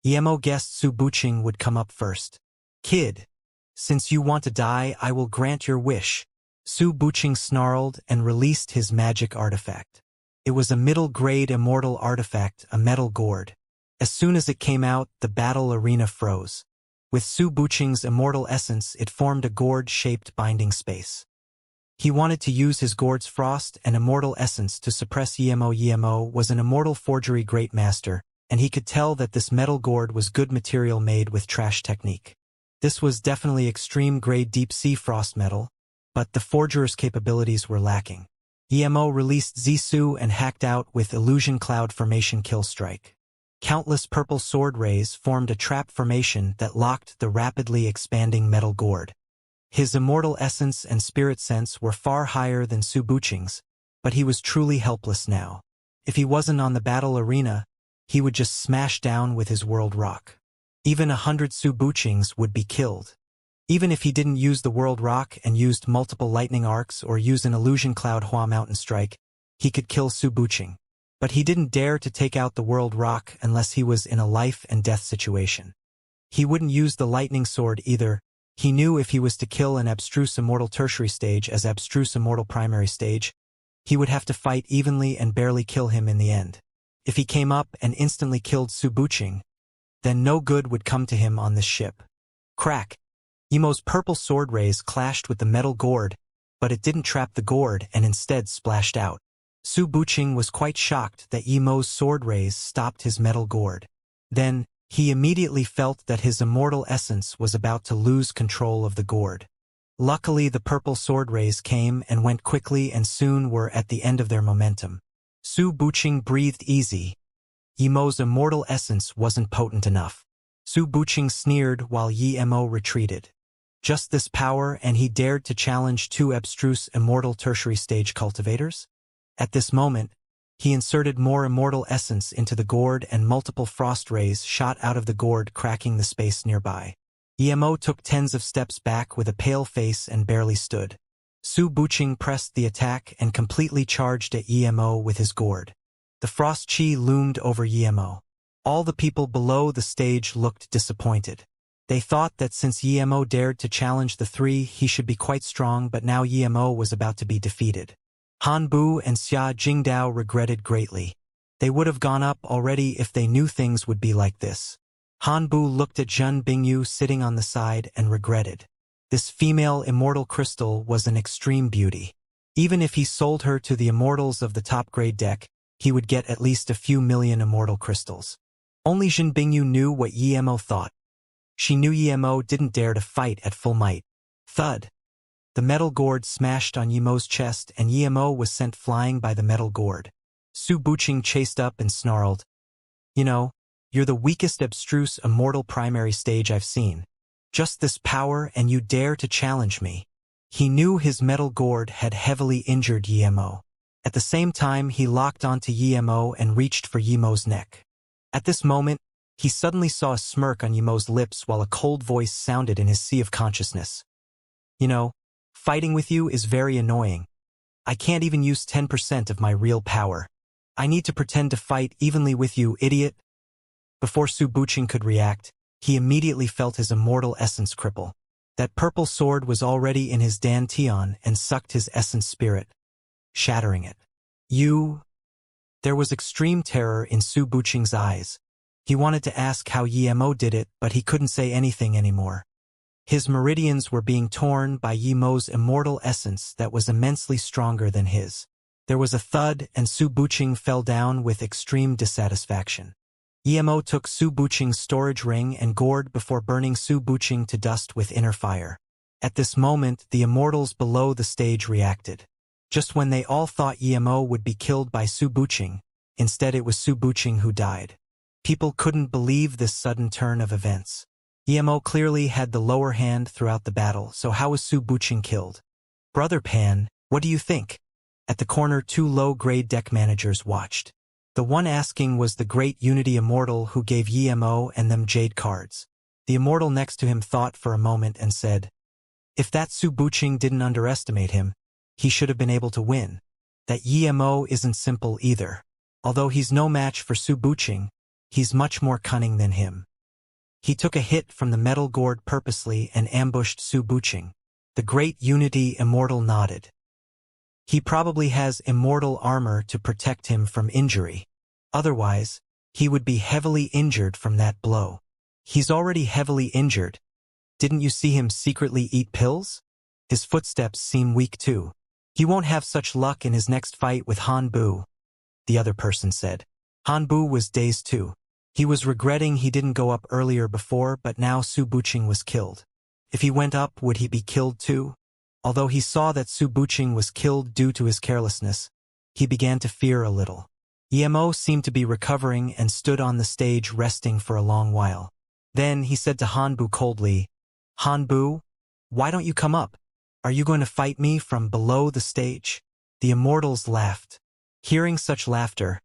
Emo guessed Su Buqing would come up first. Kid, since you want to die, I will grant your wish. Su Buqing snarled and released his magic artifact. It was a middle-grade immortal artifact, a metal gourd. As soon as it came out, the battle arena froze. With Su Buqing's immortal essence, it formed a gourd-shaped binding space. He wanted to use his gourd's frost and immortal essence to suppress Emo. Emo was an immortal forgery great master, and he could tell that this metal gourd was good material made with trash technique. This was definitely extreme-grade deep-sea frost metal, but the forgerer's capabilities were lacking. Emo released Zisu and hacked out with Illusion Cloud Formation Kill Strike. Countless purple sword rays formed a trap formation that locked the rapidly expanding metal gourd. His immortal essence and spirit sense were far higher than Su Buqing's, but he was truly helpless now. If he wasn't on the battle arena, he would just smash down with his world rock. Even 100 Su Buqings would be killed. Even if he didn't use the world rock and used multiple lightning arcs or use an illusion cloud Hua Mountain Strike, he could kill Su Buqing. But he didn't dare to take out the world rock unless he was in a life and death situation. He wouldn't use the lightning sword either. He knew if he was to kill an abstruse immortal tertiary stage as abstruse immortal primary stage, he would have to fight evenly and barely kill him in the end. If he came up and instantly killed Su Buqing, then no good would come to him on this ship. Crack! Emo's purple sword rays clashed with the metal gourd, but it didn't trap the gourd and instead splashed out. Su Buqing was quite shocked that Emo's sword rays stopped his metal gourd. Then, he immediately felt that his immortal essence was about to lose control of the gourd. Luckily, the purple sword rays came and went quickly and soon were at the end of their momentum. Su Buqing breathed easy. Emo's immortal essence wasn't potent enough. Su Buqing sneered while Emo retreated. Just this power and he dared to challenge two abstruse immortal tertiary stage cultivators? At this moment, he inserted more immortal essence into the gourd and multiple frost rays shot out of the gourd, cracking the space nearby. Emo took tens of steps back with a pale face and barely stood. Su Buqing pressed the attack and completely charged at Emo with his gourd. The frost chi loomed over Emo. All the people below the stage looked disappointed. They thought that since Emo dared to challenge the three, he should be quite strong, but now Emo was about to be defeated. Han Bu and Xia Jingdao regretted greatly. They would have gone up already if they knew things would be like this. Han Bu looked at Zhen Bingyu sitting on the side and regretted. This female immortal crystal was an extreme beauty. Even if he sold her to the immortals of the top-grade deck, he would get at least a few million immortal crystals. Only Zhen Bingyu knew what Emo thought. She knew Emo didn't dare to fight at full might. Thud! The metal gourd smashed on Emo's chest and Emo was sent flying by the metal gourd. Su Buqing chased up and snarled, You're the weakest abstruse immortal primary stage I've seen. Just this power and you dare to challenge me." He knew his metal gourd had heavily injured Emo. At the same time, he locked onto Emo and reached for Emo's neck. At this moment, he suddenly saw a smirk on Emo's lips while a cold voice sounded in his sea of consciousness. Fighting with you is very annoying. I can't even use 10% of my real power. I need to pretend to fight evenly with you, idiot." Before Su Buqing could react, he immediately felt his immortal essence cripple. That purple sword was already in his dantian and sucked his essence spirit, shattering it. There was extreme terror in Su Buqing's eyes. He wanted to ask how Emo did it, but he couldn't say anything anymore. His meridians were being torn by Emo's immortal essence that was immensely stronger than his. There was a thud and Su Buqing fell down with extreme dissatisfaction. Emo took Su Buqing's storage ring and gourd before burning Su Buqing to dust with inner fire. At this moment, the immortals below the stage reacted. Just when they all thought Emo would be killed by Su Buqing, instead it was Su Buqing who died. People couldn't believe this sudden turn of events. Emo clearly had the lower hand throughout the battle, so how was Su Buqing killed? "Brother Pan, what do you think?" At the corner, two low-grade deck managers watched. The one asking was the great Unity Immortal who gave Emo and them jade cards. The Immortal next to him thought for a moment and said, "If that Su Buqing didn't underestimate him, he should have been able to win. That Emo isn't simple either. Although he's no match for Su Buqing, he's much more cunning than him." He took a hit from the metal gourd purposely and ambushed Su Buqing. The great Unity Immortal nodded. He probably has immortal armor to protect him from injury. Otherwise, he would be heavily injured from that blow. He's already heavily injured. Didn't you see him secretly eat pills? His footsteps seem weak too. He won't have such luck in his next fight with Han Bu, the other person said. Han Bu was dazed too. He was regretting he didn't go up earlier before, but now Su Buqing was killed. If he went up, would he be killed too? Although he saw that Su Buqing was killed due to his carelessness, he began to fear a little. Emo seemed to be recovering and stood on the stage resting for a long while. Then he said to Han Bu coldly, Han Bu, why don't you come up? Are you going to fight me from below the stage? The immortals laughed. Hearing such laughter,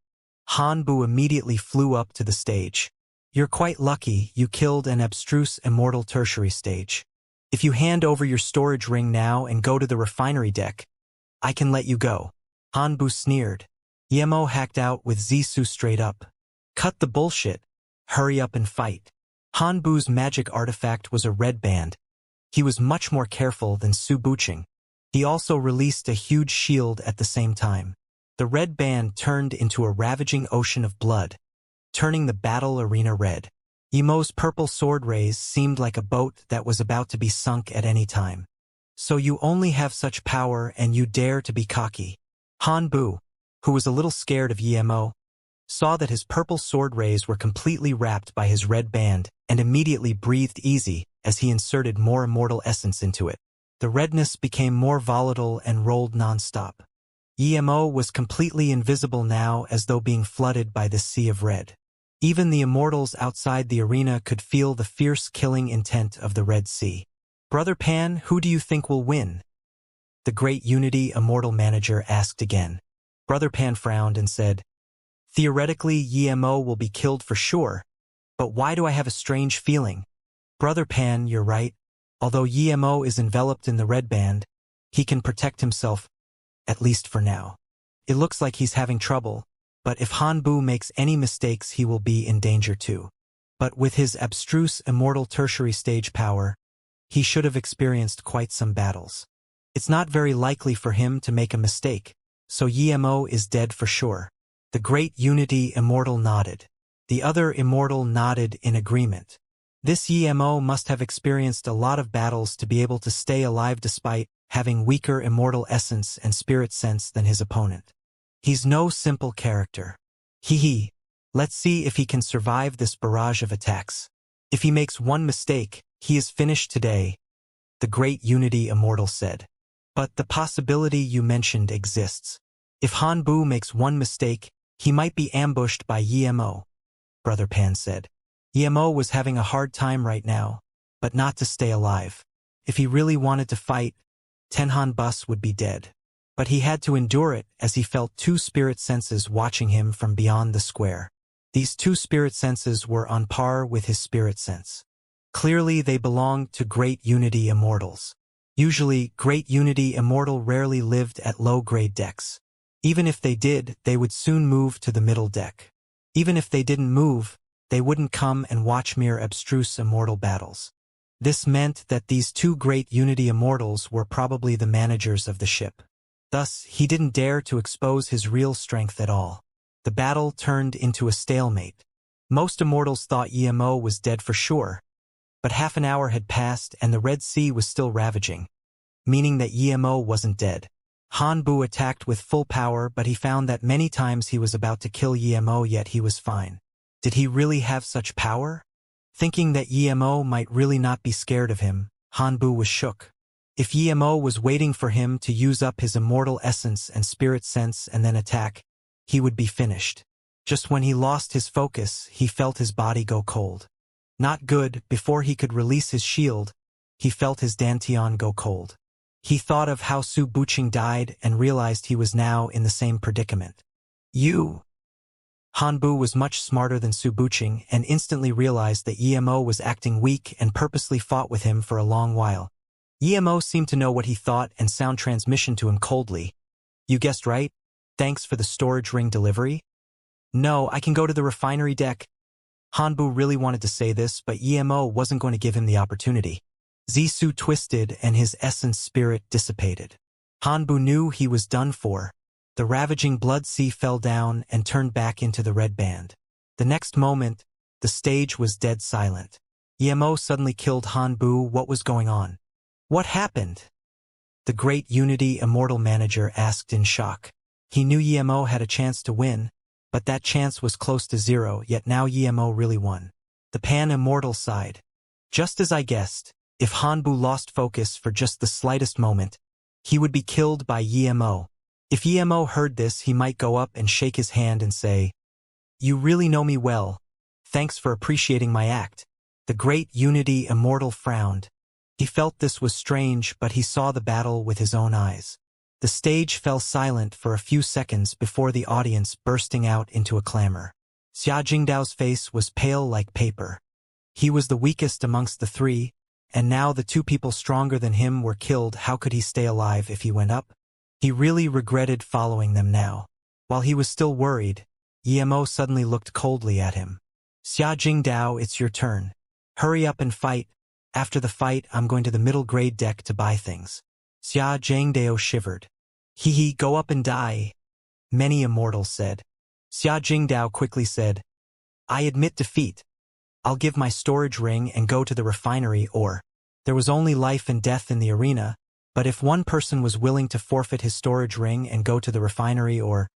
Han Bu immediately flew up to the stage. You're quite lucky you killed an abstruse immortal tertiary stage. If you hand over your storage ring now and go to the refinery deck, I can let you go. Han Bu sneered. Emo hacked out with Zisu straight up. Cut the bullshit. Hurry up and fight. Han Bu's magic artifact was a red band. He was much more careful than Su Buqing. He also released a huge shield at the same time. The red band turned into a ravaging ocean of blood, turning the battle arena red. Emo's purple sword rays seemed like a boat that was about to be sunk at any time. So you only have such power and you dare to be cocky. Han Bu, who was a little scared of Emo, saw that his purple sword rays were completely wrapped by his red band and immediately breathed easy as he inserted more immortal essence into it. The redness became more volatile and rolled non-stop. Emo was completely invisible now, as though being flooded by this sea of red. Even the immortals outside the arena could feel the fierce killing intent of the Red Sea. Brother Pan, who do you think will win? The great Unity Immortal manager asked again. Brother Pan frowned and said, theoretically, Emo will be killed for sure, but why do I have a strange feeling? Brother Pan, you're right. Although Emo is enveloped in the red band, he can protect himself, at least for now. It looks like he's having trouble, but if Han Bu makes any mistakes, he will be in danger too. But with his abstruse immortal tertiary stage power, he should have experienced quite some battles. It's not very likely for him to make a mistake, so Emo is dead for sure. The great Unity Immortal nodded. The other Immortal nodded in agreement. This Emo must have experienced a lot of battles to be able to stay alive despite having weaker immortal essence and spirit sense than his opponent. He's no simple character. Hee. Let's see if he can survive this barrage of attacks. If he makes one mistake, he is finished today, the great Unity Immortal said. But the possibility you mentioned exists. If Han Bu makes one mistake, he might be ambushed by Emo, Brother Pan said. Emo was having a hard time right now, but not to stay alive. If he really wanted to fight, Tenhan Bus would be dead. But he had to endure it as he felt two spirit senses watching him from beyond the square. These two spirit senses were on par with his spirit sense. Clearly they belonged to Great Unity Immortals. Usually, Great Unity Immortal rarely lived at low-grade decks. Even if they did, they would soon move to the middle deck. Even if they didn't move, they wouldn't come and watch mere abstruse immortal battles. This meant that these two Great Unity Immortals were probably the managers of the ship. Thus, he didn't dare to expose his real strength at all. The battle turned into a stalemate. Most immortals thought Emo was dead for sure, but half an hour had passed and the Red Sea was still ravaging, meaning that Emo wasn't dead. Han Bu attacked with full power, but he found that many times he was about to kill Emo, yet he was fine. Did he really have such power? Thinking that Emo might really not be scared of him, Han Bu was shook. If Emo was waiting for him to use up his immortal essence and spirit sense and then attack, he would be finished. Just when he lost his focus, he felt his body go cold. Not good. Before he could release his shield, he felt his dantian go cold. He thought of how Su Buqing died and realized he was now in the same predicament. Han Bu was much smarter than Su Buqing and instantly realized that Emo was acting weak and purposely fought with him for a long while. Emo seemed to know what he thought and sound transmission to him coldly. You guessed right. Thanks for the storage ring delivery? No, I can go to the refinery deck. Hanbu really wanted to say this, but Emo wasn't going to give him the opportunity. Zissou twisted and his essence spirit dissipated. Hanbu knew he was done for. The ravaging blood sea fell down and turned back into the red band. The next moment, the stage was dead silent. Emo suddenly killed Hanbu. What was going on? What happened? The great Unity Immortal manager asked in shock. He knew Emo had a chance to win, but that chance was close to zero, yet now Emo really won. The Pan-Immortal sighed. Just as I guessed, if Hanbu lost focus for just the slightest moment, he would be killed by Emo. If Emo heard this, he might go up and shake his hand and say, "You really know me well. Thanks for appreciating my act." The great Unity Immortal frowned. He felt this was strange, but he saw the battle with his own eyes. The stage fell silent for a few seconds before the audience bursting out into a clamor. Xia Jingdao's face was pale like paper. He was the weakest amongst the three, and now the two people stronger than him were killed. How could he stay alive if he went up? He really regretted following them now. While he was still worried, Emo suddenly looked coldly at him. "Xia Jingdao, it's your turn. Hurry up and fight. After the fight, I'm going to the middle grade deck to buy things." Xia Jingdao shivered. "Hee, go up and die," many immortals said. Xia Jingdao quickly said, "I admit defeat. I'll give my storage ring and go to the refinery, or..." There was only life and death in the arena, but if one person was willing to forfeit his storage ring and go to the refinery, or,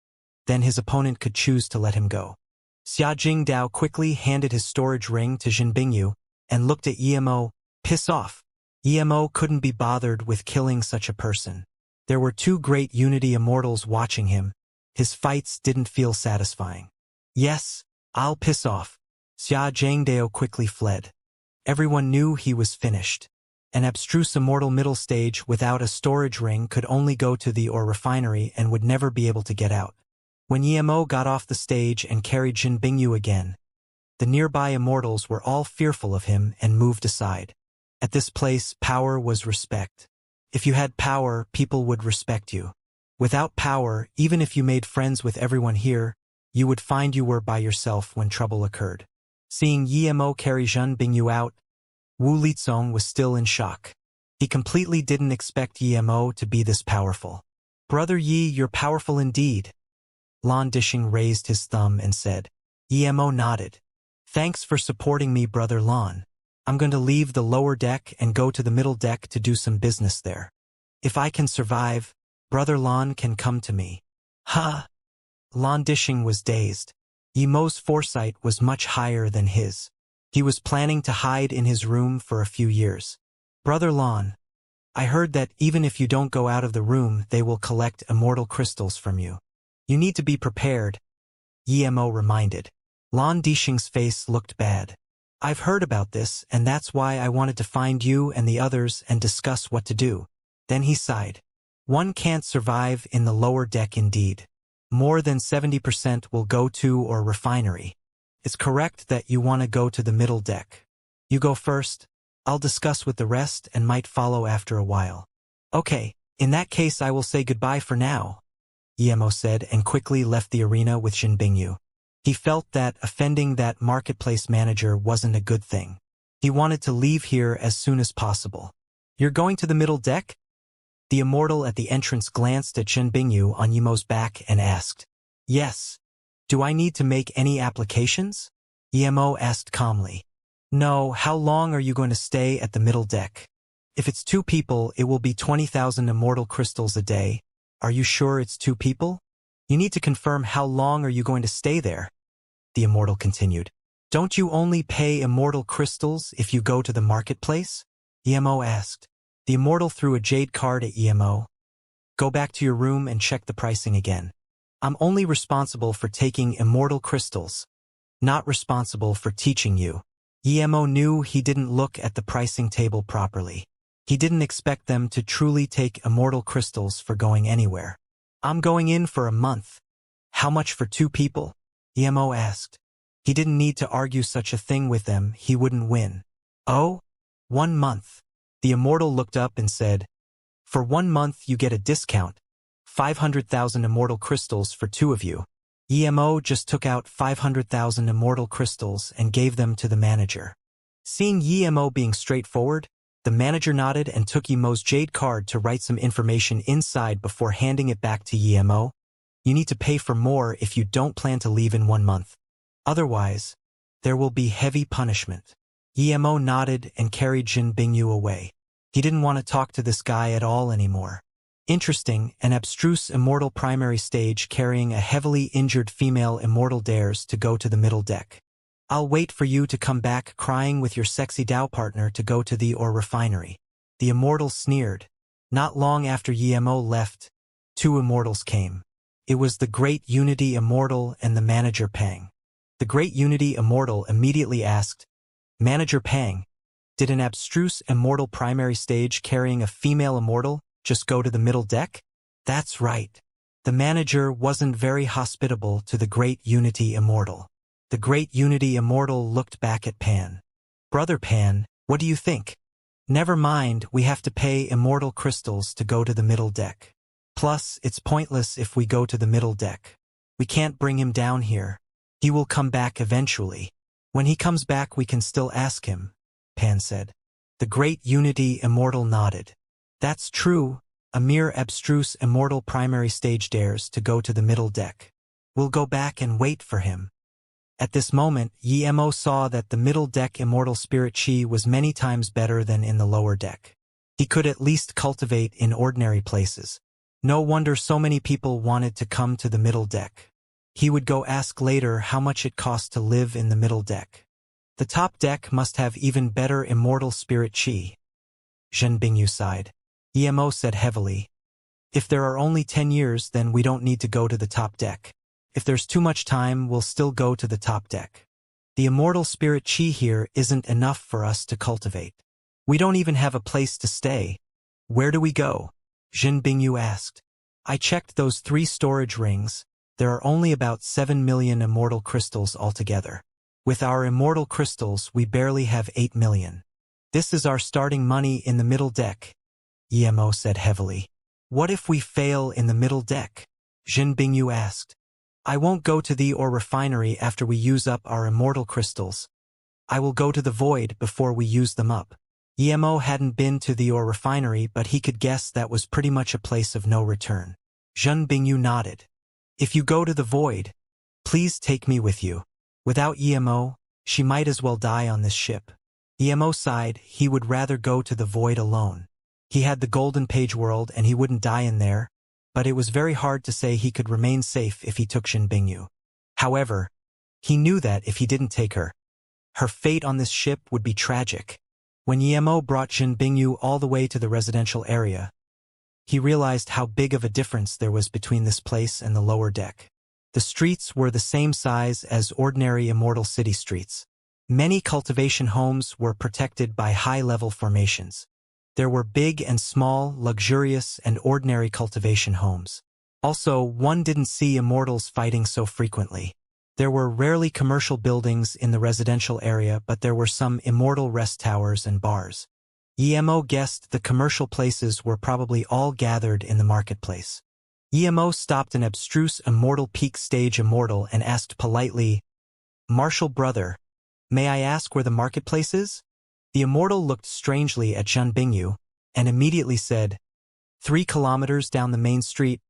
then his opponent could choose to let him go. Xia Jingdao quickly handed his storage ring to Jinbingyu and looked at Emo. Piss off. Emo couldn't be bothered with killing such a person. There were two great Unity Immortals watching him. His fights didn't feel satisfying. "Yes, I'll piss off." Xia Jingdao quickly fled. Everyone knew he was finished. An abstruse immortal middle stage without a storage ring could only go to the refinery and would never be able to get out. When Emo got off the stage and carried Jinbingyu again, the nearby immortals were all fearful of him and moved aside. At this place, power was respect. If you had power, people would respect you. Without power, even if you made friends with everyone here, you would find you were by yourself when trouble occurred. Seeing Emo carry Jinbingyu out, Wu Lizong was still in shock. He completely didn't expect Emo to be this powerful. "Brother Yi, you're powerful indeed." Lan Dishing raised his thumb and said. Emo nodded. "Thanks for supporting me, Brother Lan. I'm going to leave the lower deck and go to the middle deck to do some business there. If I can survive, Brother Lan can come to me." "Ha!" Lan Dishing was dazed. Emo's foresight was much higher than his. He was planning to hide in his room for a few years. "Brother Lan, I heard that even if you don't go out of the room, they will collect immortal crystals from you. You need to be prepared," Emo reminded. Lan Dishing's face looked bad. "I've heard about this, and that's why I wanted to find you and the others and discuss what to do." Then he sighed. "One can't survive in the lower deck indeed. More than 70% will go to or refinery. It's correct that you want to go to the middle deck. You go first. I'll discuss with the rest and might follow after a while." "Okay, in that case I will say goodbye for now," Emo said and quickly left the arena with Jinbingyu. He felt that offending that marketplace manager wasn't a good thing. He wanted to leave here as soon as possible. "You're going to the middle deck?" The immortal at the entrance glanced at Jinbingyu on Emo's back and asked. "Yes. Do I need to make any applications?" Emo asked calmly. "No, how long are you going to stay at the middle deck? If it's 2 people, it will be 20,000 immortal crystals a day. Are you sure it's 2 people? You need to confirm how long are you going to stay there?" The immortal continued. "Don't you only pay immortal crystals if you go to the marketplace?" Emo asked. The immortal threw a jade card at Emo. "Go back to your room and check the pricing again. I'm only responsible for taking immortal crystals, not responsible for teaching you." Emo knew he didn't look at the pricing table properly. He didn't expect them to truly take immortal crystals for going anywhere. "I'm going in for a month." "How much for 2 people?" Emo asked. He didn't need to argue such a thing with them, he wouldn't win. "Oh? 1 month. The immortal looked up and said, "For 1 month you get a discount. 500,000 immortal crystals for 2 of you." EMO just took out 500,000 immortal crystals and gave them to the manager. Seeing EMO being straightforward, the manager nodded and took EMO's jade card to write some information inside before handing it back to EMO. You need to pay for more if you don't plan to leave in 1 month. Otherwise, there will be heavy punishment. EMO nodded and carried Jin Bingyu away. He didn't want to talk to this guy at all anymore. Interesting, an abstruse immortal primary stage carrying a heavily injured female immortal dares to go to the middle deck. I'll wait for you to come back crying with your sexy Dao partner to go to the ore refinery. The immortal sneered. Not long after EMO left, 2 immortals came. It was the Great Unity Immortal and the Manager Pang. The Great Unity Immortal immediately asked, Manager Pang, did an abstruse immortal primary stage carrying a female immortal just go to the middle deck? That's right. The manager wasn't very hospitable to the Great Unity Immortal. The Great Unity Immortal looked back at Pan. Brother Pan, what do you think? Never mind, we have to pay immortal crystals to go to the middle deck. Plus, it's pointless if we go to the middle deck. We can't bring him down here. He will come back eventually. When he comes back we can still ask him, Pan said. The Great Unity Immortal nodded. That's true. A mere abstruse immortal primary stage dares to go to the middle deck. We'll go back and wait for him. At this moment, EMO saw that the middle deck immortal spirit chi was many times better than in the lower deck. He could at least cultivate in ordinary places. No wonder so many people wanted to come to the middle deck. He would go ask later how much it cost to live in the middle deck. The top deck must have even better immortal spirit chi. Zhen Bingyu sighed. EMO said heavily, if there are only 10 years, then we don't need to go to the top deck. If there's too much time, we'll still go to the top deck. The immortal spirit chi here isn't enough for us to cultivate. We don't even have a place to stay. Where do we go? Zhen Bingyu asked. I checked those 3 storage rings. There are only about 7 million immortal crystals altogether. With our immortal crystals, we barely have 8 million. This is our starting money in the middle deck, EMO said heavily. What if we fail in the middle deck? Zhen Bingyu asked. I won't go to the ore refinery after we use up our immortal crystals. I will go to the void before we use them up. EMO hadn't been to the ore refinery, but he could guess that was pretty much a place of no return. Zhen Bingyu nodded. If you go to the void, please take me with you. Without EMO, she might as well die on this ship. EMO sighed. He would rather go to the void alone. He had the golden page world and he wouldn't die in there, but it was very hard to say he could remain safe if he took Zhen Bingyu. However, he knew that if he didn't take her, her fate on this ship would be tragic. When EMO brought Zhen Bingyu all the way to the residential area, he realized how big of a difference there was between this place and the lower deck. The streets were the same size as ordinary immortal city streets. Many cultivation homes were protected by high-level formations. There were big and small, luxurious and ordinary cultivation homes. Also, one didn't see immortals fighting so frequently. There were rarely commercial buildings in the residential area, but there were some immortal rest towers and bars. EMO guessed the commercial places were probably all gathered in the marketplace. EMO stopped an abstruse immortal peak stage immortal and asked politely, Marshal brother, may I ask where the marketplace is? The immortal looked strangely at Zhen Bingyu and immediately said, 3 kilometers down the main street,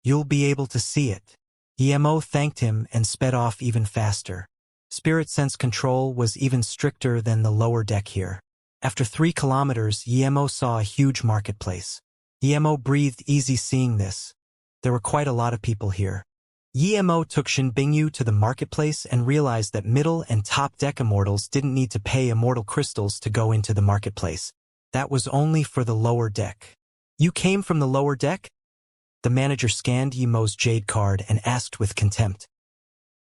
you'll be able to see it. EMO thanked him and sped off even faster. Spirit sense control was even stricter than the lower deck here. After 3 kilometers, EMO saw a huge marketplace. EMO breathed easy seeing this. There were quite a lot of people here. EMO took Zhen Bingyu to the marketplace and realized that middle and top deck immortals didn't need to pay immortal crystals to go into the marketplace. That was only for the lower deck. You came from the lower deck? The manager scanned EMO's jade card and asked with contempt.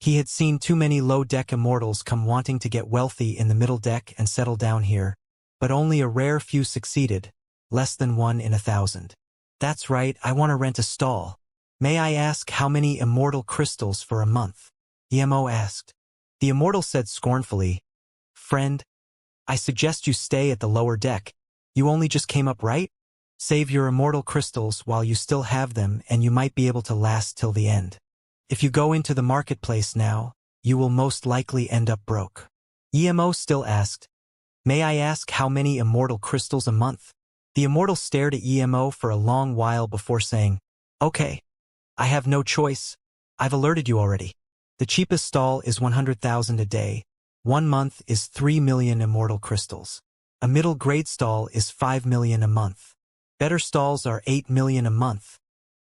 He had seen too many low-deck immortals come wanting to get wealthy in the middle deck and settle down here, but only a rare few succeeded, less than 1 in 1,000. That's right, I want to rent a stall. May I ask how many immortal crystals for a month? EMO asked. The immortal said scornfully, Friend, I suggest you stay at the lower deck. You only just came up, right? Save your immortal crystals while you still have them and you might be able to last till the end. If you go into the marketplace now, you will most likely end up broke. Emo still asked, "May I ask how many immortal crystals a month?" The immortal stared at Emo for a long while before saying, "Okay, I have no choice. I've alerted you already. The cheapest stall is 100,000 a day. 1 month is 3 million immortal crystals. A middle-grade stall is 5 million a month. Better stalls are 8 million a month.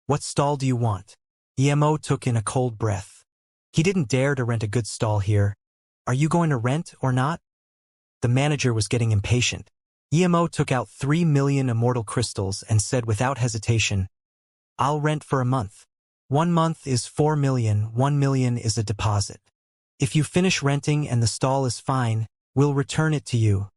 What stall do you want?" Emo took in a cold breath. He didn't dare to rent a good stall here. "Are you going to rent or not?" The manager was getting impatient. Emo took out 3 million immortal crystals and said without hesitation, "I'll rent for a month. 1 month is 4 million, 1 million is a deposit. If you finish renting and the stall is fine, we'll return it to you,"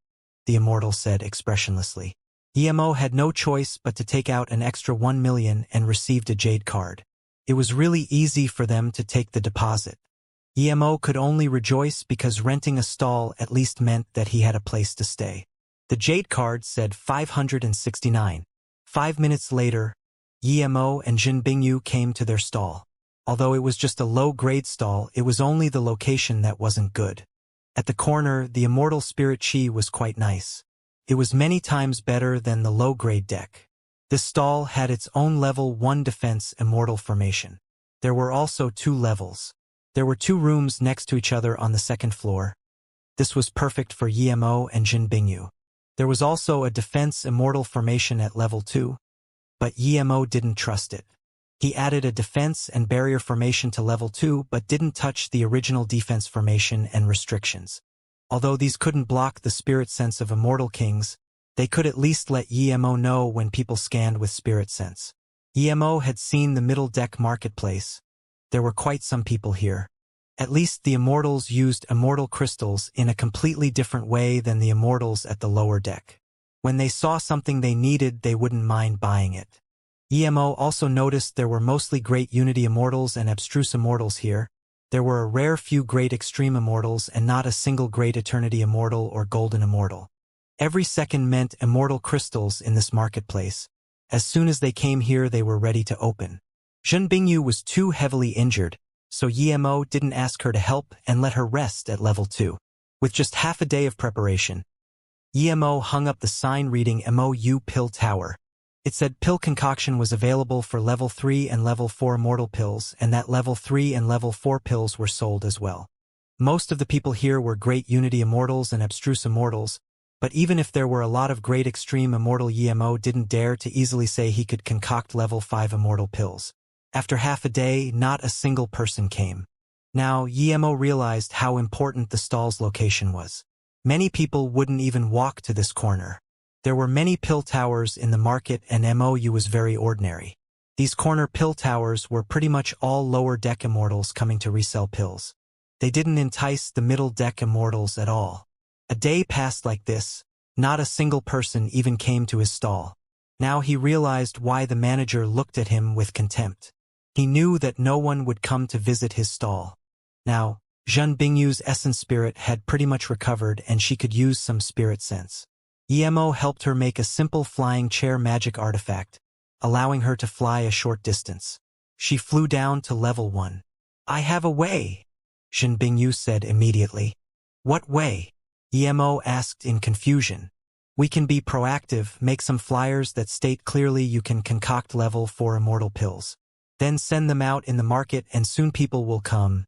the immortal said expressionlessly. Emo had no choice but to take out an extra 1 million and received a jade card. It was really easy for them to take the deposit. Emo could only rejoice because renting a stall at least meant that he had a place to stay. The jade card said 569. 5 minutes later, Emo and Jin Bingyu came to their stall. Although it was just a low-grade stall, it was only the location that wasn't good. At the corner, the immortal spirit chi was quite nice. It was many times better than the low-grade deck. This stall had its own level 1 defense immortal formation. There were also 2 levels. There were 2 rooms next to each other on the 2nd floor. This was perfect for Emo and Jin Bingyu. There was also a defense immortal formation at level 2, but Emo didn't trust it. He added a defense and barrier formation to level 2 but didn't touch the original defense formation and restrictions. Although these couldn't block the spirit sense of immortal kings, they could at least let Emo know when people scanned with spirit sense. Emo had seen the middle deck marketplace. There were quite some people here. At least the immortals used immortal crystals in a completely different way than the immortals at the lower deck. When they saw something they needed, they wouldn't mind buying it. Emo also noticed there were mostly great Unity Immortals and Abstruse Immortals here. There were a rare few great Extreme Immortals and not a single great Eternity Immortal or Golden Immortal. Every second meant immortal crystals in this marketplace. As soon as they came here, they were ready to open. Jin Bingyu was too heavily injured, so Emo didn't ask her to help and let her rest at level 2. With just half a day of preparation, Emo hung up the sign reading MOU Pill Tower. It said pill concoction was available for level 3 and level 4 immortal pills, and that level 3 and level 4 pills were sold as well. Most of the people here were great Unity Immortals and Abstruse Immortals, but even if there were a lot of great Extreme Immortal, Emo didn't dare to easily say he could concoct level 5 immortal pills. After half a day, not a single person came. Now, Emo realized how important the stall's location was. Many people wouldn't even walk to this corner. There were many pill towers in the market and MOU was very ordinary. These corner pill towers were pretty much all lower deck immortals coming to resell pills. They didn't entice the middle deck immortals at all. A day passed like this. Not a single person even came to his stall. Now he realized why the manager looked at him with contempt. He knew that no one would come to visit his stall. Now, Jin Bingyu's essence spirit had pretty much recovered and she could use some spirit sense. Emo helped her make a simple flying chair magic artifact, allowing her to fly a short distance. She flew down to level 1. "I have a way," Jin Bingyu said immediately. "What way?" Emo asked in confusion. "We can be proactive, make some flyers that state clearly you can concoct level 4 immortal pills. Then send them out in the market and soon people will come,"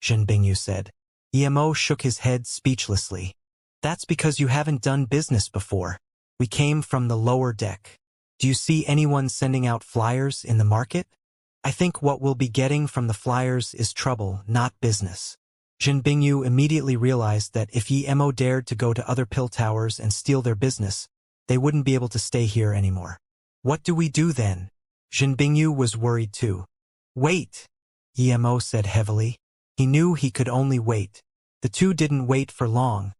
Jin Bingyu said. Emo shook his head speechlessly. "That's because you haven't done business before. We came from the lower deck. Do you see anyone sending out flyers in the market? I think what we'll be getting from the flyers is trouble, not business." Jin Bingyu immediately realized that if Emo dared to go to other pill towers and steal their business, they wouldn't be able to stay here anymore. "What do we do then?" Jin Bingyu was worried too. "Wait," Emo said heavily. He knew he could only wait. The two didn't wait for long.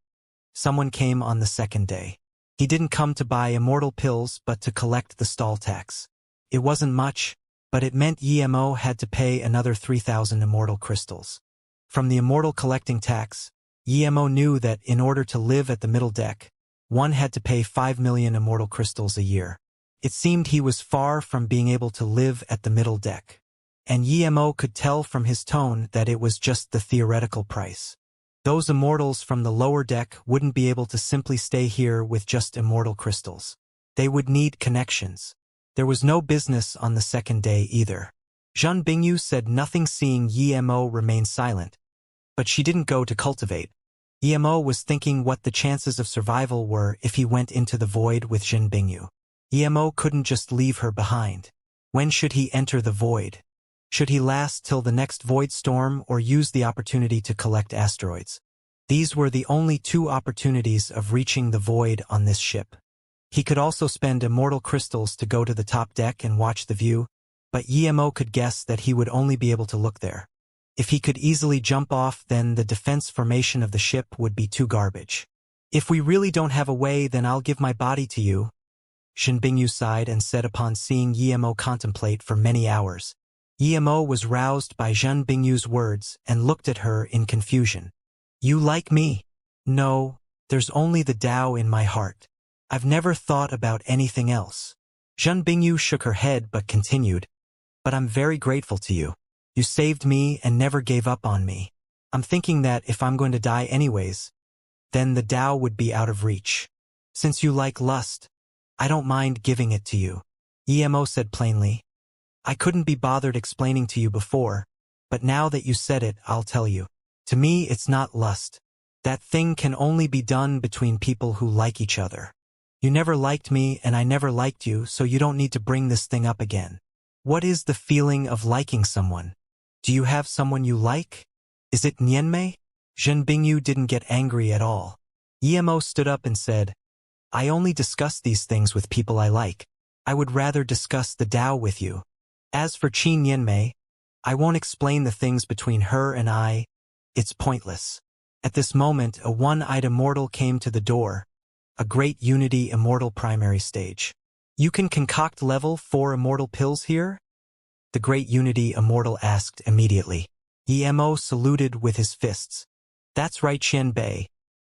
Someone came on the 2nd day. He didn't come to buy immortal pills but to collect the stall tax. It wasn't much, but it meant Emo had to pay another 3,000 immortal crystals. From the immortal collecting tax, Emo knew that in order to live at the middle deck, one had to pay 5 million immortal crystals a year. It seemed he was far from being able to live at the middle deck. and Emo could tell from his tone that it was just the theoretical price. Those immortals from the lower deck wouldn't be able to simply stay here with just immortal crystals. They would need connections. There was no business on the second day either. Zhan Bingyu said nothing, seeing Emo remain silent. But she didn't go to cultivate. Emo was thinking what the chances of survival were if he went into the void with Zhan Bingyu. Emo couldn't just leave her behind. When should he enter the void? Should he last till the next void storm or use the opportunity to collect asteroids? These were the only two opportunities of reaching the void on this ship. He could also spend immortal crystals to go to the top deck and watch the view, but Emo could guess that he would only be able to look there. If he could easily jump off, then the defense formation of the ship would be too garbage. If we really don't have a way, then I'll give my body to you. Zhan Bingyu sighed and said upon seeing Emo contemplate for many hours. Emo was roused by Zhan Bingyu's words and looked at her in confusion. You like me? No, there's only the Tao in my heart. I've never thought about anything else. Zhan Bingyu shook her head but continued. But I'm very grateful to you. You saved me and never gave up on me. I'm thinking that if I'm going to die anyways, then the Tao would be out of reach. Since you like lust, I don't mind giving it to you. Emo said plainly. I couldn't be bothered explaining to you before, but now that you said it, I'll tell you. To me, it's not lust. That thing can only be done between people who like each other. You never liked me and I never liked you, so you don't need to bring this thing up again. What is the feeling of liking someone? Do you have someone you like? Is it Nianmei? Zhan Bingyu didn't get angry at all. Emo stood up and said, I only discuss these things with people I like. I would rather discuss the Tao with you. As for Qi Nianmei, I won't explain the things between her and I. It's pointless. At this moment, a one-eyed immortal came to the door, a great unity immortal primary stage. You can concoct level 4 immortal pills here? The great unity immortal asked immediately. Emo saluted with his fists. That's right, Xianbei.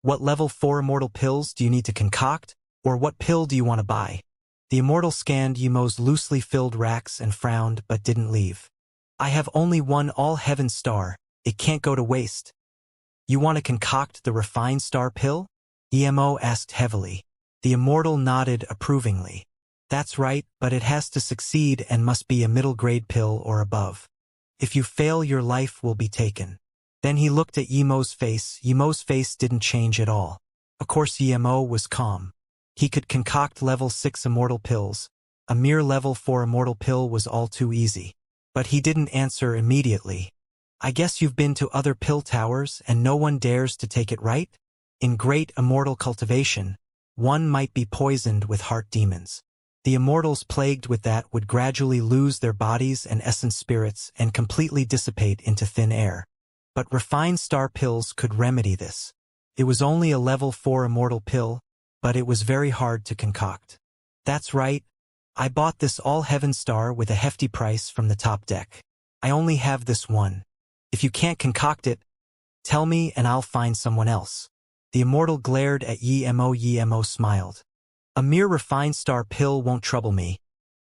What level 4 immortal pills do you need to concoct, or what pill do you want to buy? The immortal scanned Emo's loosely filled racks and frowned but didn't leave. I have only one all-heaven star. It can't go to waste. You want to concoct the refined star pill? Emo asked heavily. The immortal nodded approvingly. That's right, but it has to succeed and must be a middle-grade pill or above. If you fail, your life will be taken. Then he looked at Emo's face. Emo's face didn't change at all. Of course, Emo was calm. He could concoct level 6 immortal pills. A mere level 4 immortal pill was all too easy. But he didn't answer immediately. I guess you've been to other pill towers and no one dares to take it, right? In great immortal cultivation, one might be poisoned with heart demons. The immortals plagued with that would gradually lose their bodies and essence spirits and completely dissipate into thin air. But refined star pills could remedy this. It was only a level 4 immortal pill, but it was very hard to concoct. That's right. I bought this all-heaven star with a hefty price from the top deck. I only have this one. If you can't concoct it, tell me and I'll find someone else. The immortal glared at Emo. Emo smiled. A mere refined star pill won't trouble me.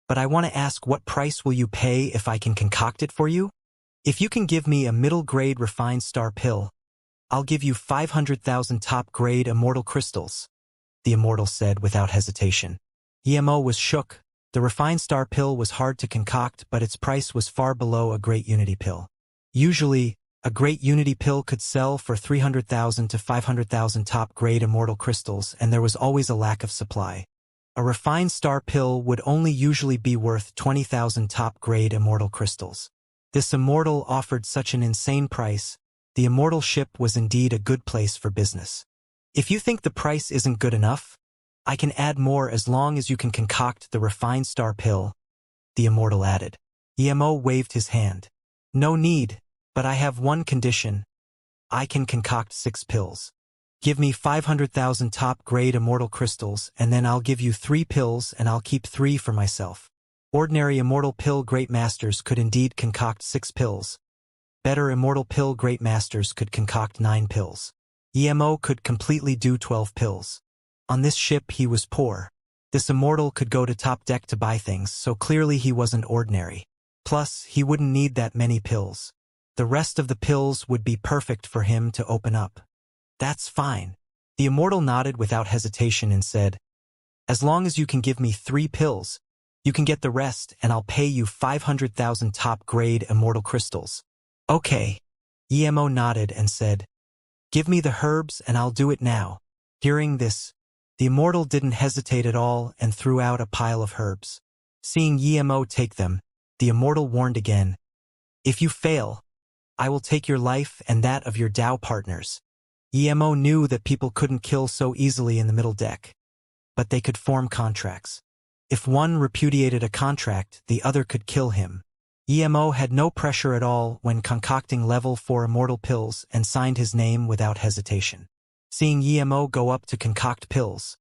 But I want to ask, what price will you pay if I can concoct it for you? If you can give me a middle-grade refined star pill, I'll give you 500,000 top-grade immortal crystals, the immortal said without hesitation. Emo was shook. The refined star pill was hard to concoct, but its price was far below a great unity pill. Usually, a great unity pill could sell for 300,000 to 500,000 top-grade immortal crystals, and there was always a lack of supply. A refined star pill would only usually be worth 20,000 top-grade immortal crystals. This immortal offered such an insane price. The immortal ship was indeed a good place for business. If you think the price isn't good enough, I can add more as long as you can concoct the refined star pill, the immortal added. Emo waved his hand. No need, but I have one condition. I can concoct 6 pills. Give me 500,000 top-grade immortal crystals, and then I'll give you 3 pills and I'll keep 3 for myself. Ordinary immortal pill great masters could indeed concoct 6 pills. Better immortal pill great masters could concoct 9 pills. Emo could completely do 12 pills. On this ship he was poor. This immortal could go to top deck to buy things, so clearly he wasn't ordinary. Plus, he wouldn't need that many pills. The rest of the pills would be perfect for him to open up. That's fine. The Immortal nodded without hesitation and said, as long as you can give me 3 pills, you can get the rest and I'll pay you 500,000 top-grade Immortal crystals. Okay. EMO nodded and said, give me the herbs and I'll do it now. Hearing this, the Immortal didn't hesitate at all and threw out a pile of herbs. Seeing EMO take them, the Immortal warned again, if you fail, I will take your life and that of your Tao partners. EMO knew that people couldn't kill so easily in the middle deck, but they could form contracts. If one repudiated a contract, the other could kill him. EMO had no pressure at all when concocting level 4 Immortal pills and signed his name without hesitation. Seeing EMO go up to concoct pills,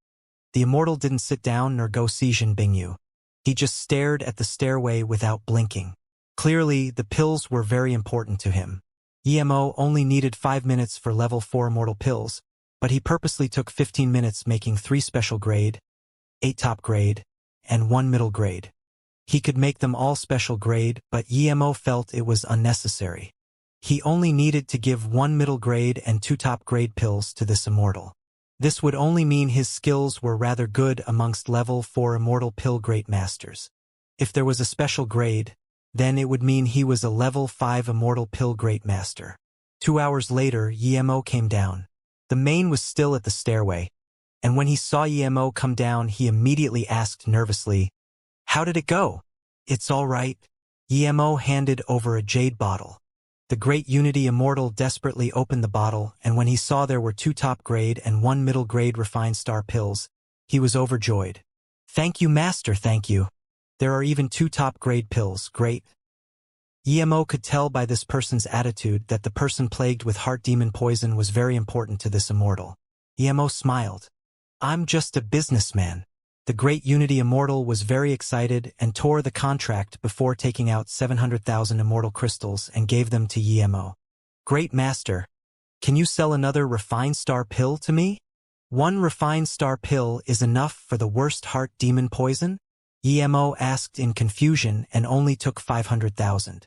the Immortal didn't sit down nor go see Zhen Bingyu. He just stared at the stairway without blinking. Clearly, the pills were very important to him. EMO only needed 5 minutes for level 4 Immortal pills, but he purposely took 15 minutes making 3 special grade, 8 top grade, and 1 middle grade. He could make them all special grade, but EMO felt it was unnecessary. He only needed to give 1 middle grade and 2 top grade pills to this Immortal. This would only mean his skills were rather good amongst level 4 Immortal pill great masters. If there was a special grade, then it would mean he was a level 5 Immortal pill great master. 2 hours later, EMO came down. The main was still at the stairway, and when he saw EMO come down, he immediately asked nervously, how did it go? It's all right. EMO handed over a jade bottle. The Great Unity Immortal desperately opened the bottle, and when he saw there were 2 top grade and 1 middle grade refined star pills, he was overjoyed. Thank you, Master, thank you. There are even 2 top grade pills, great. EMO could tell by this person's attitude that the person plagued with heart demon poison was very important to this Immortal. EMO smiled. I'm just a businessman. The Great Unity Immortal was very excited and tore the contract before taking out 700,000 Immortal crystals and gave them to EMO. Great Master, can you sell another refined star pill to me? 1 refined star pill is enough for the worst heart demon poison? EMO asked in confusion and only took 500,000.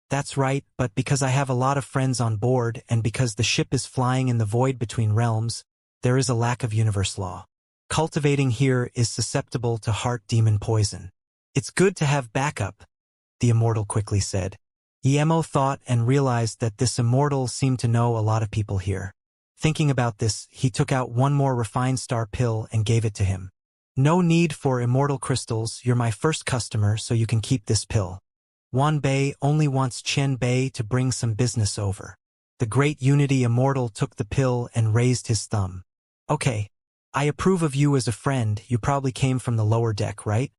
That's right, but because I have a lot of friends on board and because the ship is flying in the void between realms, there is a lack of universe law. Cultivating here is susceptible to heart demon poison. It's good to have backup, the Immortal quickly said. EMO thought and realized that this Immortal seemed to know a lot of people here. Thinking about this, he took out 1 more refined star pill and gave it to him. No need for Immortal crystals, you're my first customer, so you can keep this pill. Wan Bei only wants Chen Bei to bring some business over. The Great Unity Immortal took the pill and raised his thumb. Okay. I approve of you as a friend. You probably came from the lower deck, right?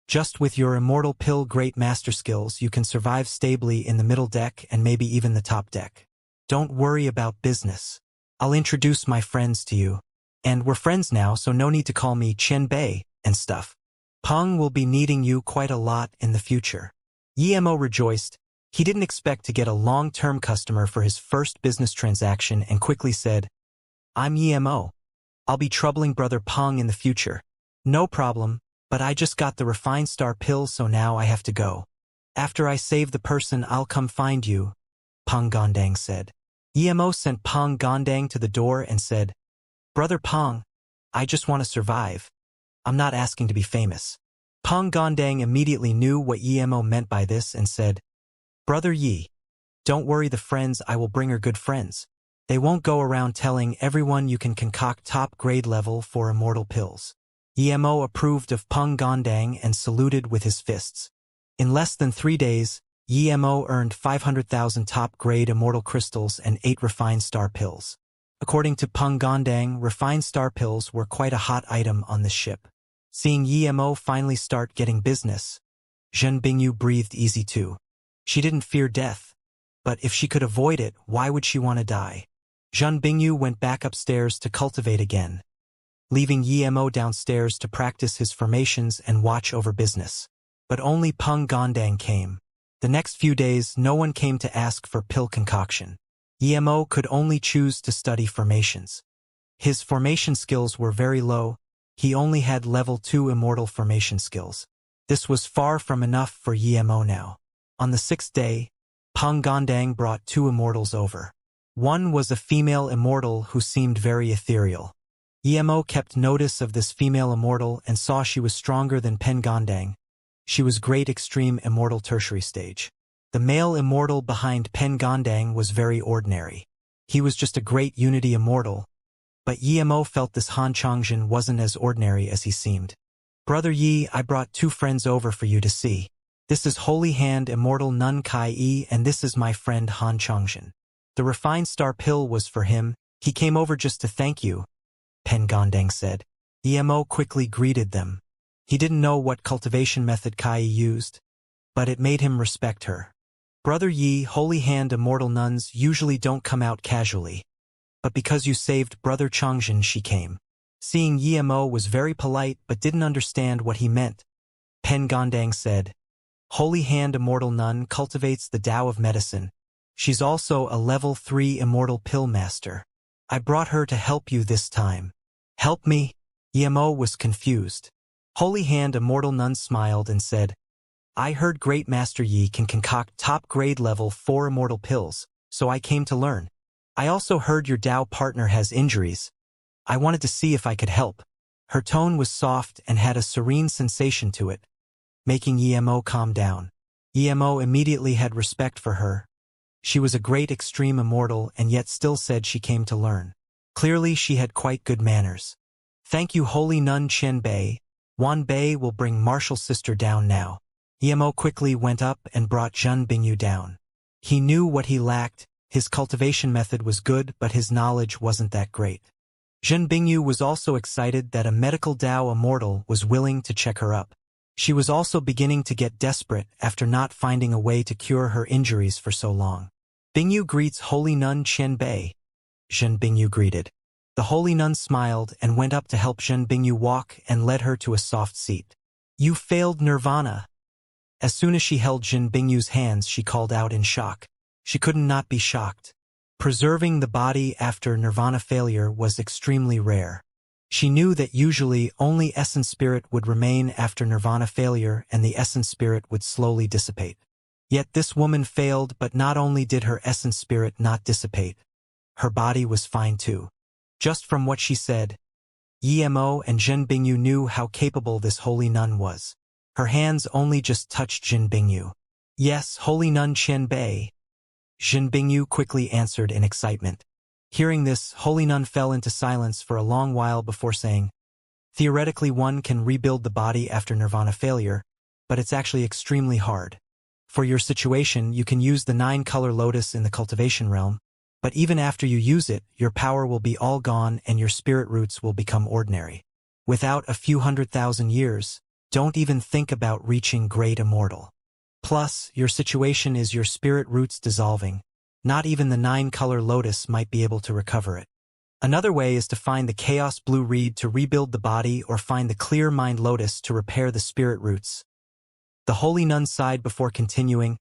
Just with your Immortal pill great master skills, you can survive stably in the middle deck and maybe even the top deck. Don't worry about business. I'll introduce my friends to you. And we're friends now, so no need to call me Chen Bei and stuff. Peng will be needing you quite a lot in the future. EMO rejoiced. He didn't expect to get a long-term customer for his first business transaction and quickly said, I'm EMO. I'll be troubling Brother Peng in the future. No problem, but I just got the refined star pill, so now I have to go. After I save the person, I'll come find you, Peng Gondang said. EMO sent Peng Gondang to the door and said, Brother Peng, I just want to survive. I'm not asking to be famous. Peng Gondang immediately knew what EMO meant by this and said, Brother Yi, don't worry, the friends I will bring are good friends. They won't go around telling everyone you can concoct top grade level for Immortal pills. EMO approved of Peng Gondang and saluted with his fists. In less than 3 days, EMO earned 500,000 top grade Immortal crystals and 8 refined star pills. According to Peng Gondang, refined star pills were quite a hot item on the ship. Seeing EMO finally start getting business, Zhen Bingyu breathed easy too. She didn't fear death, but if she could avoid it, why would she want to die? Zhen Bingyu went back upstairs to cultivate again, leaving EMO downstairs to practice his formations and watch over business. But only Peng Gondang came. The next few days, no one came to ask for pill concoction. EMO could only choose to study formations. His formation skills were very low. He only had level 2 Immortal formation skills. This was far from enough for EMO now. On the 6th day, Peng Gondang brought 2 immortals over. One was a female immortal who seemed very ethereal. Emo kept notice of this female immortal and saw she was stronger than Peng Gondang. She was great extreme immortal tertiary stage. The male immortal behind Peng Gondang was very ordinary. He was just a great unity immortal, but Emo felt this Han Chongjin wasn't as ordinary as he seemed. Brother Yi, I brought 2 friends over for you to see. This is Holy Hand Immortal Nun Kai Yi, and this is my friend Han Chongjin. The refined star pill was for him. He came over just to thank you, Peng Gondang said. Emo quickly greeted them. He didn't know what cultivation method Kai Yi used, but it made him respect her. Brother Yi, Holy Hand Immortal nuns usually don't come out casually, but because you saved Brother Chongjin, she came. Seeing Emo was very polite but didn't understand what he meant. Peng Gondang said, Holy Hand Immortal Nun cultivates the Tao of medicine. She's also a level 3 immortal pill master. I brought her to help you this time. Help me? Emo was confused. Holy Hand Immortal Nun smiled and said, I heard Great Master Yi can concoct top-grade level 4 immortal pills, so I came to learn. I also heard your Tao partner has injuries. I wanted to see if I could help. Her tone was soft and had a serene sensation to it, making Emo calm down. Emo immediately had respect for her. She was a great extreme immortal and yet still said she came to learn. Clearly she had quite good manners. Thank you, Holy Nun Chen Bei. Wan Bei will bring Martial's sister down now. Emo quickly went up and brought Zhen Bingyu down. He knew what he lacked. His cultivation method was good, but his knowledge wasn't that great. Zhen Bingyu was also excited that a medical Tao immortal was willing to check her up. She was also beginning to get desperate after not finding a way to cure her injuries for so long. Bingyu greets Holy Nun Chen Bei. Zhen Bingyu greeted. The Holy Nun smiled and went up to help Zhen Bingyu walk and led her to a soft seat. You failed Nirvana. As soon as she held Zhen Bingyu's hands, she called out in shock. She could not be shocked. Preserving the body after Nirvana failure was extremely rare. She knew that usually only essence spirit would remain after Nirvana failure and the essence spirit would slowly dissipate. Yet this woman failed, but not only did her essence spirit not dissipate, her body was fine too. Just from what she said, Emo and Zhen Bingyu knew how capable this holy nun was. Her hands only just touched Zhen Bingyu. Yes, Holy Nun Chen Bei. Zhen Bingyu quickly answered in excitement. Hearing this, Holy Nun fell into silence for a long while before saying, Theoretically one can rebuild the body after Nirvana failure, but it's actually extremely hard. For your situation, you can use the 9-color lotus in the cultivation realm, but even after you use it, your power will be all gone and your spirit roots will become ordinary. Without a few 100,000 years, don't even think about reaching great immortal. Plus, your situation is your spirit roots dissolving. Not even the 9-color lotus might be able to recover it. Another way is to find the chaos blue reed to rebuild the body or find the clear mind lotus to repair the spirit roots. The Holy Nun sighed before continuing,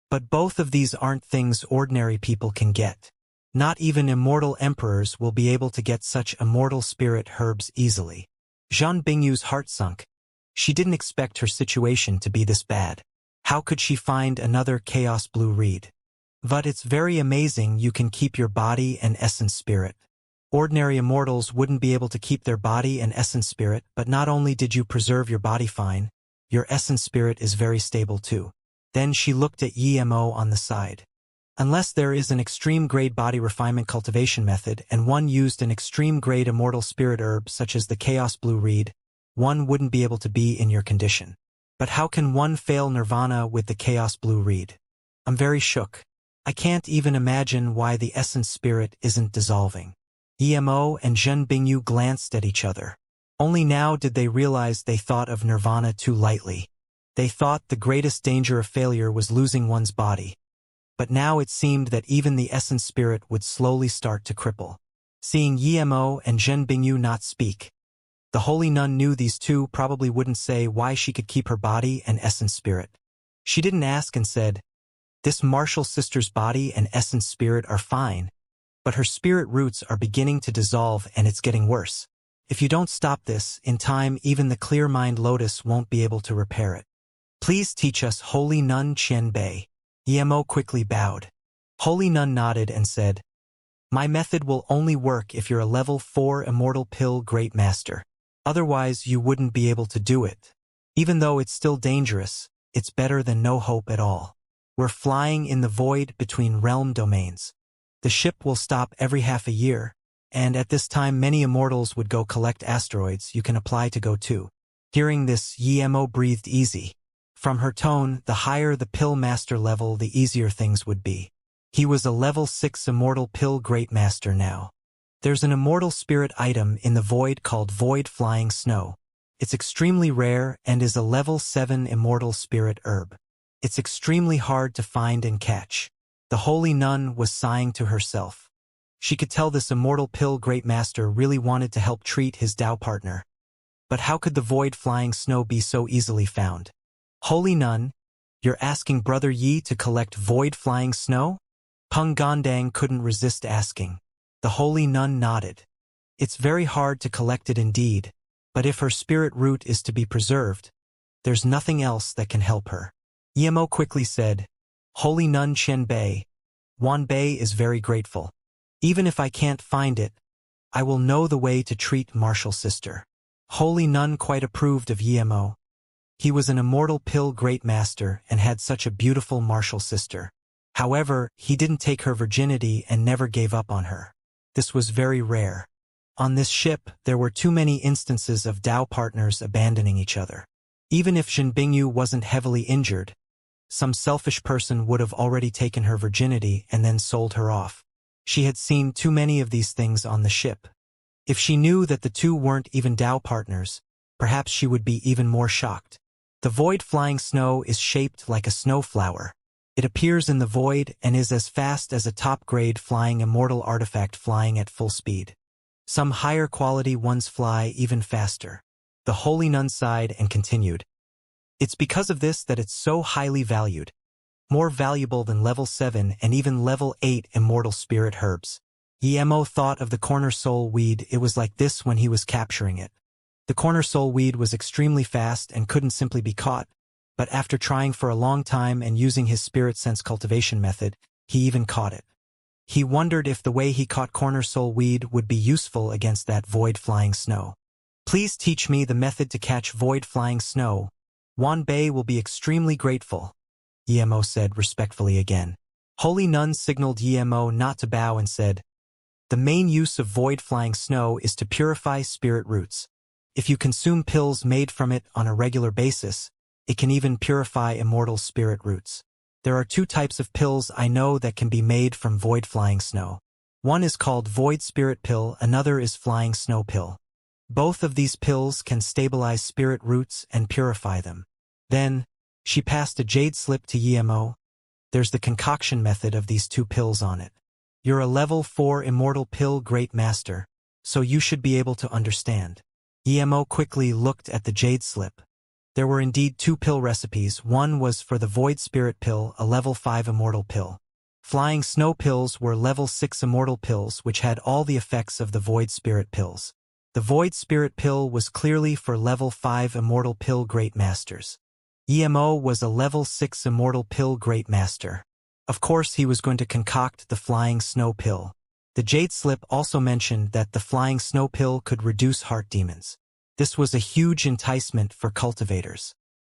but both of these aren't things ordinary people can get. Not even immortal emperors will be able to get such immortal spirit herbs easily. Zhen Bingyu's heart sunk. She didn't expect her situation to be this bad. How could she find another chaos blue reed? But it's very amazing you can keep your body and essence spirit. Ordinary immortals wouldn't be able to keep their body and essence spirit, but not only did you preserve your body fine, your essence spirit is very stable too. Then she looked at Emo on the side. Unless there is an extreme-grade body refinement cultivation method and one used an extreme-grade immortal spirit herb such as the Chaos Blue Reed, one wouldn't be able to be in your condition. But how can one fail Nirvana with the Chaos Blue Reed? I'm very shook. I can't even imagine why the essence spirit isn't dissolving. Emo and Zhen Bingyu glanced at each other. Only now did they realize they thought of Nirvana too lightly. They thought the greatest danger of failure was losing one's body. But now it seemed that even the essence spirit would slowly start to cripple. Seeing Emo and Zhen Bingyu not speak, the holy nun knew these two probably wouldn't say why she could keep her body and essence spirit. She didn't ask and said, "This martial sister's body and essence spirit are fine, but her spirit roots are beginning to dissolve and it's getting worse. If you don't stop this, in time even the clear mind lotus won't be able to repair it. Please teach us Holy Nun Chen Bei." Emo quickly bowed. Holy Nun nodded and said, "My method will only work if you're a level 4 Immortal Pill Great Master. Otherwise, you wouldn't be able to do it. Even though it's still dangerous, it's better than no hope at all. We're flying in the void between realm domains. The ship will stop every half a year, and at this time many immortals would go collect asteroids you can apply to go to." Hearing this, Emo breathed easy. From her tone, the higher the Pill Master level, the easier things would be. He was a level 6 Immortal Pill Great Master now. There's an immortal spirit item in the void called Void Flying Snow. It's extremely rare and is a level 7 immortal spirit herb. It's extremely hard to find and catch. The Holy Nun was sighing to herself. She could tell this Immortal Pill Great Master really wanted to help treat his Tao partner. But how could the Void Flying Snow be so easily found? Holy Nun, you're asking Brother Yi to collect Void Flying Snow? Peng Gondang couldn't resist asking. The Holy Nun nodded. It's very hard to collect it indeed, but if her spirit root is to be preserved, there's nothing else that can help her. Emo quickly said, "Holy Nun Chen Bei, Wan Bei is very grateful. Even if I can't find it, I will know the way to treat Martial Sister." Holy Nun quite approved of Emo. He was an Immortal Pill Great Master and had such a beautiful Martial Sister. However, he didn't take her virginity and never gave up on her. This was very rare. On this ship, there were too many instances of Tao partners abandoning each other. Even if Zhen Bingyu wasn't heavily injured, some selfish person would have already taken her virginity and then sold her off. She had seen too many of these things on the ship. If she knew that the two weren't even Tao partners, perhaps she would be even more shocked. The Void Flying Snow is shaped like a snowflower. It appears in the void and is as fast as a top-grade flying immortal artifact flying at full speed. Some higher quality ones fly even faster. The Holy Nun sighed and continued. It's because of this that it's so highly valued. More valuable than level 7 and even level 8 immortal spirit herbs. Emo thought of the corner soul weed. It was like this when he was capturing it. The corner soul weed was extremely fast and couldn't simply be caught, but after trying for a long time and using his spirit sense cultivation method, he even caught it. He wondered if the way he caught corner soul weed would be useful against that Void Flying Snow. "Please teach me the method to catch Void Flying Snow. Wan Bei will be extremely grateful," Emo said respectfully again. Holy Nun signaled Emo not to bow and said, "The main use of Void Flying Snow is to purify spirit roots. If you consume pills made from it on a regular basis, it can even purify immortal spirit roots. There are 2 types of pills I know that can be made from Void Flying Snow. One is called Void Spirit Pill, another is Flying Snow Pill. Both of these pills can stabilize spirit roots and purify them." Then, she passed a jade slip to Emo. "There's the concoction method of these 2 pills on it. You're a level 4 Immortal Pill Great Master, so you should be able to understand." Emo quickly looked at the jade slip. There were indeed 2 pill recipes. One was for the Void Spirit Pill, a level 5 immortal pill. Flying Snow Pills were level 6 immortal pills which had all the effects of the Void Spirit Pills. The Void Spirit Pill was clearly for level 5 Immortal Pill Great Masters. Emo was a level 6 Immortal Pill Great Master. Of course he was going to concoct the Flying Snow Pill. The Jade Slip also mentioned that the Flying Snow Pill could reduce heart demons. This was a huge enticement for cultivators.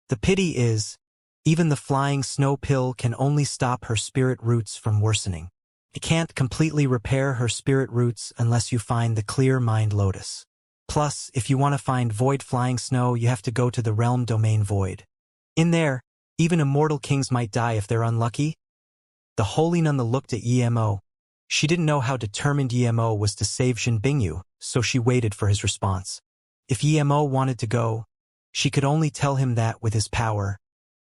The pity is, even the Flying Snow Pill can only stop her spirit roots from worsening. It can't completely repair her spirit roots unless you find the Clear Mind Lotus. Plus, if you want to find Void Flying Snow, you have to go to the Realm Domain Void. In there, even immortal kings might die if they're unlucky. The Holy Nun looked at Emo. She didn't know how determined Emo was to save Zhen Bingyu, so she waited for his response. If Emo wanted to go, she could only tell him that with his power.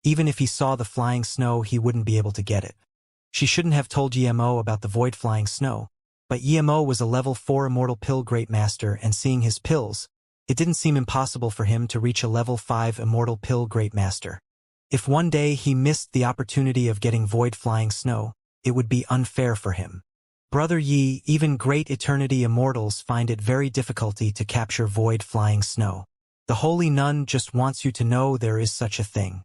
Even if he saw the flying snow, he wouldn't be able to get it. She shouldn't have told Emo about the Void Flying Snow, but Emo was a level 4 Immortal Pill Great Master, and seeing his pills, it didn't seem impossible for him to reach a level 5 Immortal Pill Great Master. If one day he missed the opportunity of getting Void Flying Snow, it would be unfair for him. Brother Yi, even great Eternity Immortals find it very difficulty to capture Void Flying Snow. The Holy Nun just wants you to know there is such a thing.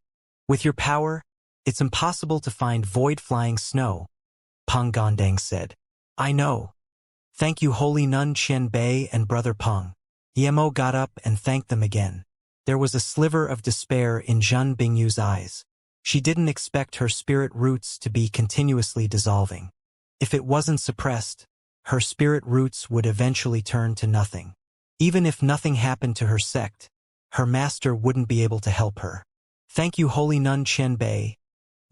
With your power, It's impossible to find void-flying snow, Peng Gondang said. I know. Thank you Holy Nun Qianbei and Brother Peng. Emo got up and thanked them again. There was a sliver of despair in Zhen Bingyu's eyes. She didn't expect her spirit roots to be continuously dissolving. If it wasn't suppressed, her spirit roots would eventually turn to nothing. Even if nothing happened to her sect, her master wouldn't be able to help her. Thank you Holy Nun Qianbei.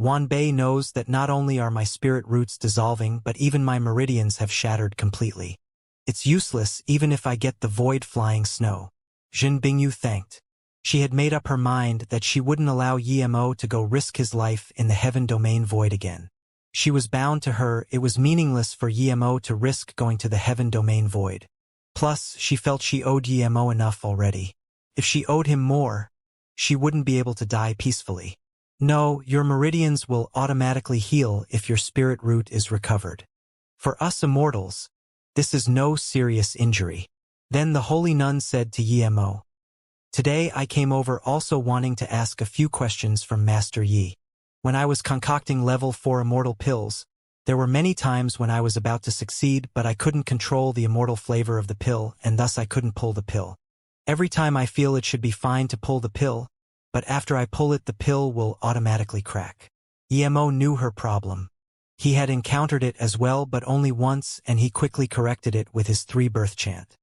Wanbei knows that not only are my spirit roots dissolving but even my meridians have shattered completely. It's useless even if I get the void-flying snow. Zhen Bingyu thanked. She had made up her mind that she wouldn't allow Yemo to go risk his life in the heaven domain void again. She was bound to her. It was meaningless for Yemo to risk going to the heaven domain void. Plus, she felt she owed Yemo enough already. If she owed him more, she wouldn't be able to die peacefully. No, your meridians will automatically heal if your spirit root is recovered. For us immortals, this is no serious injury. Then the holy nun said to Yemo, Today I came over also wanting to ask a few questions from Master Yi. When I was concocting level 4 immortal pills, there were many times when I was about to succeed but I couldn't control the immortal flavor of the pill and thus I couldn't pull the pill. Every time I feel it should be fine to pull the pill, but after I pull it the pill will automatically crack. Yemo knew her problem. He had encountered it as well but only once and he quickly corrected it with his 3-birth chant.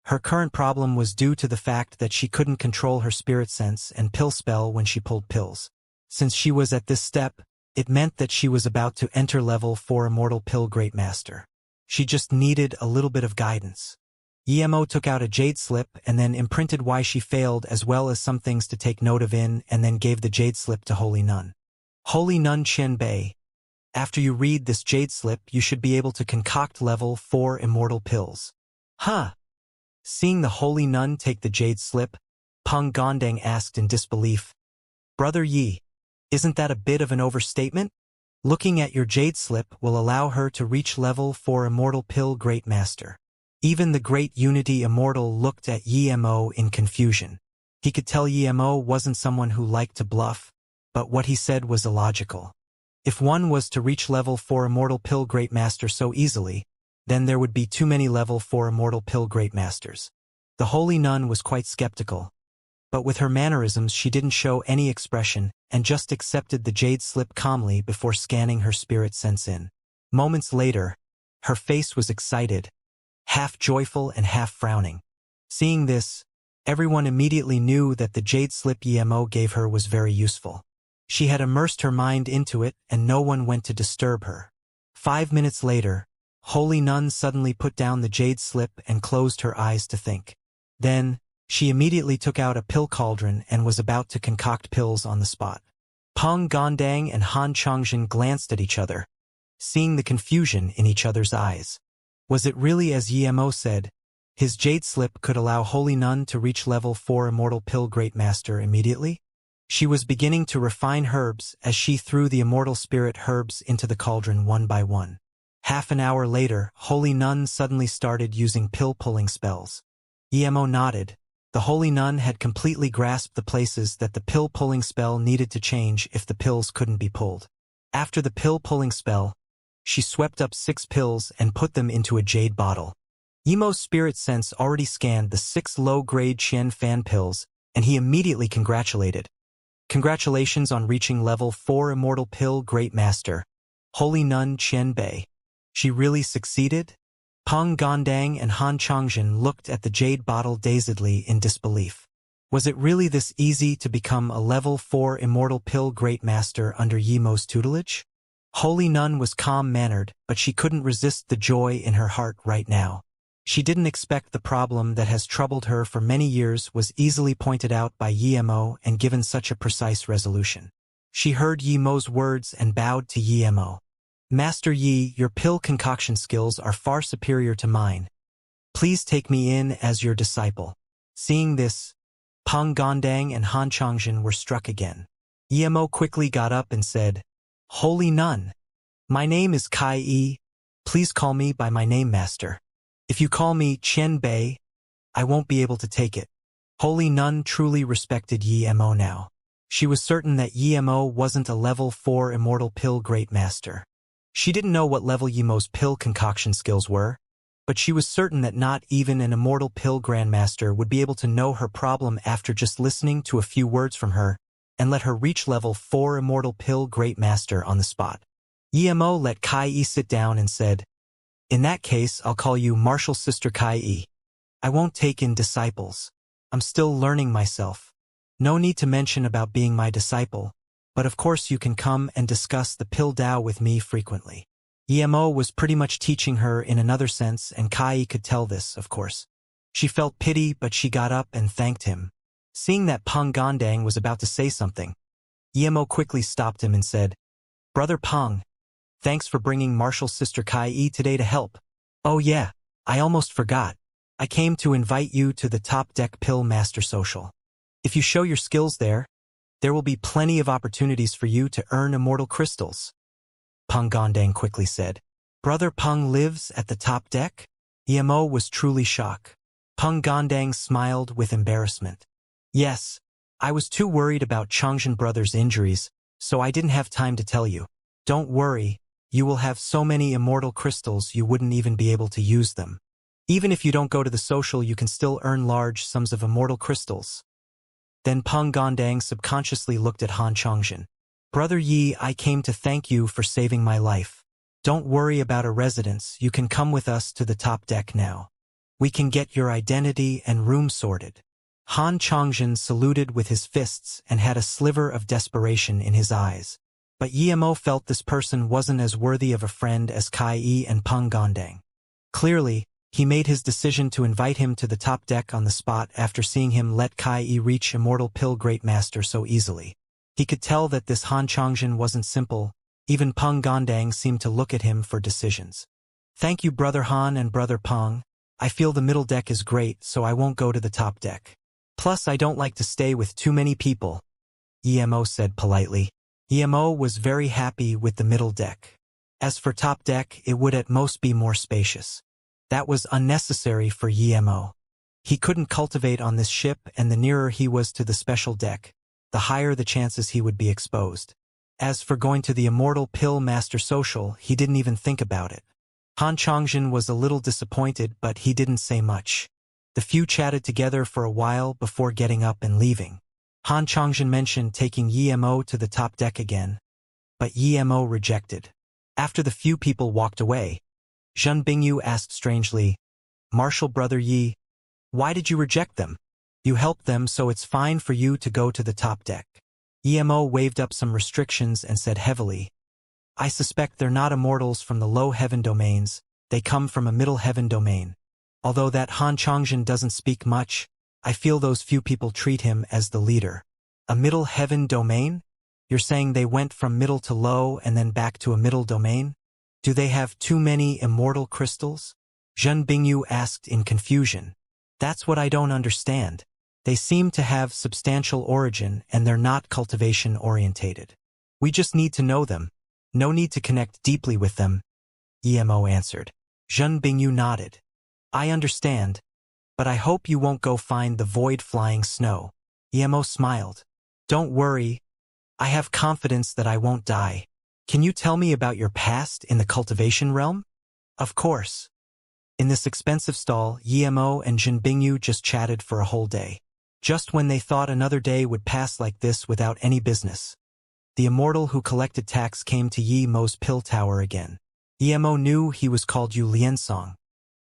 Her current problem was due to the fact that she couldn't control her spirit sense and pill spell when she pulled pills. Since she was at this step, it meant that she was about to enter level 4 Immortal Pill Great Master. She just needed a little bit of guidance. Yemo took out a jade slip and then imprinted why she failed as well as some things to take note of and then gave the jade slip to Holy Nun. Holy Nun Qianbei, after you read this jade slip you should be able to concoct level 4 immortal pills. Huh? Seeing the holy nun take the jade slip, Peng Gondang asked in disbelief, Brother Yi, isn't that a bit of an overstatement? Looking at your jade slip will allow her to reach level 4 Immortal Pill Great Master. Even the Great Unity Immortal looked at Yemo in confusion. He could tell Yemo wasn't someone who liked to bluff, but what he said was illogical. If one was to reach level 4 Immortal Pill Great Master so easily, then there would be too many level 4 Immortal Pill Great Masters. The holy nun was quite skeptical, but with her mannerisms she didn't show any expression and just accepted the jade slip calmly before scanning her spirit sense in. Moments later, her face was excited, half joyful and half frowning. Seeing this, everyone immediately knew that the jade slip Yemo gave her was very useful. She had immersed her mind into it and no one went to disturb her. 5 minutes later, Holy Nun suddenly put down the jade slip and closed her eyes to think. Then, she immediately took out a pill cauldron and was about to concoct pills on the spot. Peng Gondang and Han Changzhen glanced at each other, seeing the confusion in each other's eyes. Was it really as Yemo said? His jade slip could allow Holy Nun to reach level 4 Immortal Pill Great Master immediately? She was beginning to refine herbs as she threw the immortal spirit herbs into the cauldron one by one. Half an hour later, Holy Nun suddenly started using pill-pulling spells. Yemo nodded. The Holy Nun had completely grasped the places that the pill-pulling spell needed to change if the pills couldn't be pulled. After the pill-pulling spell, she swept up 6 pills and put them into a jade bottle. Yemo's spirit sense already scanned the 6 low-grade Qian Fan pills, and he immediately congratulated. Congratulations on reaching level 4 Immortal Pill Great Master, Holy Nun Qianbei. She really succeeded? Peng Gondang and Han Changzhen looked at the jade bottle dazedly in disbelief. Was it really this easy to become a level 4 Immortal Pill Great Master under Yemo's tutelage? Holy Nun was calm-mannered, but she couldn't resist the joy in her heart right now. She didn't expect the problem that has troubled her for many years was easily pointed out by Yemo and given such a precise resolution. She heard Yemo's words and bowed to Yemo. Master Yi, your pill concoction skills are far superior to mine. Please take me in as your disciple. Seeing this, Peng Gondang and Han Changzhen were struck again. Yemo quickly got up and said, Holy Nun, my name is Kai Yi. Please call me by my name, Master. If you call me Qianbei, I won't be able to take it. Holy Nun truly respected Yemo now. She was certain that Yimo wasn't a level 4 immortal pill great master. She didn't know what level Yimo's pill concoction skills were, but she was certain that not even an immortal pill grandmaster would be able to know her problem after just listening to a few words from her and let her reach level 4 immortal pill great master on the spot. Yimo let Kai sit down and said, "In that case, I'll call you Martial Sister Kai. I won't take in disciples. I'm still learning myself. No need to mention about being my disciple, but of course you can come and discuss the pill Tao with me frequently." Yimo was pretty much teaching her in another sense, and Kai could tell this, of course. She felt pity, but she got up and thanked him. Seeing that Peng Gondang was about to say something, Yimo quickly stopped him and said, "Brother Peng, thanks for bringing Martial Sister Kai today to help. Oh yeah, I almost forgot. I came to invite you to the Top Deck Pill Master Social. If you show your skills there will be plenty of opportunities for you to earn immortal crystals." Peng Gondang quickly said, "Brother Peng lives at the top deck?" Yimo was truly shocked. Peng Gondang smiled with embarrassment. "Yes, I was too worried about Changzhen brothers' injuries, so I didn't have time to tell you. Don't worry, you will have so many immortal crystals you wouldn't even be able to use them. Even if you don't go to the social, you can still earn large sums of immortal crystals." Then Peng Gondang subconsciously looked at Han Changzhen. "Brother Yi, I came to thank you for saving my life. Don't worry about a residence, you can come with us to the top deck now. We can get your identity and room sorted." Han Changzhen saluted with his fists and had a sliver of desperation in his eyes. But Yimo felt this person wasn't as worthy of a friend as Kai and Peng Gondang. Clearly, he made his decision to invite him to the top deck on the spot after seeing him let Kai reach Immortal Pill Great Master so easily. He could tell that this Han Changzhen wasn't simple. Even Peng Gondang seemed to look at him for decisions. "Thank you, Brother Han and Brother Peng. I feel the middle deck is great, so I won't go to the top deck. Plus, I don't like to stay with too many people," Yimo said politely. Yimo was very happy with the middle deck. As for top deck, it would at most be more spacious. That was unnecessary for Yimo. He couldn't cultivate on this ship, and the nearer he was to the special deck, the higher the chances he would be exposed. As for going to the Immortal Pill Master Social, he didn't even think about it. Han Changzhen was a little disappointed, but he didn't say much. The few chatted together for a while before getting up and leaving. Han Changzhen mentioned taking Yimo to the top deck again, but Yimo rejected. After the few people walked away, Zhen Bingyu asked strangely, "Martial Brother Yi, why did you reject them? You helped them, so it's fine for you to go to the top deck." Yimo waved up some restrictions and said heavily, "I suspect they're not immortals from the low heaven domains, they come from a middle heaven domain. Although that Han Changzhen doesn't speak much, I feel those few people treat him as the leader." "A middle heaven domain? You're saying they went from middle to low and then back to a middle domain? Do they have too many immortal crystals?" Zhen Bingyu asked in confusion. "That's what I don't understand. They seem to have substantial origin and they're not cultivation orientated. We just need to know them. No need to connect deeply with them," Yimo answered. Zhen Bingyu nodded. "I understand, but I hope you won't go find the void flying snow." Yimo smiled. "Don't worry. I have confidence that I won't die. Can you tell me about your past in the cultivation realm?" "Of course." In this expensive stall, Yimo and Zhen Bingyu just chatted for a whole day. Just when they thought another day would pass like this without any business, the immortal who collected tax came to Yimo's pill tower again. Yimo knew he was called Yu Liansong.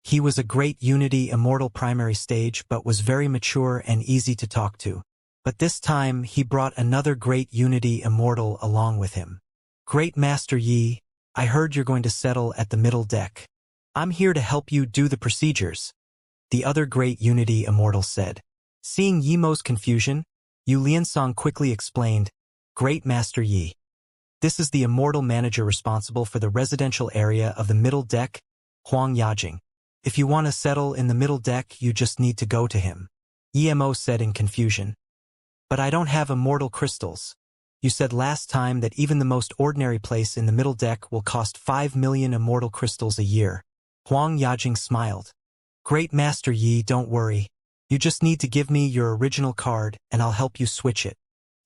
He was a great Unity Immortal primary stage but was very mature and easy to talk to. But this time he brought another great Unity Immortal along with him. "Great Master Yi, I heard you're going to settle at the middle deck. I'm here to help you do the procedures," the other great Unity Immortal said. Seeing Yimo's confusion, Yu Liansong quickly explained, "Great Master Yi. This is the Immortal Manager responsible for the residential area of the middle deck, Huang Yajing. If you want to settle in the middle deck, you just need to go to him," Yimo said in confusion. "But I don't have immortal crystals. You said last time that even the most ordinary place in the middle deck will cost 5 million immortal crystals a year." Huang Yajing smiled. "Great Master Yi, don't worry. You just need to give me your original card and I'll help you switch it."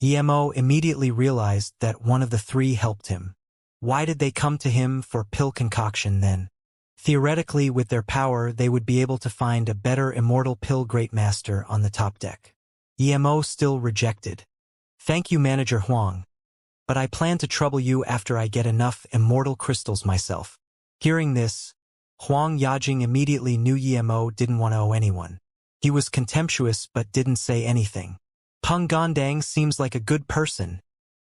Emo immediately realized that one of the three helped him. Why did they come to him for pill concoction then? Theoretically, with their power, they would be able to find a better immortal pill great master on the top deck. Emo still rejected. Thank you, Manager Huang. But I plan to trouble you after I get enough immortal crystals myself. Hearing this, Huang Yajing immediately knew Emo didn't want to owe anyone. He was contemptuous but didn't say anything. Peng Gondang seems like a good person,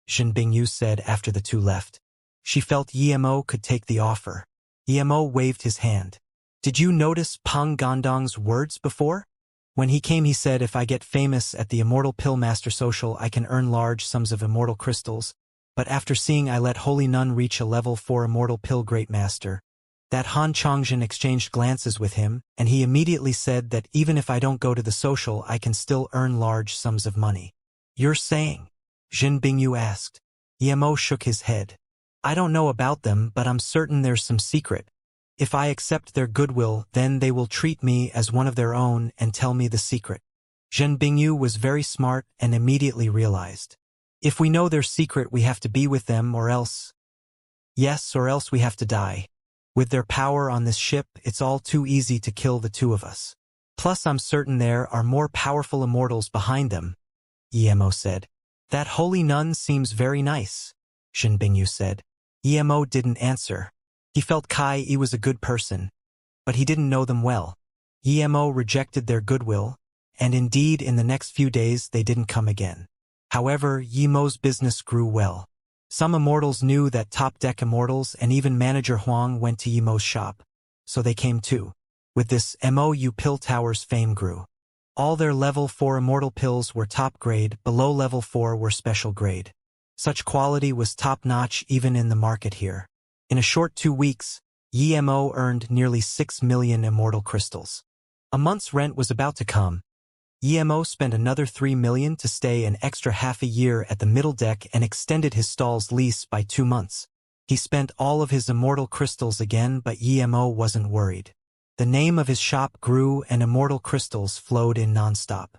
Zhen Bingyu said after the two left. She felt Emo could take the offer. Emo waved his hand. Did you notice Peng Gondang's words before? When he came he said, if I get famous at the Immortal Pill Master Social I can earn large sums of immortal crystals, but after seeing I let Holy Nun reach a level 4 Immortal Pill Great Master, that Han Chongjin exchanged glances with him, and he immediately said that even if I don't go to the social I can still earn large sums of money. You're saying? Zhen Bingyu asked. Emo shook his head. I don't know about them, but I'm certain there's some secret. If I accept their goodwill, then they will treat me as one of their own and tell me the secret. Zhen Bingyu was very smart and immediately realized. If we know their secret we have to be with them or else. Yes, or else we have to die. With their power on this ship, it's all too easy to kill the two of us. Plus I'm certain there are more powerful immortals behind them, Emo said. That Holy Nun seems very nice, Zhen Bingyu said. Emo didn't answer. He felt Kai Yi was a good person, but he didn't know them well. Emo rejected their goodwill, and indeed in the next few days they didn't come again. However, Emo's business grew well. Some immortals knew that top-deck immortals and even Manager Huang went to Emo's shop, so they came too. With this, MOU Pill Tower's fame grew. All their level 4 immortal pills were top grade, below level 4 were special grade. Such quality was top-notch even in the market here. In a short 2 weeks, Emo earned nearly 6 million immortal crystals. A month's rent was about to come. Emo spent another 3 million to stay an extra half a year at the middle deck and extended his stall's lease by 2 months. He spent all of his immortal crystals again, but Emo wasn't worried. The name of his shop grew and immortal crystals flowed in non-stop.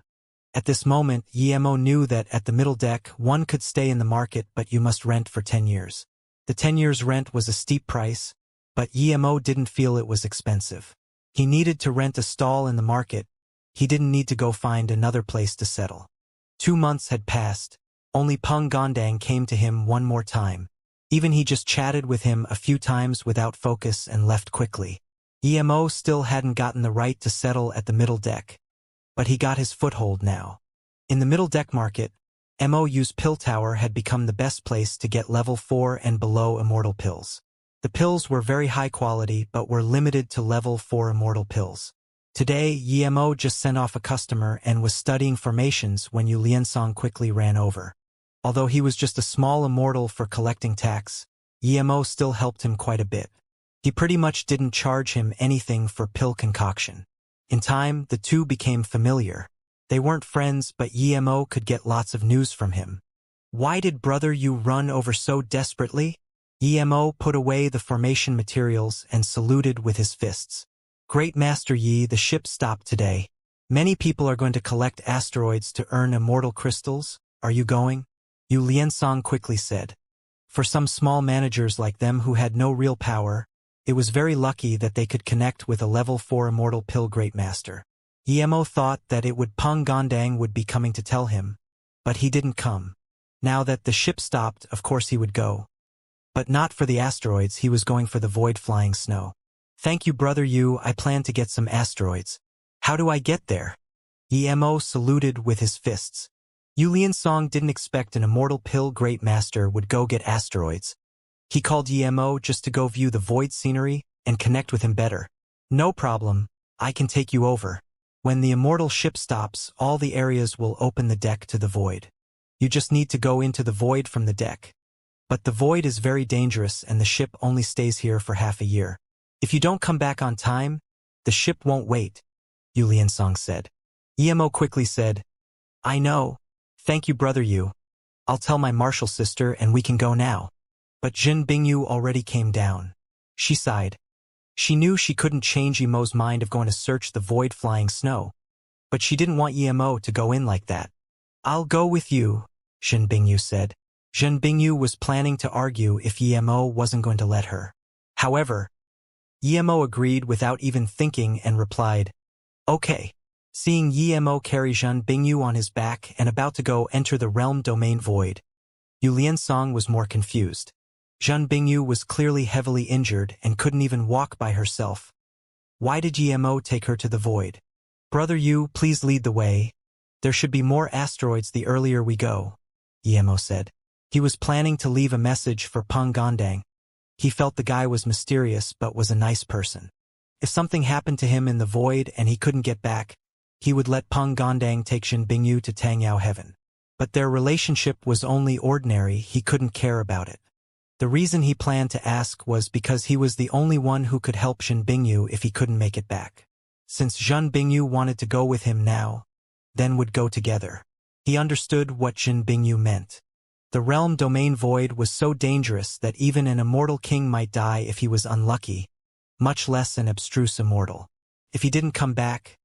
At this moment, Emo knew that at the middle deck, one could stay in the market, but you must rent for 10 years. The 10 years rent was a steep price, but Emo didn't feel it was expensive. He needed to rent a stall in the market. He didn't need to go find another place to settle. 2 months had passed. Only Peng Gondang came to him one more time. Even he just chatted with him a few times without focus and left quickly. Emo still hadn't gotten the right to settle at the middle deck. But he got his foothold now. In the middle deck market, MOU's pill tower had become the best place to get level 4 and below immortal pills. The pills were very high quality but were limited to level 4 immortal pills. Today, Emo just sent off a customer and was studying formations when Yu Liansong quickly ran over. Although he was just a small immortal for collecting tax, Emo still helped him quite a bit. He pretty much didn't charge him anything for pill concoction. In time, the two became familiar. They weren't friends, but Emo could get lots of news from him. Why did brother Yu run over so desperately? Emo put away the formation materials and saluted with his fists. Great Master Yi, the ship stopped today. Many people are going to collect asteroids to earn immortal crystals. Are you going? Yu Liansong quickly said. For some small managers like them who had no real power, it was very lucky that they could connect with a level 4 immortal pill great master. Emo thought that it would Peng Gondang would be coming to tell him, but he didn't come. Now that the ship stopped, of course he would go. But not for the asteroids, he was going for the void flying snow. Thank you, brother Yu, I plan to get some asteroids. How do I get there? Emo saluted with his fists. Yu Liansong didn't expect an immortal pill great master would go get asteroids. He called Emo just to go view the void scenery and connect with him better. No problem, I can take you over. When the immortal ship stops, all the areas will open the deck to the void. You just need to go into the void from the deck. But the void is very dangerous and the ship only stays here for half a year. If you don't come back on time, the ship won't wait, Yu Liansong said. Emo quickly said, I know. Thank you, brother Yu. I'll tell my martial sister and we can go now. But Zhen Bingyu already came down. She sighed. She knew she couldn't change Emo's mind of going to search the void flying snow. But she didn't want Emo to go in like that. I'll go with you, Zhen Bingyu said. Zhen Bingyu was planning to argue if Yemo wasn't going to let her. However, Yemo agreed without even thinking and replied, "Okay." Seeing Yemo carry Zhen Bingyu on his back and about to go enter the realm domain void, Yu Liansong was more confused. Zhen Bingyu was clearly heavily injured and couldn't even walk by herself. Why did Yemo take her to the void? "Brother Yu, please lead the way. There should be more asteroids the earlier we go," Yemo said. He was planning to leave a message for Peng Gondang. He felt the guy was mysterious but was a nice person. If something happened to him in the void and he couldn't get back, he would let Peng Gondang take Zhen Bingyu to Tangyao Heaven. But their relationship was only ordinary, he couldn't care about it. The reason he planned to ask was because he was the only one who could help Zhen Bingyu if he couldn't make it back. Since Zhen Bingyu wanted to go with him now, then would go together. He understood what Zhen Bingyu meant. The realm domain void was so dangerous that even an immortal king might die if he was unlucky, much less an abstruse immortal. If he didn't come back,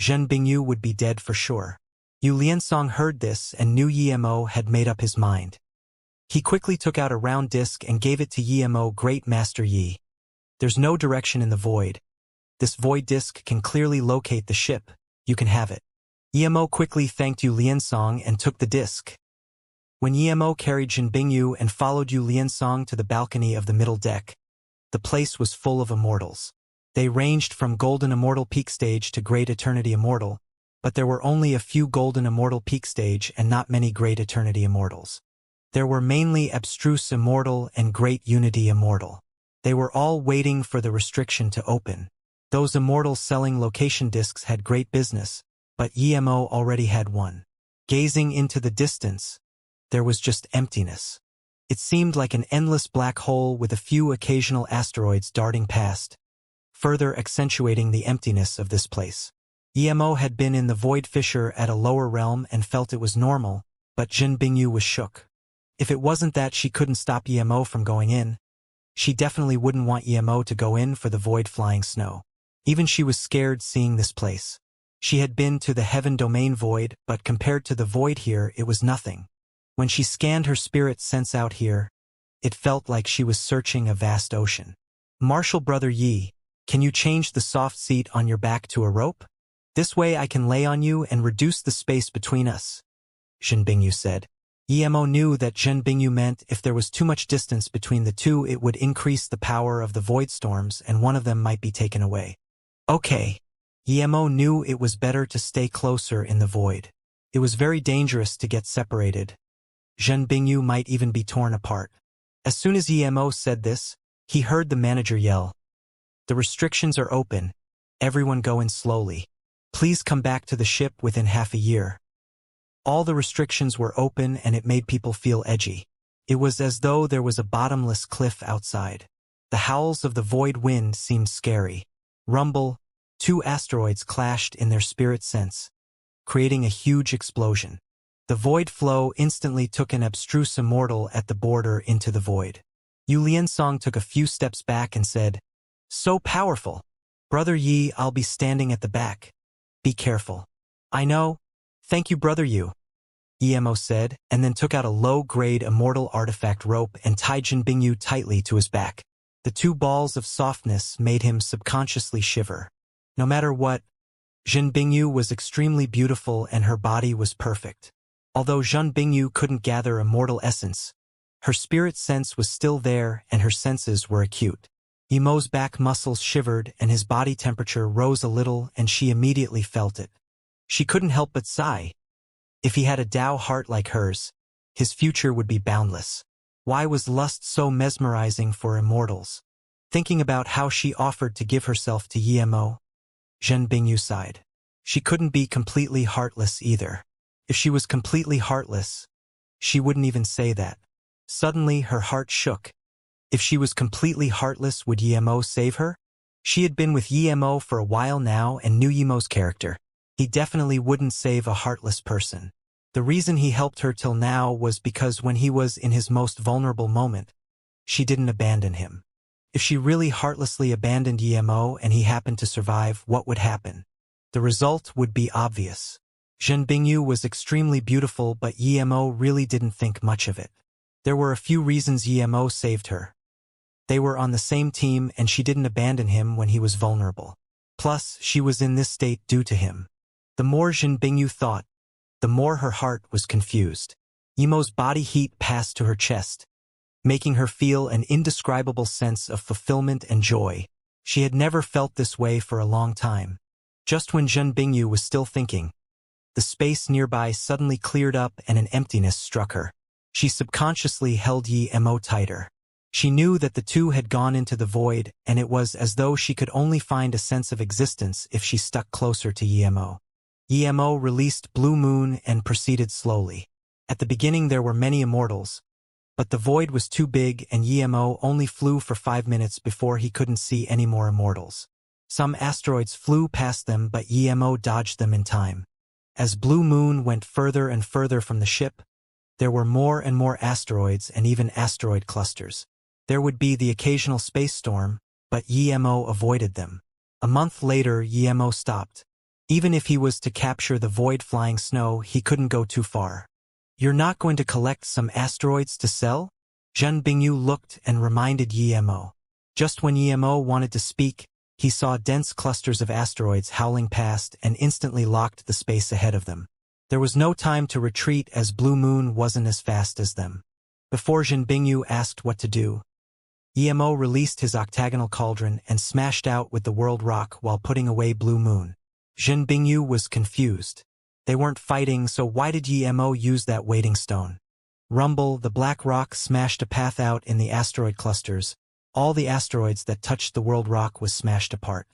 Zhen Bingyu would be dead for sure. Yu Liansong heard this and knew Yemo had made up his mind. He quickly took out a round disc and gave it to Yemo. "Great Master Yi. There's no direction in the void. This void disc can clearly locate the ship. You can have it." Yemo quickly thanked Yu Liansong and took the disc. When Yemo carried Zhen Bingyu and followed Yu Liansong to the balcony of the middle deck, the place was full of immortals. They ranged from Golden Immortal Peak Stage to Great Eternity Immortal, but there were only a few Golden Immortal Peak Stage and not many Great Eternity Immortals. There were mainly Abstruse Immortal and Great Unity Immortal. They were all waiting for the restriction to open. Those immortals selling location discs had great business, but Yemo already had one. Gazing into the distance, there was just emptiness. It seemed like an endless black hole with a few occasional asteroids darting past, further accentuating the emptiness of this place. Yemo had been in the void fissure at a lower realm and felt it was normal, but Zhen Bingyu was shook. If it wasn't that she couldn't stop Yemo from going in, she definitely wouldn't want Yemo to go in for the void flying snow. Even she was scared seeing this place. She had been to the heaven domain void, but compared to the void here, it was nothing. When she scanned her spirit sense out here, it felt like she was searching a vast ocean. "Martial Brother Yi, can you change the soft seat on your back to a rope? This way I can lay on you and reduce the space between us," Zhen Bingyu said. Yemo knew that Zhen Bingyu meant if there was too much distance between the two it would increase the power of the void storms and one of them might be taken away. Okay. Yemo knew it was better to stay closer in the void. It was very dangerous to get separated. Zhen Bingyu might even be torn apart. As soon as Yemo said this, he heard the manager yell, "The restrictions are open. Everyone go in slowly. Please come back to the ship within half a year." All the restrictions were open and it made people feel edgy. It was as though there was a bottomless cliff outside. The howls of the void wind seemed scary. Rumble, 2 asteroids clashed in their spirit sense, creating a huge explosion. The void flow instantly took an abstruse immortal at the border into the void. Yu Liansong took a few steps back and said, "So powerful. Brother Yi, I'll be standing at the back. Be careful." "I know. Thank you, Brother Yu," Yemo said, and then took out a low-grade immortal artifact rope and tied Zhen Bingyu tightly to his back. The 2 balls of softness made him subconsciously shiver. No matter what, Zhen Bingyu was extremely beautiful and her body was perfect. Although Zhen Bingyu couldn't gather immortal essence, her spirit sense was still there and her senses were acute. Yemo's back muscles shivered and his body temperature rose a little and she immediately felt it. She couldn't help but sigh. If he had a Tao heart like hers, his future would be boundless. Why was lust so mesmerizing for immortals? Thinking about how she offered to give herself to Yemo, Zhen Bingyu sighed. She couldn't be completely heartless either. If she was completely heartless, she wouldn't even say that. Suddenly her heart shook. If she was completely heartless, would Yemo save her? She had been with Yemo for a while now and knew Yemo's character. He definitely wouldn't save a heartless person. The reason he helped her till now was because when he was in his most vulnerable moment, she didn't abandon him. If she really heartlessly abandoned Yemo and he happened to survive, what would happen? The result would be obvious. Zhen Bingyu was extremely beautiful, but Yemo really didn't think much of it. There were a few reasons Yemo saved her. They were on the same team and she didn't abandon him when he was vulnerable. Plus, she was in this state due to him. The more Zhen Bingyu thought, the more her heart was confused. Yemo's body heat passed to her chest, making her feel an indescribable sense of fulfillment and joy. She had never felt this way for a long time. Just when Zhen Bingyu was still thinking, the space nearby suddenly cleared up and an emptiness struck her. She subconsciously held Yemo tighter. She knew that the two had gone into the void, and it was as though she could only find a sense of existence if she stuck closer to Yemo. Yemo released Blue Moon and proceeded slowly. At the beginning there were many immortals, but the void was too big and Yemo only flew for 5 minutes before he couldn't see any more immortals. Some asteroids flew past them, but Yemo dodged them in time. As Blue Moon went further and further from the ship, there were more and more asteroids and even asteroid clusters. There would be the occasional space storm, but Yemo avoided them. A month later, Yemo stopped. Even if he was to capture the void flying snow, he couldn't go too far. "You're not going to collect some asteroids to sell?" Zhen Bingyu looked and reminded Yemo. Just when Yemo wanted to speak, he saw dense clusters of asteroids howling past and instantly locked the space ahead of them. There was no time to retreat as Blue Moon wasn't as fast as them. Before Zhen Bingyu asked what to do, Yemo released his octagonal cauldron and smashed out with the world rock while putting away Blue Moon. Zhen Bingyu was confused. They weren't fighting, so why did Yemo use that waiting stone? Rumble, the black rock smashed a path out in the asteroid clusters. All the asteroids that touched the world rock was smashed apart.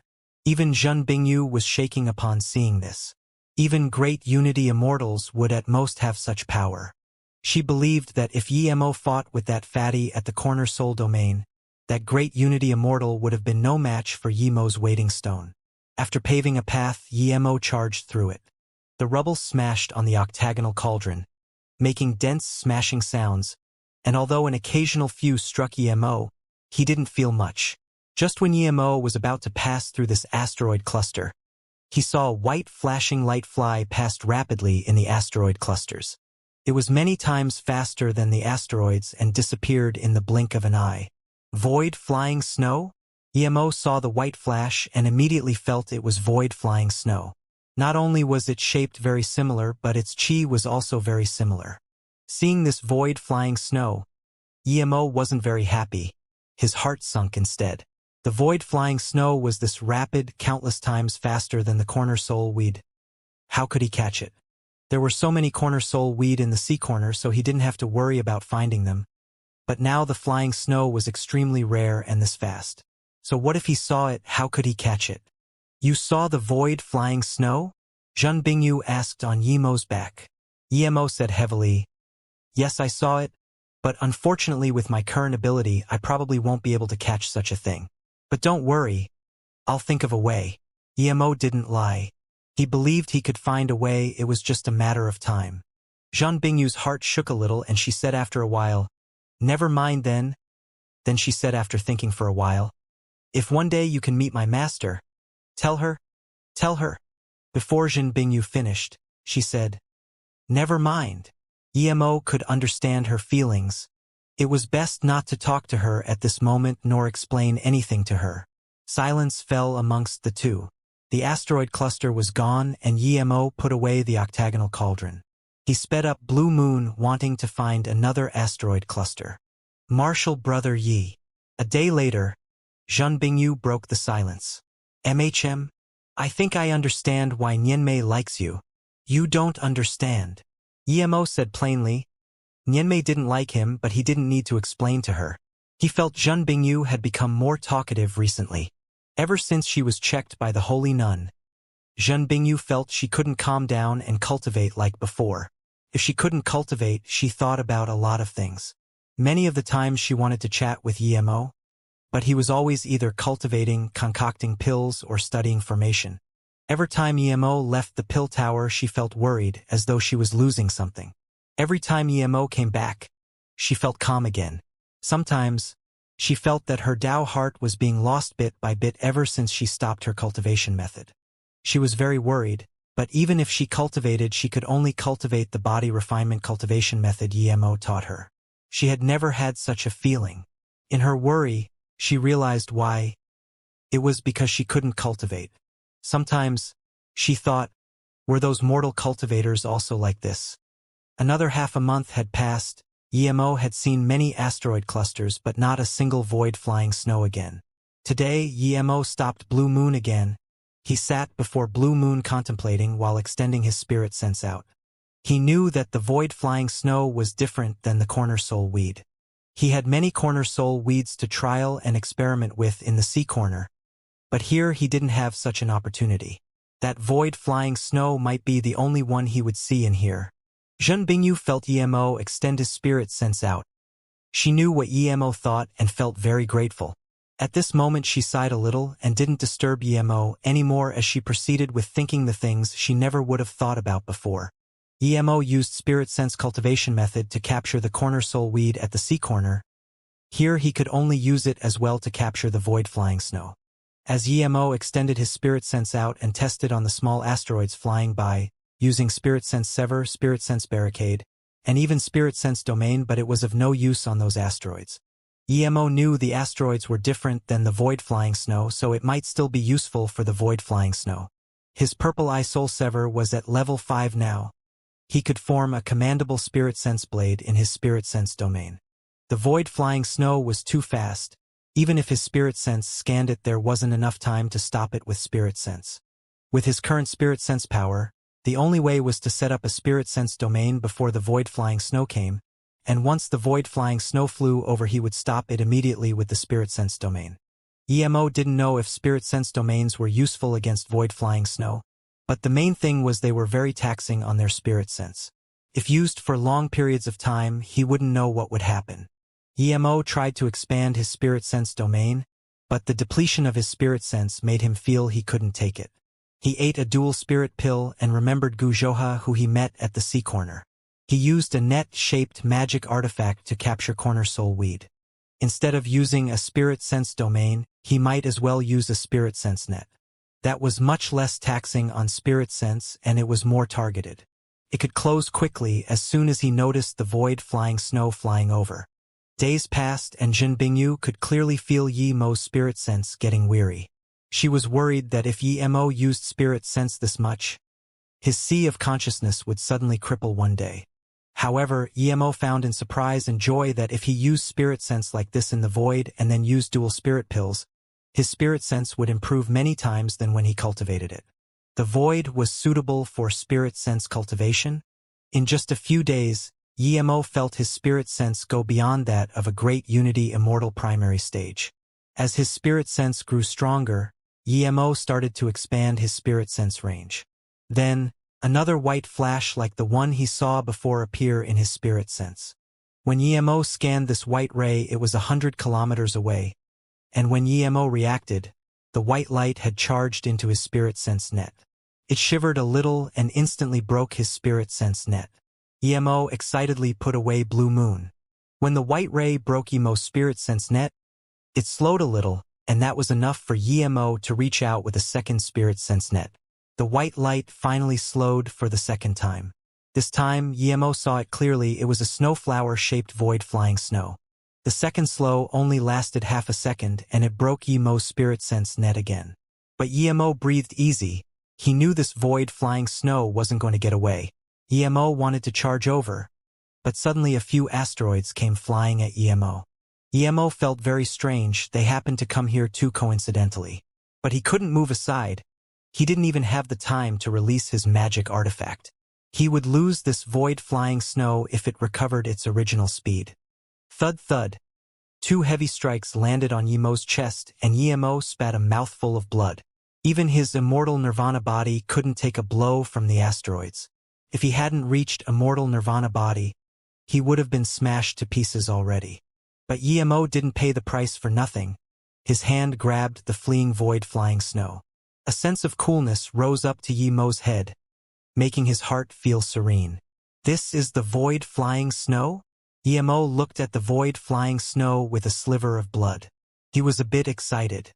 Even Zhen Bingyu was shaking upon seeing this. Even great Unity Immortals would at most have such power. She believed that if Yemo fought with that fatty at the corner soul domain, that great Unity Immortal would have been no match for Yemo's waiting stone. After paving a path, Yemo charged through it. The rubble smashed on the octagonal cauldron, making dense smashing sounds, and although an occasional few struck Yemo, he didn't feel much. Just when Yemo was about to pass through this asteroid cluster, he saw a white flashing light fly past rapidly in the asteroid clusters. It was many times faster than the asteroids and disappeared in the blink of an eye. Void flying snow? Yemo saw the white flash and immediately felt it was void flying snow. Not only was it shaped very similar, but its chi was also very similar. Seeing this void flying snow, Yemo wasn't very happy. His heart sunk instead. The void flying snow was this rapid, countless times faster than the corner soul weed. How could he catch it? There were so many corner soul weed in the sea corner, so he didn't have to worry about finding them. But now the flying snow was extremely rare and this fast. So what if he saw it? How could he catch it? "You saw the void flying snow?" Zhen Bingyu asked on Yemo's back. Yemo said heavily, "Yes, I saw it, but unfortunately with my current ability I probably won't be able to catch such a thing. But don't worry, I'll think of a way." Yemo didn't lie. He believed he could find a way, it was just a matter of time. Zhen Bingyu's heart shook a little and she said after a while, "Never mind then." Then she said after thinking for a while, "If one day you can meet my master, tell her." Before Zhen Bingyu finished, she said, "Never mind." Yemo could understand her feelings. It was best not to talk to her at this moment nor explain anything to her. Silence fell amongst the two. The asteroid cluster was gone and Yemo put away the octagonal cauldron. He sped up Blue Moon wanting to find another asteroid cluster. Martial Brother Yi. A day later, Zhen Bingyu broke the silence. "MHM, I think I understand why Nianmei likes you." "You don't understand," Yemo said plainly. Nianmei didn't like him, but he didn't need to explain to her. He felt Zhen Bingyu had become more talkative recently. Ever since she was checked by the holy nun, Zhen Bingyu felt she couldn't calm down and cultivate like before. If she couldn't cultivate, she thought about a lot of things. Many of the times she wanted to chat with Yemo, but he was always either cultivating, concocting pills, or studying formation. Every time Yemo left the pill tower, she felt worried, as though she was losing something. Every time Yemo came back, she felt calm again. Sometimes, she felt that her Tao heart was being lost bit by bit ever since she stopped her cultivation method. She was very worried, But even if she cultivated, she could only cultivate the body refinement cultivation method Emo taught her. She had never had such a feeling. In her worry, she realized why. It was because she couldn't cultivate. Sometimes, she thought, were those mortal cultivators also like this? Another half a month had passed. Emo had seen many asteroid clusters but not a single void flying snow again. Today, Emo stopped Blue Moon again. He sat before Blue Moon contemplating while extending his spirit sense out. He knew that the void flying snow was different than the corner soul weed. He had many corner soul weeds to trial and experiment with in the sea corner, but here he didn't have such an opportunity. That void flying snow might be the only one he would see and hear. Zhen Bingyu felt Emo extend his spirit sense out. She knew what Emo thought and felt very grateful. At this moment she sighed a little and didn't disturb Emo anymore as she proceeded with thinking the things she never would have thought about before. Emo used spirit sense cultivation method to capture the corner soul weed at the sea corner. Here he could only use it as well to capture the void flying snow. As Emo extended his spirit sense out and tested on the small asteroids flying by, using spirit sense sever, spirit sense barricade, and even spirit sense domain, but it was of no use on those asteroids. Emo knew the asteroids were different than the void flying snow, so it might still be useful for the void flying snow. His purple eye soul sever was at level 5 now. He could form a commandable spirit sense blade in his spirit sense domain. The void flying snow was too fast. Even if his spirit sense scanned it, there wasn't enough time to stop it with spirit sense. With his current spirit sense power, the only way was to set up a spirit sense domain before the void flying snow came, and once the void flying snow flew over he would stop it immediately with the spirit sense domain. Emo didn't know if spirit sense domains were useful against void flying snow, but the main thing was they were very taxing on their spirit sense. If used for long periods of time, he wouldn't know what would happen. Emo tried to expand his spirit sense domain, but the depletion of his spirit sense made him feel he couldn't take it. He ate a dual spirit pill and remembered Gu Zhouhe, who he met at the sea corner. He used a net-shaped magic artifact to capture corner soul weed. Instead of using a spirit sense domain, he might as well use a spirit sense net. That was much less taxing on spirit sense and it was more targeted. It could close quickly as soon as he noticed the void flying snow flying over. Days passed and Zhen Bingyu could clearly feel Emo's spirit sense getting weary. She was worried that if Emo used spirit sense this much, his sea of consciousness would suddenly cripple one day. However, Emo found in surprise and joy that if he used spirit sense like this in the void and then used dual spirit pills, his spirit sense would improve many times than when he cultivated it. The void was suitable for spirit sense cultivation. In just a few days, Emo felt his spirit sense go beyond that of a great unity immortal primary stage. As his spirit sense grew stronger, Emo started to expand his spirit sense range. Then, another white flash like the one he saw before appear in his spirit sense. When Emo scanned this white ray, it was 100 kilometers away, and when Emo reacted, the white light had charged into his spirit sense net. It shivered a little and instantly broke his spirit sense net. Emo excitedly put away Blue Moon. When the white ray broke Emo's spirit sense net, it slowed a little, and that was enough for Emo to reach out with a second spirit sense net. The white light finally slowed for the second time. This time, Emo saw it clearly. It was a snowflower-shaped void flying snow. The second slow only lasted half a second, and it broke Emo's spirit sense net again. But Emo breathed easy. He knew this void flying snow wasn't going to get away. Emo wanted to charge over, but suddenly a few asteroids came flying at Emo. Emo felt very strange. They happened to come here too coincidentally. But he couldn't move aside. He didn't even have the time to release his magic artifact. He would lose this void flying snow if it recovered its original speed. Thud thud. 2 heavy strikes landed on Emo's chest and Emo spat a mouthful of blood. Even his immortal nirvana body couldn't take a blow from the asteroids. If he hadn't reached immortal nirvana body, he would have been smashed to pieces already. But Emo didn't pay the price for nothing. His hand grabbed the fleeing void flying snow. A sense of coolness rose up to Emo's head, making his heart feel serene. This is the void flying snow? Emo looked at the void flying snow with a sliver of blood. He was a bit excited.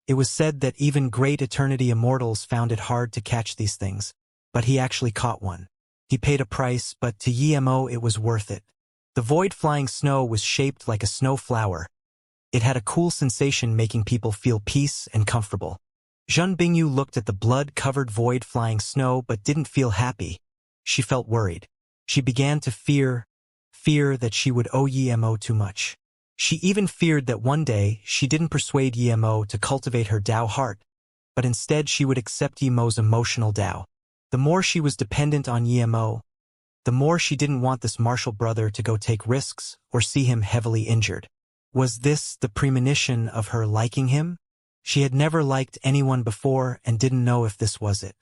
It was said that even great eternity immortals found it hard to catch these things. but he actually caught one. He paid a price, but to Yemo it was worth it. The void-flying snow was shaped like a snow flower. It had a cool sensation making people feel peace and comfortable. Zhen Bingyu looked at the blood-covered void-flying snow but didn't feel happy. She felt worried. She began to fear that she would owe Yemo too much. She even feared that one day she didn't persuade Yemo to cultivate her Tao heart, but instead she would accept Yemo's emotional Tao. The more she was dependent on Yemo, the more she didn't want this martial brother to go take risks or see him heavily injured. Was this the premonition of her liking him? She had never liked anyone before and didn't know if this was it.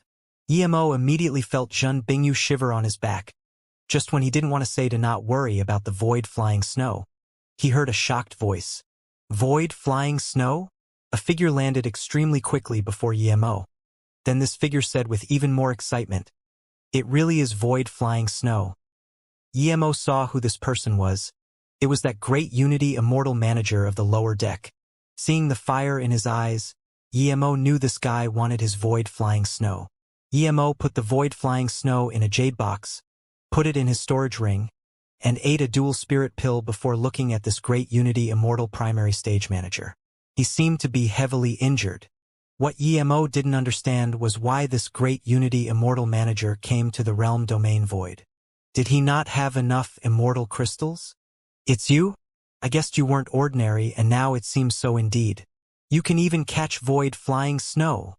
Yemo immediately felt Zhen Bingyu shiver on his back. Just when he didn't want to say to not worry about the void-flying snow, he heard a shocked voice. Void-flying snow? A figure landed extremely quickly before Yemo. Then this figure said with even more excitement, "It really is void-flying snow." Yemo saw who this person was. It was that great Unity Immortal manager of the lower deck. Seeing the fire in his eyes, Yemo knew this guy wanted his void-flying snow. Yemo put the void-flying snow in a jade box, put it in his storage ring, and ate a dual spirit pill before looking at this great Unity Immortal primary stage manager. He seemed to be heavily injured. What Yemo didn't understand was why this great Unity Immortal manager came to the realm domain void. Did he not have enough immortal crystals? "It's you? I guessed you weren't ordinary, and now it seems so indeed. You can even catch void-flying snow,"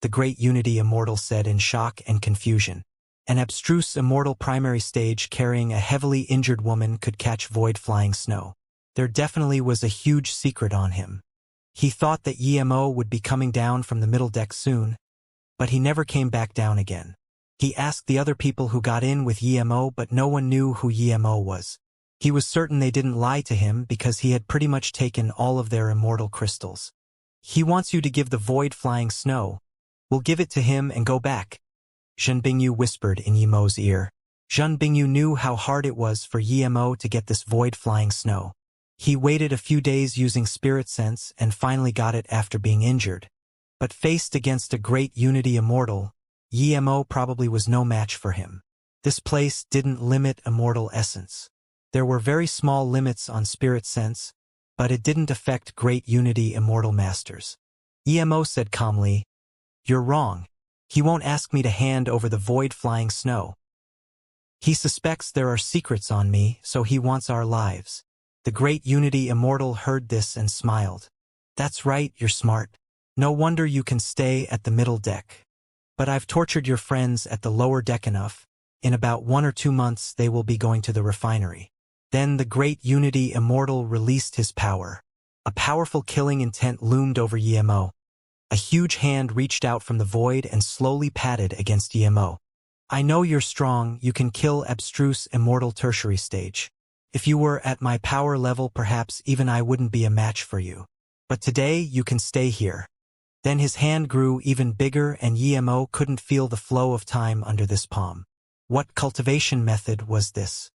the great Unity Immortal said in shock and confusion. An abstruse immortal primary stage carrying a heavily injured woman could catch void-flying snow. There definitely was a huge secret on him. He thought that Yemo would be coming down from the middle deck soon, but he never came back down again. He asked the other people who got in with Yemo, but no one knew who Yemo was. He was certain they didn't lie to him because he had pretty much taken all of their immortal crystals. "He wants you to give the void-flying snow. We'll give it to him and go back," Zhen Bingyu whispered in Yemo's ear. Zhen Bingyu knew how hard it was for Yemo to get this void-flying snow. He waited a few days using spirit sense and finally got it after being injured. But faced against a great Unity Immortal, Yemo probably was no match for him. This place didn't limit immortal essence. There were very small limits on spirit sense, but it didn't affect great Unity Immortal masters. Yemo said calmly, "You're wrong. He won't ask me to hand over the void-flying snow. He suspects there are secrets on me, so he wants our lives." The great Unity Immortal heard this and smiled. "That's right, you're smart. No wonder you can stay at the middle deck. But I've tortured your friends at the lower deck enough. In about 1 or 2 months they will be going to the refinery." Then the great Unity Immortal released his power. A powerful killing intent loomed over Yemo. A huge hand reached out from the void and slowly patted against Yemo. "I know you're strong, you can kill abstruse immortal tertiary stage. If you were at my power level, perhaps even I wouldn't be a match for you. But today you can stay here." Then his hand grew even bigger and Yemo couldn't feel the flow of time under this palm. What cultivation method was this?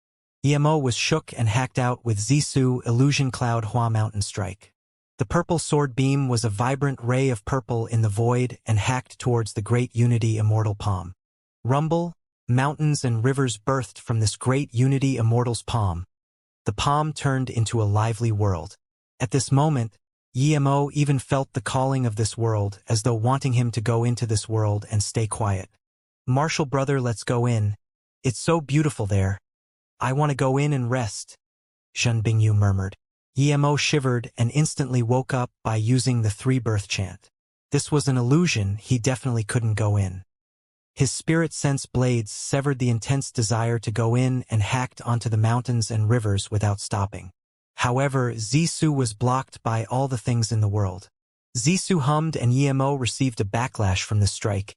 Yemo was shook and hacked out with Zisu Illusion Cloud Hua Mountain Strike. The purple sword beam was a vibrant ray of purple in the void and hacked towards the great Unity Immortal palm. Rumble, mountains and rivers birthed from this great Unity Immortal's palm. The palm turned into a lively world. At this moment, Yemo even felt the calling of this world, as though wanting him to go into this world and stay quiet. "Martial brother, let's go in. It's so beautiful there. I want to go in and rest," Zhen Bingyu murmured. Yemo shivered and instantly woke up by using the 3-birth chant. This was an illusion, he definitely couldn't go in. His spirit sense blades severed the intense desire to go in and hacked onto the mountains and rivers without stopping. However, Zisu was blocked by all the things in the world. Zisu hummed and Yemo received a backlash from the strike.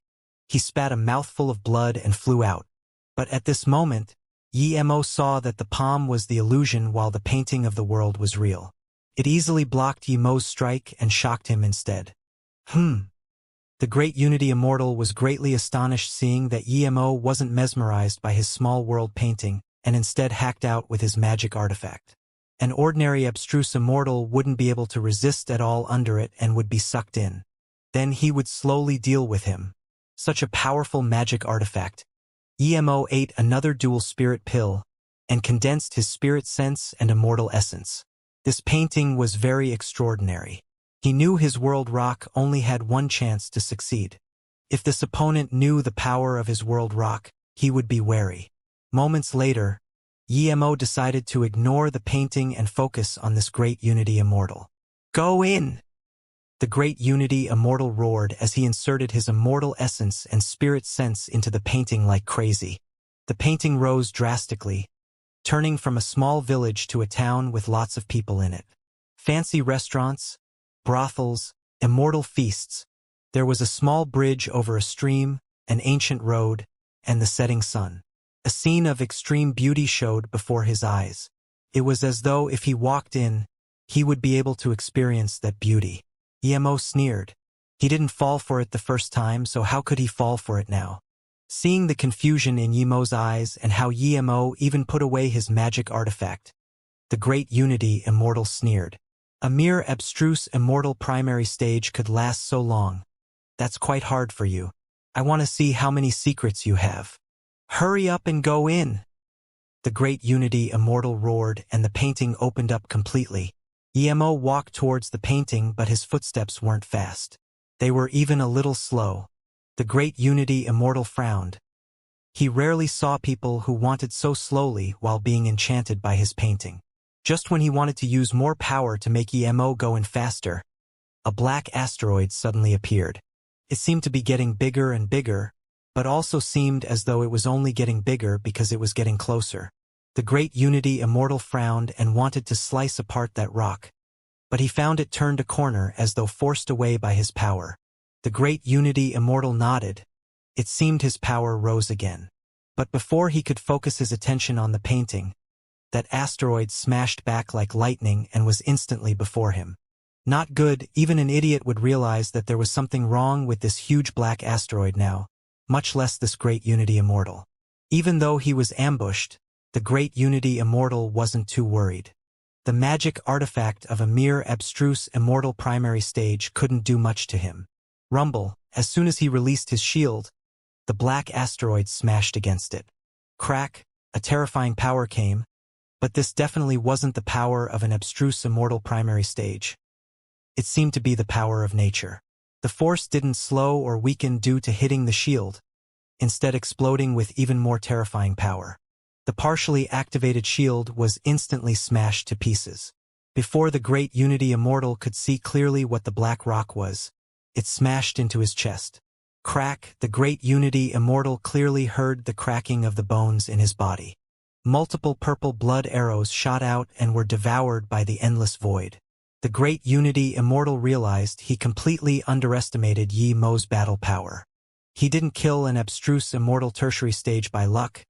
He spat a mouthful of blood and flew out. But at this moment, Yemo saw that the palm was the illusion while the painting of the world was real. It easily blocked Yemo's strike and shocked him instead. The great Unity Immortal was greatly astonished seeing that Yemo wasn't mesmerized by his small world painting and instead hacked out with his magic artifact. An ordinary abstruse immortal wouldn't be able to resist at all under it and would be sucked in. Then he would slowly deal with him. Such a powerful magic artifact. Emo ate another dual spirit pill and condensed his spirit sense and immortal essence. This painting was very extraordinary. He knew his world rock only had one chance to succeed. If this opponent knew the power of his world rock, he would be wary. Moments later, Emo decided to ignore the painting and focus on this great Unity Immortal. Go in! The great Unity Immortal roared as he inserted his immortal essence and spirit sense into the painting like crazy. The painting rose drastically, turning from a small village to a town with lots of people in it. Fancy restaurants, brothels, immortal feasts. There was a small bridge over a stream, an ancient road, and the setting sun. A scene of extreme beauty showed before his eyes. It was as though if he walked in, he would be able to experience that beauty. Emo sneered. He didn't fall for it the first time, so how could he fall for it now? Seeing the confusion in Yemo's eyes and how Emo even put away his magic artifact, the great Unity Immortal sneered. A mere abstruse immortal primary stage could last so long. That's quite hard for you. I want to see how many secrets you have. Hurry up and go in! The great Unity Immortal roared and the painting opened up completely. Emo walked towards the painting, but his footsteps weren't fast. They were even a little slow. The great Unity Immortal frowned. He rarely saw people who wanted so slowly while being enchanted by his painting. Just when he wanted to use more power to make Emo go in faster, a black asteroid suddenly appeared. It seemed to be getting bigger and bigger, but also seemed as though it was only getting bigger because it was getting closer. The great Unity Immortal frowned and wanted to slice apart that rock, but he found it turned a corner as though forced away by his power. The great Unity Immortal nodded. It seemed his power rose again. But before he could focus his attention on the painting, that asteroid smashed back like lightning and was instantly before him. Not good, even an idiot would realize that there was something wrong with this huge black asteroid now, much less this great Unity Immortal. Even though he was ambushed, the great Unity Immortal wasn't too worried. The magic artifact of a mere abstruse immortal primary stage couldn't do much to him. Rumble, as soon as he released his shield, the black asteroid smashed against it. Crack, a terrifying power came, but this definitely wasn't the power of an abstruse immortal primary stage. It seemed to be the power of nature. The force didn't slow or weaken due to hitting the shield, instead exploding with even more terrifying power. The partially activated shield was instantly smashed to pieces. Before the great Unity Immortal could see clearly what the black rock was, it smashed into his chest. Crack, the great Unity Immortal clearly heard the cracking of the bones in his body. Multiple purple blood arrows shot out and were devoured by the endless void. The great Unity Immortal realized he completely underestimated Yemo's battle power. He didn't kill an abstruse immortal tertiary stage by luck.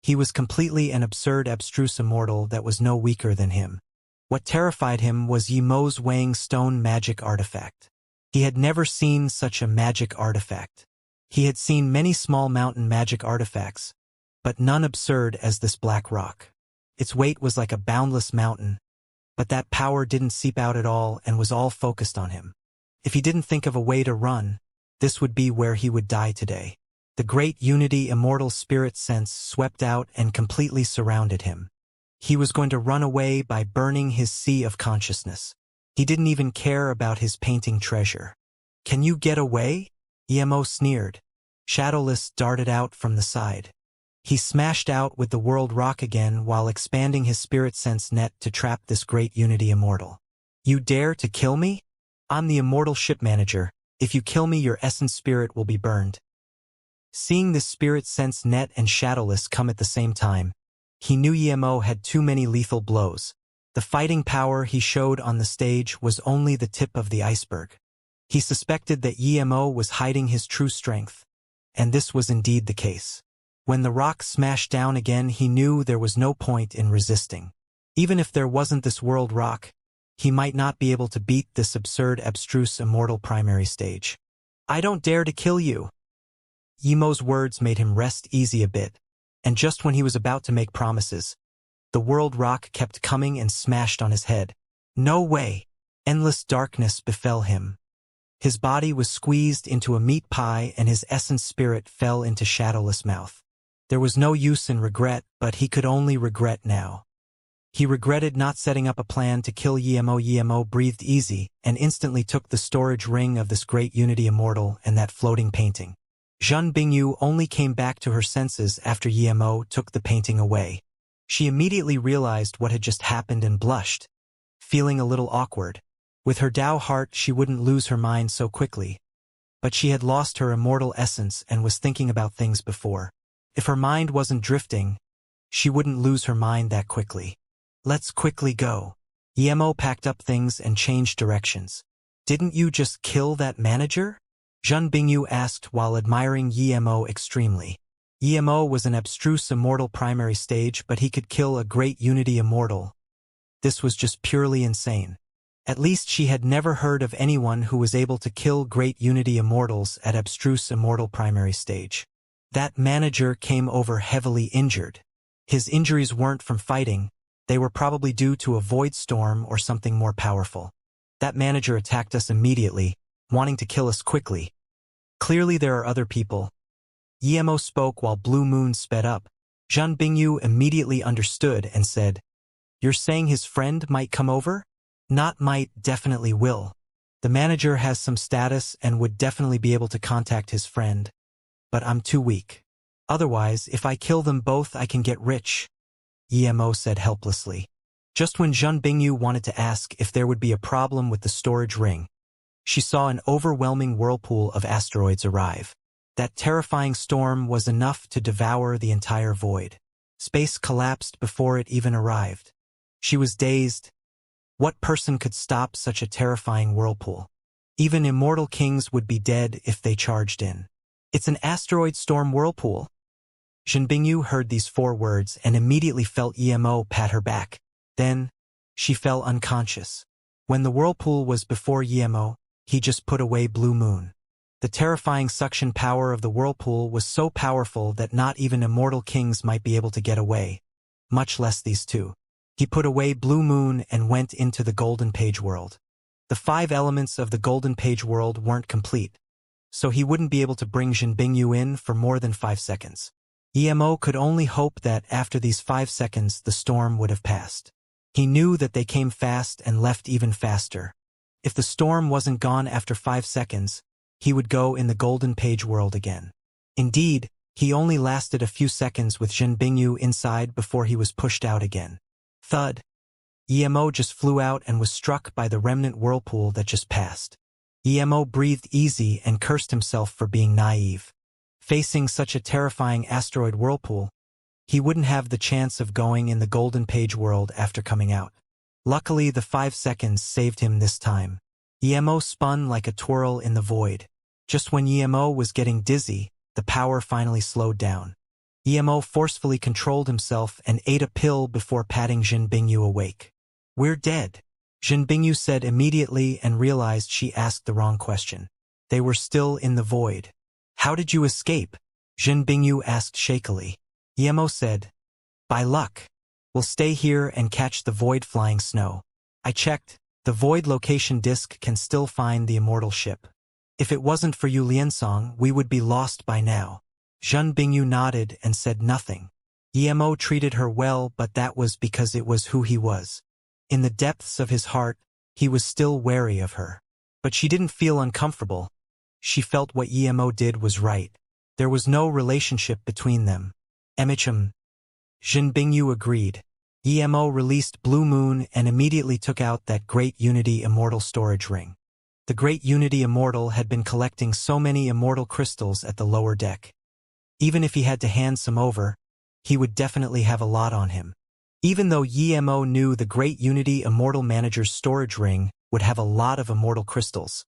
He was completely an absurd abstruse immortal that was no weaker than him. What terrified him was Yemo's weighing stone magic artifact. He had never seen such a magic artifact. He had seen many small mountain magic artifacts, but none absurd as this black rock. Its weight was like a boundless mountain, but that power didn't seep out at all and was all focused on him. If he didn't think of a way to run, this would be where he would die today. The great Unity Immortal spirit sense swept out and completely surrounded him. He was going to run away by burning his sea of consciousness. He didn't even care about his painting treasure. Can you get away? Emo sneered. Shadowless darted out from the side. He smashed out with the world rock again while expanding his spirit sense net to trap this great Unity Immortal. You dare to kill me? I'm the immortal ship manager. If you kill me, your essence spirit will be burned. Seeing this spirit sense net and Shadowless come at the same time, he knew Emo had too many lethal blows. The fighting power he showed on the stage was only the tip of the iceberg. He suspected that Emo was hiding his true strength, and this was indeed the case. When the rock smashed down again, he knew there was no point in resisting. Even if there wasn't this world rock, he might not be able to beat this absurd abstruse immortal primary stage. I don't dare to kill you. Emo's words made him rest easy a bit, and just when he was about to make promises, the world rock kept coming and smashed on his head. No way! Endless darkness befell him. His body was squeezed into a meat pie and his essence spirit fell into shadowless mouth. There was no use in regret, but he could only regret now. He regretted not setting up a plan to kill Yemo. Yemo breathed easy and instantly took the storage ring of this great Unity Immortal and that floating painting. Zhen Bingyu only came back to her senses after Yemo took the painting away. She immediately realized what had just happened and blushed, feeling a little awkward. With her Tao heart she wouldn't lose her mind so quickly. But she had lost her immortal essence and was thinking about things before. If her mind wasn't drifting, she wouldn't lose her mind that quickly. Let's quickly go. Yemo packed up things and changed directions. Didn't you just kill that manager? Zhen Bingyu asked while admiring Yemo extremely. Yemo was an abstruse immortal primary stage, but he could kill a great Unity Immortal. This was just purely insane. At least she had never heard of anyone who was able to kill great Unity Immortals at abstruse immortal primary stage. That manager came over heavily injured. His injuries weren't from fighting, they were probably due to a void storm or something more powerful. That manager attacked us immediately, wanting to kill us quickly. Clearly there are other people. Yemo spoke while Blue Moon sped up. Zhen Bingyu immediately understood and said, "You're saying his friend might come over?" "Not might, definitely will. The manager has some status and would definitely be able to contact his friend. But I'm too weak. Otherwise, if I kill them both I can get rich," Yemo said helplessly. Just when Zhen Bingyu wanted to ask if there would be a problem with the storage ring, she saw an overwhelming whirlpool of asteroids arrive. That terrifying storm was enough to devour the entire void. Space collapsed before it even arrived. She was dazed. What person could stop such a terrifying whirlpool? Even immortal kings would be dead if they charged in. It's an asteroid storm whirlpool. Zhen Bingyu heard these 4 words and immediately felt Yemo pat her back. Then, she fell unconscious. When the whirlpool was before Yemo, he just put away Blue Moon. The terrifying suction power of the whirlpool was so powerful that not even immortal kings might be able to get away, much less these two. He put away Blue Moon and went into the Golden Page world. The 5 elements of the Golden Page world weren't complete, so he wouldn't be able to bring Zhen Bingyu in for more than 5 seconds. Yemo could only hope that after these 5 seconds the storm would have passed. He knew that they came fast and left even faster. If the storm wasn't gone after 5 seconds, he would go in the Golden Page world again. Indeed, he only lasted a few seconds with Zhen Bingyu inside before he was pushed out again. Thud. Yemo just flew out and was struck by the remnant whirlpool that just passed. Yemo breathed easy and cursed himself for being naive. Facing such a terrifying asteroid whirlpool, he wouldn't have the chance of going in the Golden Page world after coming out. Luckily, the 5 seconds saved him this time. Yemo spun like a twirl in the void. Just when Yemo was getting dizzy, the power finally slowed down. Yemo forcefully controlled himself and ate a pill before patting Zhen Bingyu awake. "We're dead," Zhen Bingyu said immediately and realized she asked the wrong question. They were still in the void. "How did you escape?" Zhen Bingyu asked shakily. Yemo said, "By luck. We'll stay here and catch the void flying snow. I checked, the void location disk can still find the immortal ship. If it wasn't for you Liansong, we would be lost by now." Zhen Bingyu nodded and said nothing. Yemo treated her well, but that was because it was who he was. In the depths of his heart, he was still wary of her. But she didn't feel uncomfortable. She felt what Yemo did was right. There was no relationship between them. Emichum. Zhen Bingyu agreed. Yemo released Blue Moon and immediately took out that Great Unity Immortal storage ring. The Great Unity Immortal had been collecting so many immortal crystals at the lower deck. Even if he had to hand some over, he would definitely have a lot on him. Even though Yemo knew the Great Unity Immortal Manager's storage ring would have a lot of immortal crystals,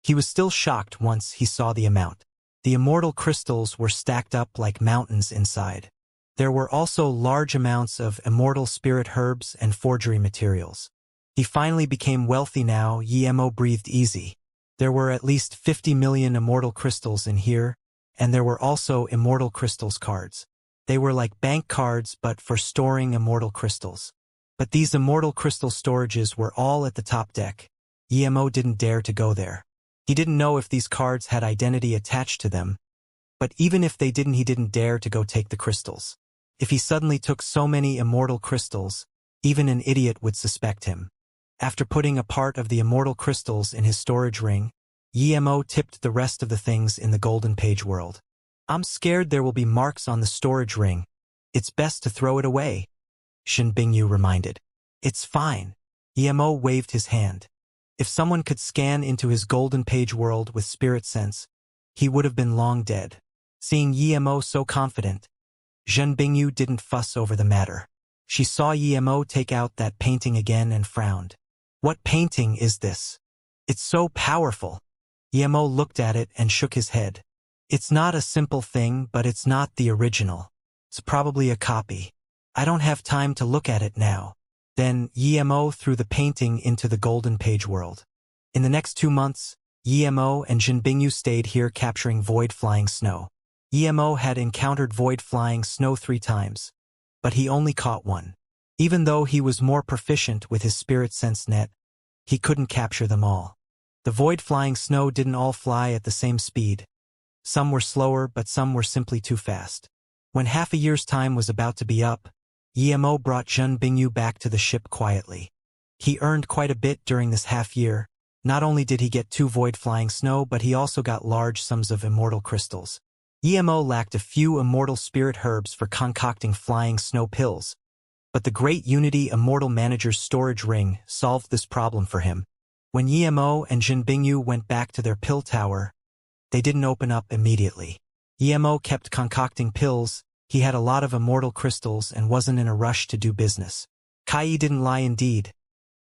he was still shocked once he saw the amount. The immortal crystals were stacked up like mountains inside. There were also large amounts of immortal spirit herbs and forgery materials. He finally became wealthy now. Yemo breathed easy. There were at least 50 million immortal crystals in here, and there were also immortal crystals cards. They were like bank cards but for storing immortal crystals. But these immortal crystal storages were all at the top deck. Yemo didn't dare to go there. He didn't know if these cards had identity attached to them, but even if they didn't, he didn't dare to go take the crystals. If he suddenly took so many immortal crystals, even an idiot would suspect him. After putting a part of the immortal crystals in his storage ring, Yemo tipped the rest of the things in the golden page world. I'm scared there will be marks on the storage ring. It's best to throw it away, Shen Bingyu reminded. It's fine. Yemo waved his hand. If someone could scan into his golden page world with spirit sense, he would have been long dead. Seeing Yemo so confident, Shen Bingyu didn't fuss over the matter. She saw Yemo take out that painting again and frowned. What painting is this? It's so powerful. Yemo looked at it and shook his head. It's not a simple thing, but it's not the original. It's probably a copy. I don't have time to look at it now. Then Yemo threw the painting into the golden page world. In the next 2 months, Yemo and Shen Bingyu stayed here capturing void flying snow. Yemo had encountered void flying snow 3 times, but he only caught 1. Even though he was more proficient with his spirit sense net, he couldn't capture them all. The void flying snow didn't all fly at the same speed. Some were slower, but some were simply too fast. When half a year's time was about to be up, Yemo brought Shen Bingyu back to the ship quietly. He earned quite a bit during this half year. Not only did he get 2 void flying snow, but he also got large sums of immortal crystals. Yemo lacked a few immortal spirit herbs for concocting flying snow pills, but the Great Unity Immortal Manager's storage ring solved this problem for him. When Yemo and Shen Bingyu went back to their pill tower, they didn't open up immediately. Yemo kept concocting pills. He had a lot of immortal crystals and wasn't in a rush to do business. Kai didn't lie indeed.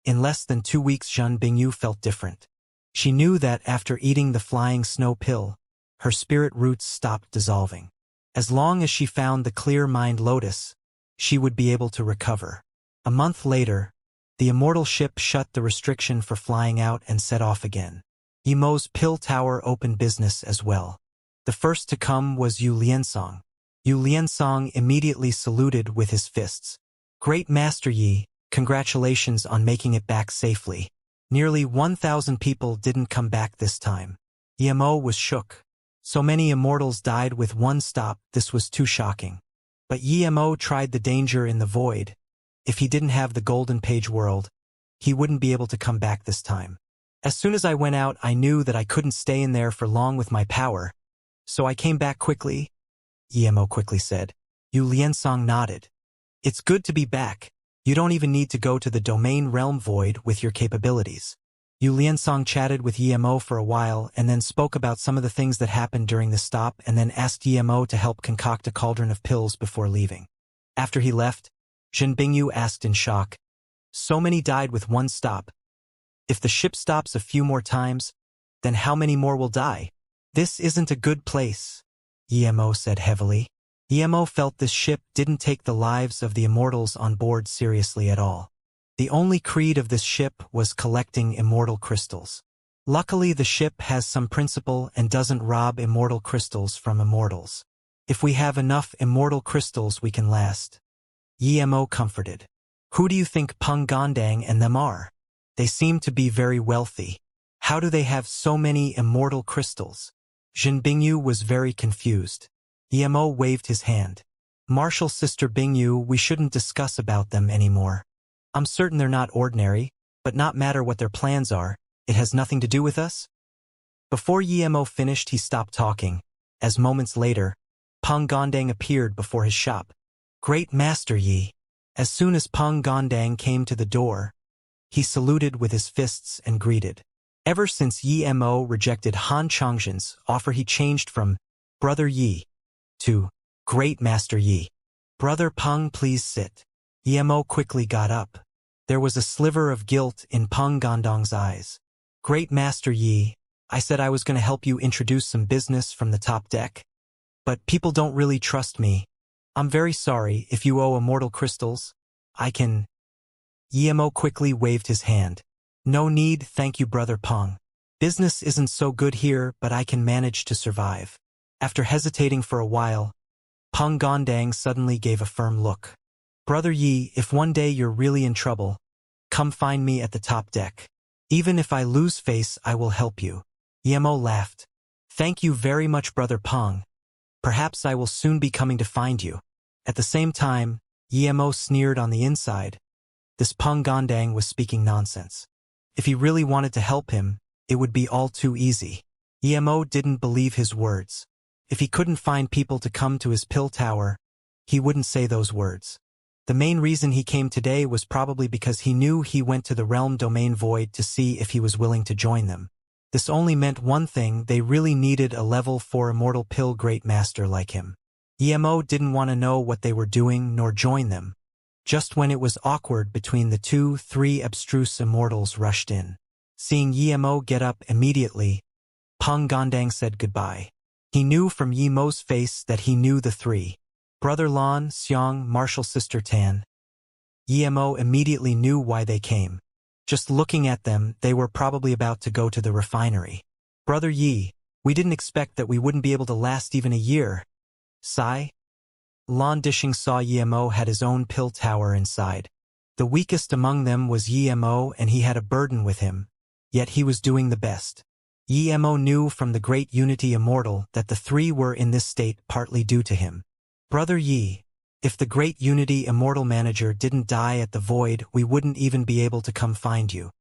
In less than 2 weeks, Shen Bingyu felt different. She knew that after eating the flying snow pill, her spirit roots stopped dissolving. As long as she found the clear mind lotus, she would be able to recover. A month later, the immortal ship shut the restriction for flying out and set off again. Yemo's pill tower opened business as well. The first to come was Yu Liansong. Yu Liansong immediately saluted with his fists. Great Master Yi, congratulations on making it back safely. Nearly 1,000 people didn't come back this time. Yemo was shook. So many immortals died with 1 stop, this was too shocking. But Yemo tried the danger in the void. If he didn't have the golden page world, he wouldn't be able to come back this time. As soon as I went out, I knew that I couldn't stay in there for long with my power, so I came back quickly, Yemo quickly said. Yu Liansong nodded. It's good to be back. You don't even need to go to the domain realm void with your capabilities. Yu Liansong chatted with Yemo for a while and then spoke about some of the things that happened during the stop and then asked Yemo to help concoct a cauldron of pills before leaving. After he left, Shen Bingyu asked in shock, so many died with 1 stop. If the ship stops a few more times, then how many more will die? This isn't a good place, Yemo said heavily. Yemo felt this ship didn't take the lives of the immortals on board seriously at all. The only creed of this ship was collecting immortal crystals. Luckily, the ship has some principle and doesn't rob immortal crystals from immortals. If we have enough immortal crystals, we can last. Yemo comforted. Who do you think Peng Gondang and them are? They seem to be very wealthy. How do they have so many immortal crystals? Shen Bingyu was very confused. Yemo waved his hand. Martial Sister Bingyu, we shouldn't discuss about them anymore. I'm certain they're not ordinary, but not matter what their plans are, it has nothing to do with us? Before Yemo finished, he stopped talking, as moments later, Peng Gondang appeared before his shop. Great Master Yi. As soon as Peng Gondang came to the door, he saluted with his fists and greeted. Ever since Yemo rejected Han Changzhen's offer, he changed from Brother Yi to Great Master Yi. Brother Peng, please sit. Yemo quickly got up. There was a sliver of guilt in Peng Gondang's eyes. Great Master Yi, I said I was going to help you introduce some business from the top deck. But people don't really trust me. I'm very sorry. If you owe immortal crystals, I can... Yemo quickly waved his hand. No need, thank you, Brother Peng. Business isn't so good here, but I can manage to survive. After hesitating for a while, Peng Gondang suddenly gave a firm look. Brother Yi, if one day you're really in trouble, come find me at the top deck. Even if I lose face, I will help you. Emo laughed. Thank you very much, Brother Peng. Perhaps I will soon be coming to find you. At the same time, Emo sneered on the inside. This Peng Gondang was speaking nonsense. If he really wanted to help him, it would be all too easy. Emo didn't believe his words. If he couldn't find people to come to his pill tower, he wouldn't say those words. The main reason he came today was probably because he knew he went to the realm domain void to see if he was willing to join them. This only meant one thing: they really needed a level 4 immortal pill great master like him. Emo didn't want to know what they were doing nor join them. Just when it was awkward between the 2-3 abstruse immortals rushed in. Seeing Emo get up immediately, Peng Gondang said goodbye. He knew from Yemo's face that he knew the three. Brother Lan, Xiang, Martial Sister Tan. Emo immediately knew why they came. Just looking at them, they were probably about to go to the refinery. Brother Yi, we didn't expect that we wouldn't be able to last even a year. Sigh. Lan Dishing saw Emo had his own pill tower inside. The weakest among them was Emo, and he had a burden with him. Yet he was doing the best. Emo knew from the great unity Immortal that the three were in this state partly due to him. Brother Yi, if the great unity Immortal manager didn't die at the void, we wouldn't even be able to come find you.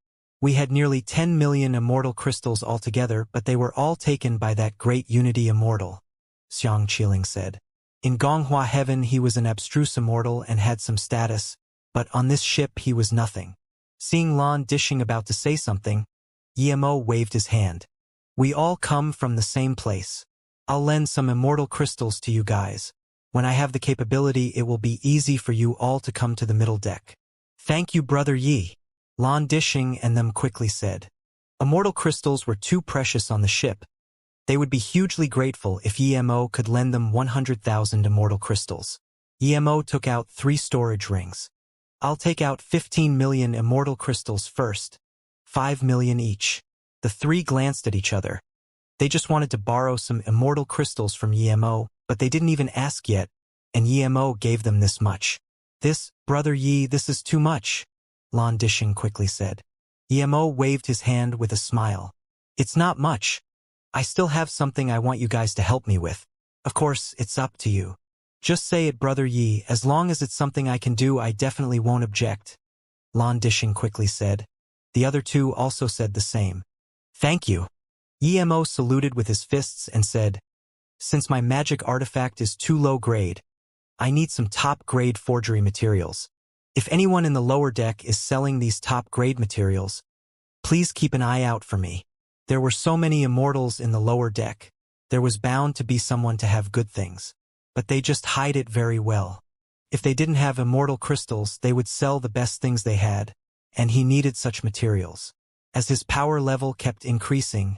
We had nearly 10 million immortal crystals altogether, but they were all taken by that great unity Immortal, Xianxia said. In Gonghua Heaven he was an abstruse immortal and had some status, but on this ship he was nothing. Seeing Lan Dishing about to say something, Emo waved his hand. We all come from the same place. I'll lend some immortal crystals to you guys. When I have the capability, it will be easy for you all to come to the middle deck. Thank you, Brother Yi. Lan Dishing and them quickly said. Immortal crystals were too precious on the ship. They would be hugely grateful if Emo could lend them 100,000 immortal crystals. Emo took out 3 storage rings. I'll take out 15 million immortal crystals first. 5 million each. The three glanced at each other. They just wanted to borrow some immortal crystals from Emo, but they didn't even ask yet, and Emo gave them this much. This, Brother Yi, this is too much, Lan Dishing quickly said. Emo waved his hand with a smile. It's not much. I still have something I want you guys to help me with. Of course, it's up to you. Just say it, Brother Yi. As long as it's something I can do, I definitely won't object, Lan Dishing quickly said. The other two also said the same. Thank you. Emo saluted with his fists and said, since my magic artifact is too low grade, I need some top-grade forgery materials. If anyone in the lower deck is selling these top-grade materials, please keep an eye out for me. There were so many immortals in the lower deck. There was bound to be someone to have good things. But they just hide it very well. If they didn't have immortal crystals, they would sell the best things they had, and he needed such materials. As his power level kept increasing,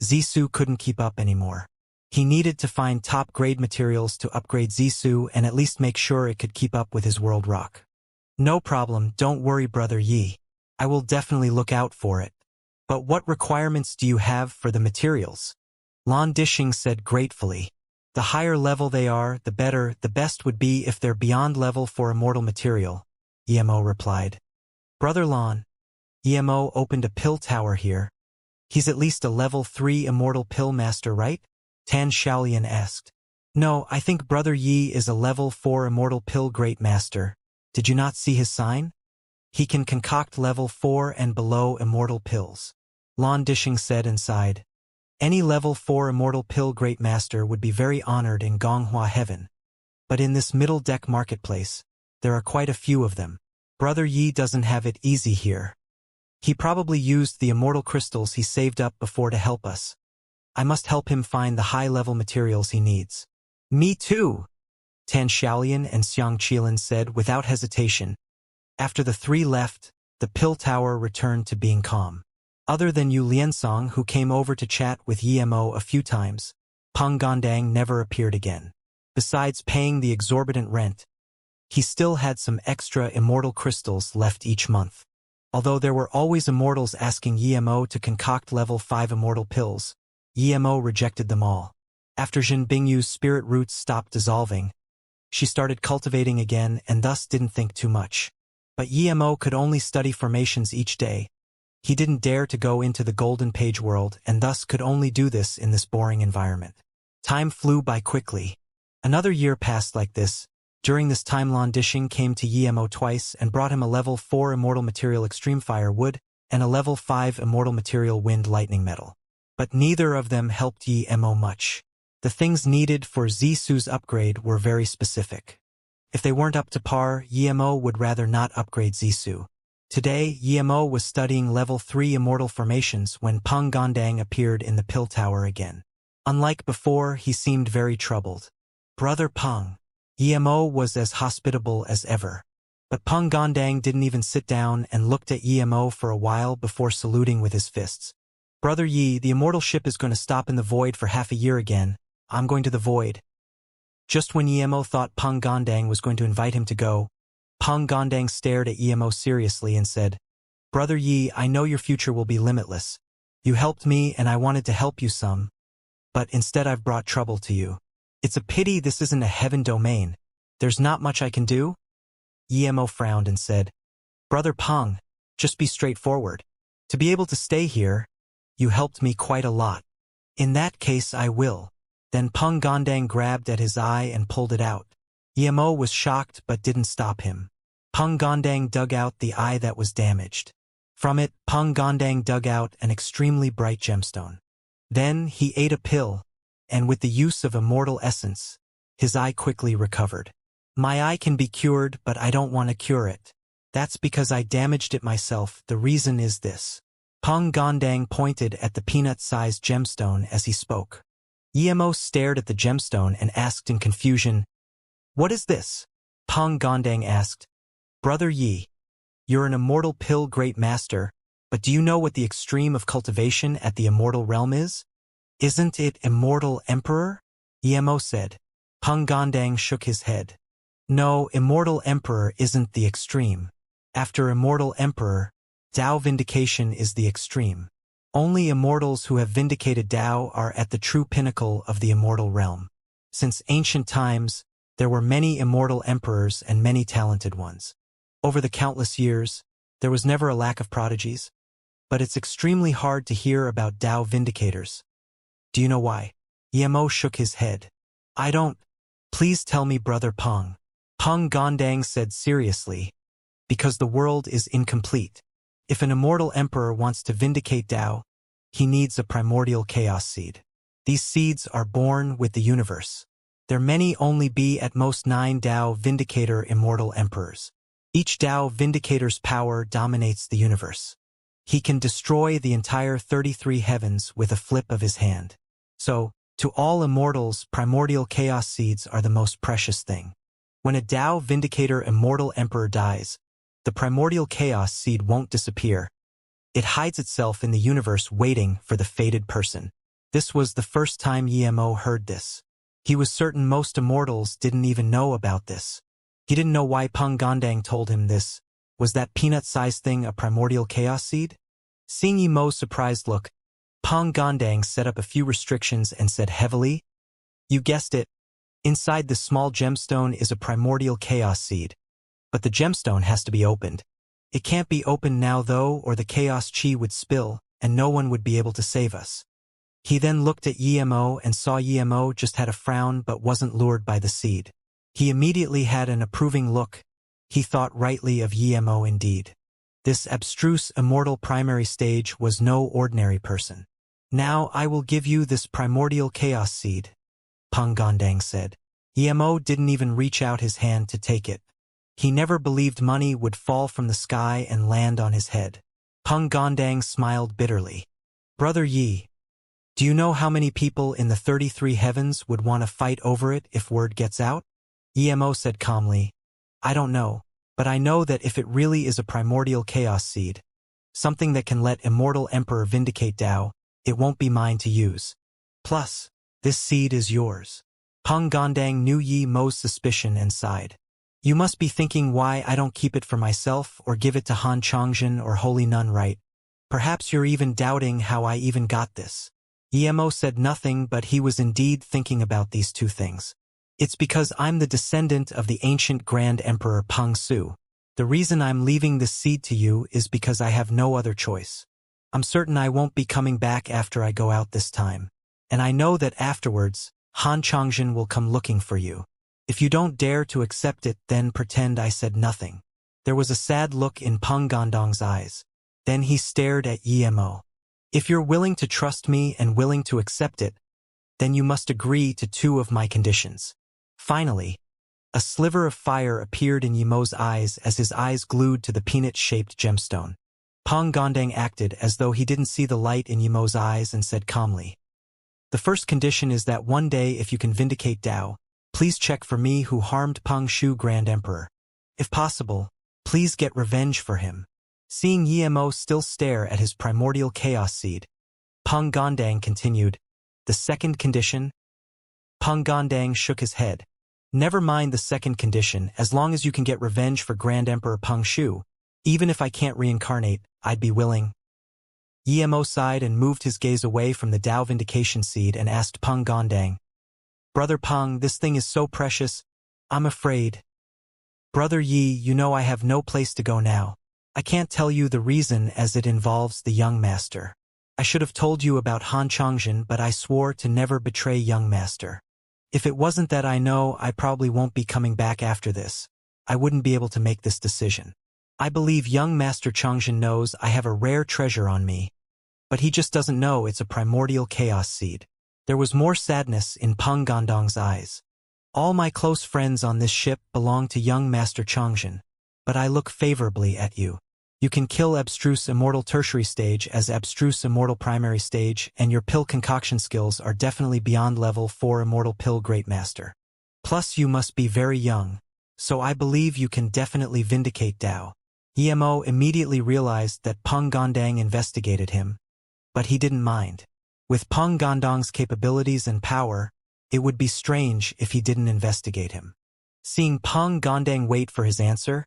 Zissou couldn't keep up anymore. He needed to find top-grade materials to upgrade Zissou and at least make sure it could keep up with his world rock. No problem, don't worry, Brother Yi. I will definitely look out for it. But what requirements do you have for the materials? Lan Dishing said gratefully. The higher level they are, the better. The best would be if they're beyond level for immortal material, Emo replied. Brother Lan. Emo opened a pill tower here. He's at least a level 3 immortal pill master, right? Tan Shaolian asked. No, I think Brother Yi is a level 4 immortal pill great master. Did you not see his sign? He can concoct level 4 and below immortal pills. Lan Dishing said and sighed. Any level 4 immortal pill great master would be very honored in Gonghua Heaven. But in this middle deck marketplace, there are quite a few of them. Brother Yi doesn't have it easy here. He probably used the immortal crystals he saved up before to help us. I must help him find the high-level materials he needs. Me too, Tan Shaolian and Xianxia said without hesitation. After the three left, the pill tower returned to being calm. Other than Yu Liansong, who came over to chat with Emo a few times, Peng Gondang never appeared again. Besides paying the exorbitant rent, he still had some extra immortal crystals left each month. Although there were always immortals asking Emo to concoct level 5 immortal pills, Emo rejected them all. After Jin Bingyu's spirit roots stopped dissolving, she started cultivating again and thus didn't think too much. But Emo could only study formations each day. He didn't dare to go into the golden page world and thus could only do this in this boring environment. Time flew by quickly. Another year passed like this. During this time Dishing came to Yemo twice and brought him a level 4 immortal material extreme fire wood and a level 5 immortal material wind lightning metal. But neither of them helped Yemo much. The things needed for Zisu's upgrade were very specific. If they weren't up to par, Yemo would rather not upgrade Zisu. Today, Yemo was studying level 3 immortal formations when Peng Gondang appeared in the pill tower again. Unlike before, he seemed very troubled. "Brother Peng." Yemo was as hospitable as ever. But Peng Gondang didn't even sit down and looked at Yemo for a while before saluting with his fists. "Brother Yi, the immortal ship is going to stop in the void for half a year again. I'm going to the void." Just when Yemo thought Peng Gondang was going to invite him to go, Peng Gondang stared at Yemo seriously and said, "Brother Yi, I know your future will be limitless. You helped me and I wanted to help you some. But instead I've brought trouble to you. It's a pity this isn't a heaven domain. There's not much I can do?" Yemo frowned and said, "Brother Peng, just be straightforward. To be able to stay here, you helped me quite a lot." "In that case I will." Then Peng Gondang grabbed at his eye and pulled it out. Yemo was shocked but didn't stop him. Peng Gondang dug out the eye that was damaged. From it, Peng Gondang dug out an extremely bright gemstone. Then he ate a pill, and with the use of immortal essence, his eye quickly recovered. "My eye can be cured, but I don't want to cure it. That's because I damaged it myself. The reason is this." Peng Gondang pointed at the peanut-sized gemstone as he spoke. Yemo stared at the gemstone and asked in confusion, "What is this?" Peng Gondang asked, "Brother Yi, you're an immortal pill great master, but do you know what the extreme of cultivation at the immortal realm is?" "Isn't it Immortal Emperor?" Yemo said. Peng Gondang shook his head. "No, Immortal Emperor isn't the extreme. After Immortal Emperor, Tao Vindication is the extreme. Only immortals who have vindicated Tao are at the true pinnacle of the immortal realm. Since ancient times, there were many immortal emperors and many talented ones. Over the countless years, there was never a lack of prodigies. But it's extremely hard to hear about Tao Vindicators. Do you know why?" Yemo shook his head. "I don't." "Please tell me, Brother Peng." Peng Gondang said seriously, "Because the world is incomplete. If an immortal emperor wants to vindicate Tao, he needs a primordial chaos seed. These seeds are born with the universe. There may only be at most 9 Tao Vindicator immortal emperors. Each Tao Vindicator's power dominates the universe. He can destroy the entire 33 heavens with a flip of his hand. So, to all immortals, primordial chaos seeds are the most precious thing. When a Tao Vindicator immortal emperor dies, the primordial chaos seed won't disappear. It hides itself in the universe waiting for the fated person." This was the first time Yemo heard this. He was certain most immortals didn't even know about this. He didn't know why Peng Gondang told him this. Was that peanut-sized thing a primordial chaos seed? Seeing Yemo's surprised look, Peng Gondang set up a few restrictions and said heavily, "You guessed it. Inside this small gemstone is a primordial chaos seed. But the gemstone has to be opened. It can't be opened now though, or the chaos chi would spill, and no one would be able to save us." He then looked at Yemo and saw Yemo just had a frown but wasn't lured by the seed. He immediately had an approving look. He thought rightly of Yemo indeed. This abstruse immortal primary stage was no ordinary person. "Now I will give you this primordial chaos seed," Peng Gondang said. Yemo didn't even reach out his hand to take it. He never believed money would fall from the sky and land on his head. Peng Gondang smiled bitterly. "Brother Yi, do you know how many people in the 33 heavens would want to fight over it if word gets out?" Yemo said calmly, "I don't know, but I know that if it really is a primordial chaos seed, something that can let Immortal Emperor vindicate Tao, it won't be mine to use. Plus, this seed is yours." Peng Gondang knew Yemo's suspicion and sighed. "You must be thinking why I don't keep it for myself or give it to Han Chongjin or Holy Nun, right? Perhaps you're even doubting how I even got this." Yemo said nothing, but he was indeed thinking about these two things. "It's because I'm the descendant of the ancient Grand Emperor Peng Su. The reason I'm leaving this seed to you is because I have no other choice. I'm certain I won't be coming back after I go out this time. And I know that afterwards, Han Changjin will come looking for you. If you don't dare to accept it, then pretend I said nothing. There was a sad look in Peng Gandong's eyes. Then he stared at Emo. If you're willing to trust me and willing to accept it, then you must agree to 2 of my conditions. Finally, a sliver of fire appeared in Yemo's eyes as his eyes glued to the peanut-shaped gemstone. Peng Gandong acted as though he didn't see the light in Yemo's eyes and said calmly, "The first condition is that one day if you can vindicate Dao, please check for me who harmed Peng Shu Grand Emperor. If possible, please get revenge for him." Seeing Yemo still stare at his primordial chaos seed, Peng Gandong continued, "The second condition?" Peng Gandong shook his head. "Never mind the second condition, as long as you can get revenge for Grand Emperor Peng Shu. Even if I can't reincarnate, I'd be willing." Yemo sighed and moved his gaze away from the Dao Vindication seed and asked Peng Gandong, "Brother Peng, this thing is so precious, I'm afraid." "Brother Yi, you know I have no place to go now. I can't tell you the reason as it involves the young master. I should have told you about Han Changjin, but I swore to never betray young master. If it wasn't that I know I probably won't be coming back after this, I wouldn't be able to make this decision. I believe young master Changjin knows I have a rare treasure on me, but he just doesn't know it's a primordial chaos seed." There was more sadness in Peng Gandong's eyes. "All my close friends on this ship belong to young master Changjin, but I look favorably at you. You can kill abstruse immortal tertiary stage as abstruse immortal primary stage, and your pill concoction skills are definitely beyond level 4 immortal pill great master. Plus you must be very young, so I believe you can definitely vindicate Dao." Emo immediately realized that Peng Gandong investigated him, but he didn't mind. With Peng Gandong's capabilities and power, it would be strange if he didn't investigate him. Seeing Peng Gandong wait for his answer,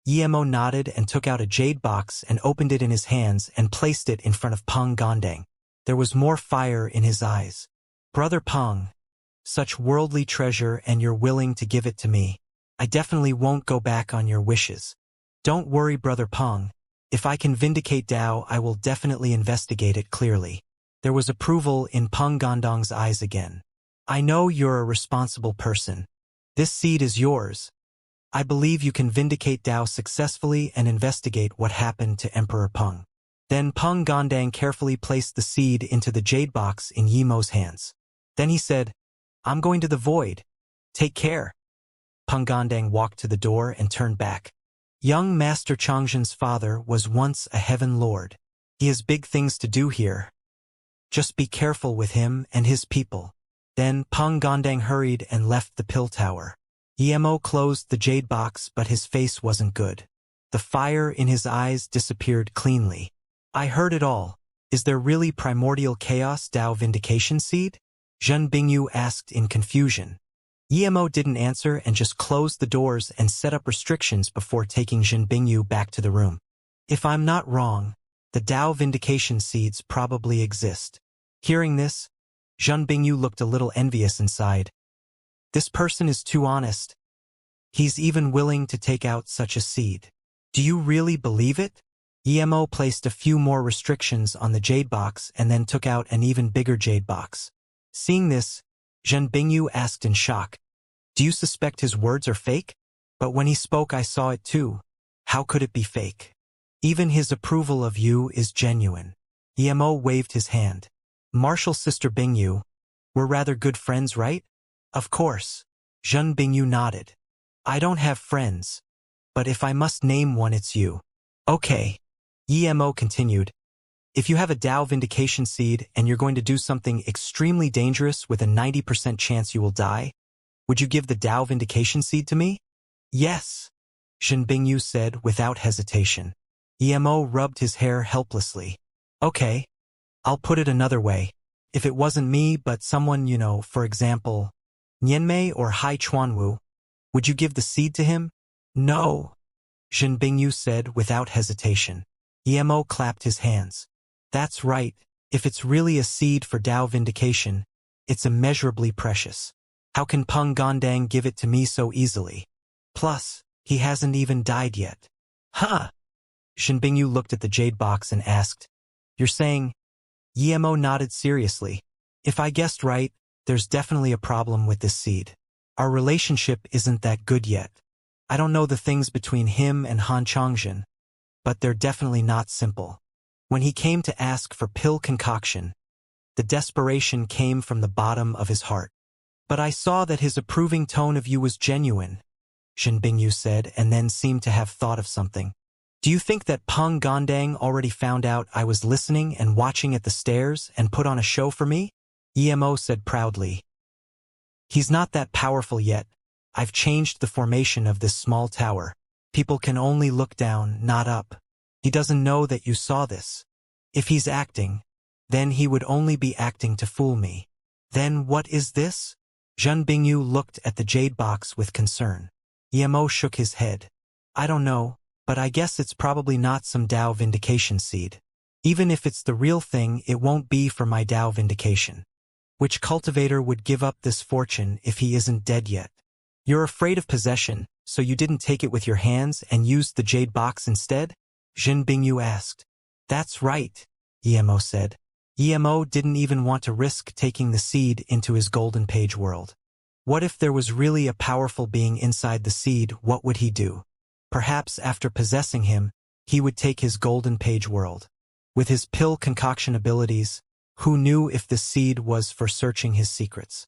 Emo nodded and took out a jade box and opened it in his hands and placed it in front of Peng Gandong. There was more fire in his eyes. "Brother Peng, such worldly treasure and you're willing to give it to me. I definitely won't go back on your wishes. Don't worry, Brother Peng. If I can vindicate Dao, I will definitely investigate it clearly." There was approval in Peng Gandong's eyes again. "I know you're a responsible person. This seed is yours. I believe you can vindicate Dao successfully and investigate what happened to Emperor Peng." Then Peng Gandong carefully placed the seed into the jade box in Yemo's hands. Then he said, "I'm going to the void. Take care." Peng Gandong walked to the door and turned back. Young Master Changjin's father was once a heaven lord. He has big things to do here. Just be careful with him and his people. Then Peng Gandong hurried and left the pill tower. Emo closed the jade box, but his face wasn't good. The fire in his eyes disappeared cleanly. "I heard it all. Is there really primordial chaos Dao vindication seed?" Zhen Bingyu asked in confusion. Emo didn't answer and just closed the doors and set up restrictions before taking Zhen Bingyu back to the room. "If I'm not wrong, the Dao vindication seeds probably exist." Hearing this, Zhen Bingyu looked a little envious inside. This person is too honest. He's even willing to take out such a seed. "Do you really believe it?" Emo placed a few more restrictions on the jade box and then took out an even bigger jade box. Seeing this, Zhen Bingyu asked in shock, "Do you suspect his words are fake?" "But when he spoke I saw it too. How could it be fake? Even his approval of you is genuine." Emo waved his hand. "Martial Sister Bingyu, we're rather good friends, right?" "Of course." Zhen Bingyu nodded. "I don't have friends, but if I must name one it's you." "Okay." Emo continued. "If you have a Dao vindication seed and you're going to do something extremely dangerous with a 90% chance you will die, would you give the Dao vindication seed to me?" "Yes," Zhen Bingyu said without hesitation. Emo rubbed his hair helplessly. "Okay. I'll put it another way. If it wasn't me but someone you know, for example, Nianmei or Hai Chuanwu, would you give the seed to him?" "No," Zhen Bingyu said without hesitation. Emo clapped his hands. "That's right. If it's really a seed for Dao vindication, it's immeasurably precious. How can Peng Gandong give it to me so easily? Plus, he hasn't even died yet." "Huh?" Zhen Bingyu looked at the jade box and asked, You're saying? Yemo nodded seriously. If I guessed right, there's definitely a problem with this seed. Our relationship isn't that good yet. I don't know the things between him and Han Changjin, but they're definitely not simple. When he came to ask for pill concoction, the desperation came from the bottom of his heart. But I saw that his approving tone of you was genuine, Zhen Bingyu said, and then seemed to have thought of something. Do you think that Peng Gondang already found out I was listening and watching at the stairs and put on a show for me? Emo said proudly. He's not that powerful yet. I've changed the formation of this small tower. People can only look down, not up. He doesn't know that you saw this. If he's acting, then he would only be acting to fool me. Then what is this? Zhen Bingyu looked at the jade box with concern. Emo shook his head. I don't know, but I guess it's probably not some Dao vindication seed. Even if it's the real thing, it won't be for my Dao vindication. Which cultivator would give up this fortune if he isn't dead yet? You're afraid of possession, so you didn't take it with your hands and used the jade box instead? Zhen Bingyu asked. That's right, Emo said. Emo didn't even want to risk taking the seed into his golden page world. What if there was really a powerful being inside the seed? What would he do? Perhaps after possessing him, he would take his golden page world. With his pill concoction abilities, who knew if the seed was for searching his secrets?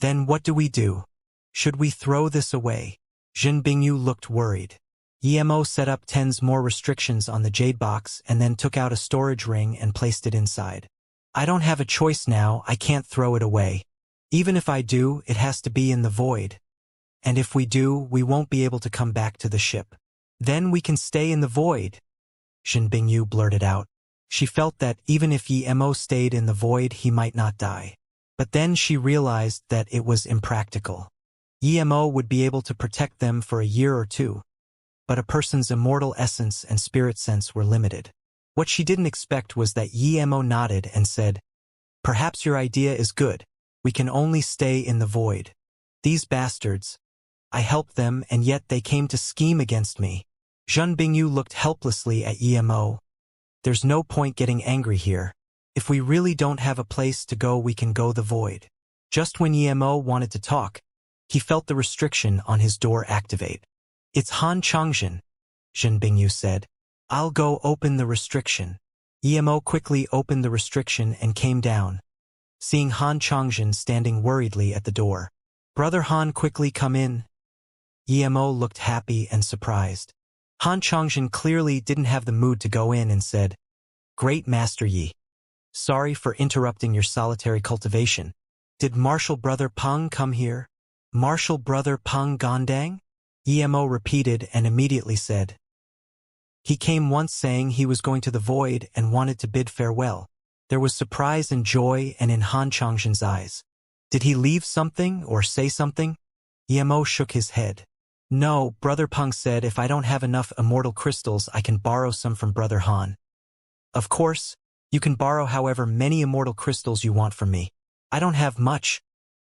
Then what do we do? Should we throw this away? Zhen Bingyu looked worried. Emo set up 10 more restrictions on the jade box and then took out a storage ring and placed it inside. I don't have a choice now, I can't throw it away. Even if I do, it has to be in the void. And if we do, we won't be able to come back to the ship. Then we can stay in the void, Zhen Bingyu blurted out. She felt that even if Emo stayed in the void, he might not die. But then she realized that it was impractical. Emo would be able to protect them for a year or two. But a person's immortal essence and spirit sense were limited. What she didn't expect was that Emo nodded and said, Perhaps your idea is good. We can only stay in the void. These bastards. I helped them and yet they came to scheme against me. Zhen Bingyu looked helplessly at Emo. There's no point getting angry here. If we really don't have a place to go, we can go the void. Just when Emo wanted to talk, he felt the restriction on his door activate. It's Han Changjin, Zhen Bingyu said. I'll go open the restriction. Emo quickly opened the restriction and came down, seeing Han Changjin standing worriedly at the door. Brother Han, quickly come in. Emo looked happy and surprised. Han Changjin clearly didn't have the mood to go in and said, Great Master Yi. Sorry for interrupting your solitary cultivation. Did Martial Brother Peng come here? Martial Brother Peng Gondang? Emo repeated and immediately said, He came once saying he was going to the void and wanted to bid farewell. There was surprise and joy and in Han Changjin's eyes. Did he leave something or say something? Emo shook his head. No, Brother Peng said if I don't have enough immortal crystals I can borrow some from Brother Han. Of course, you can borrow however many immortal crystals you want from me. I don't have much,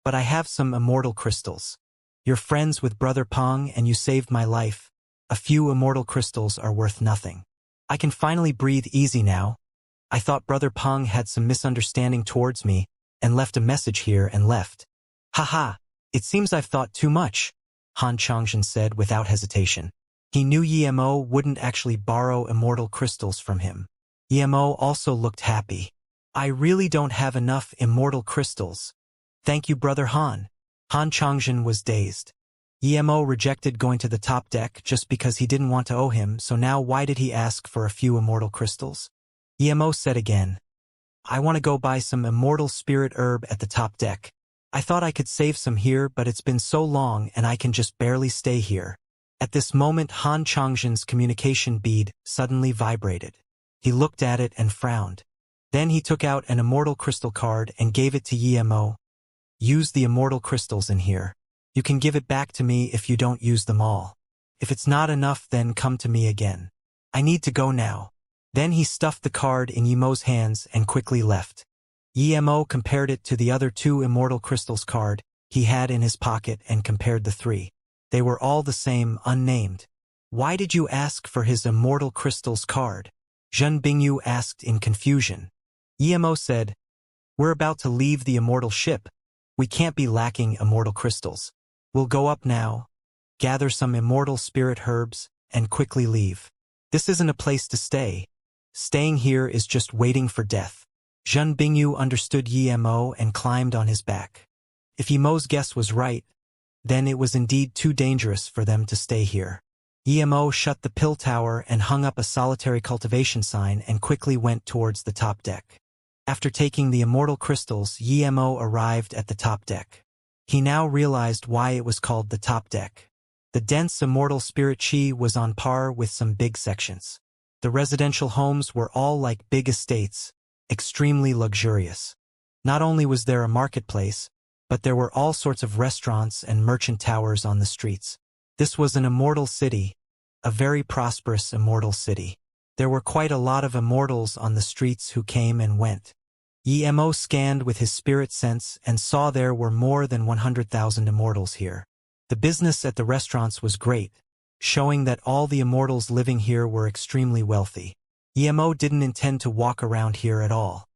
but I have some immortal crystals. You're friends with Brother Peng and you saved my life. A few immortal crystals are worth nothing. I can finally breathe easy now. I thought Brother Peng had some misunderstanding towards me and left a message here and left. Haha, it seems I've thought too much, Han Changjin said without hesitation. He knew Emo wouldn't actually borrow immortal crystals from him. Emo also looked happy. I really don't have enough immortal crystals. Thank you, Brother Han. Han Changjin was dazed. Emo rejected going to the top deck just because he didn't want to owe him, so now why did he ask for a few immortal crystals? Emo said again, I want to go buy some immortal spirit herb at the top deck. I thought I could save some here, but it's been so long and I can just barely stay here. At this moment, Han Changjin's communication bead suddenly vibrated. He looked at it and frowned. Then he took out an immortal crystal card and gave it to Emo. Use the immortal crystals in here. You can give it back to me if you don't use them all. If it's not enough, then come to me again. I need to go now. Then he stuffed the card in Emo's hands and quickly left. Emo compared it to the other 2 immortal crystals card he had in his pocket and compared the 3. They were all the same, unnamed. Why did you ask for his immortal crystals card? Zhen Bingyu asked in confusion. Emo said, "We're about to leave the immortal ship. We can't be lacking immortal crystals. We'll go up now, gather some immortal spirit herbs, and quickly leave. This isn't a place to stay. Staying here is just waiting for death." Zhen Bingyu understood Emo and climbed on his back. If Emo's guess was right, then it was indeed too dangerous for them to stay here. Emo shut the pill tower and hung up a solitary cultivation sign and quickly went towards the top deck. After taking the immortal crystals, Emo arrived at the top deck. He now realized why it was called the top deck. The dense immortal spirit chi was on par with some big sections. The residential homes were all like big estates, extremely luxurious. Not only was there a marketplace, but there were all sorts of restaurants and merchant towers on the streets. This was an immortal city, a very prosperous immortal city. There were quite a lot of immortals on the streets who came and went. Emo scanned with his spirit sense and saw there were more than 100,000 immortals here. The business at the restaurants was great, showing that all the immortals living here were extremely wealthy. Emo didn't intend to walk around here at all.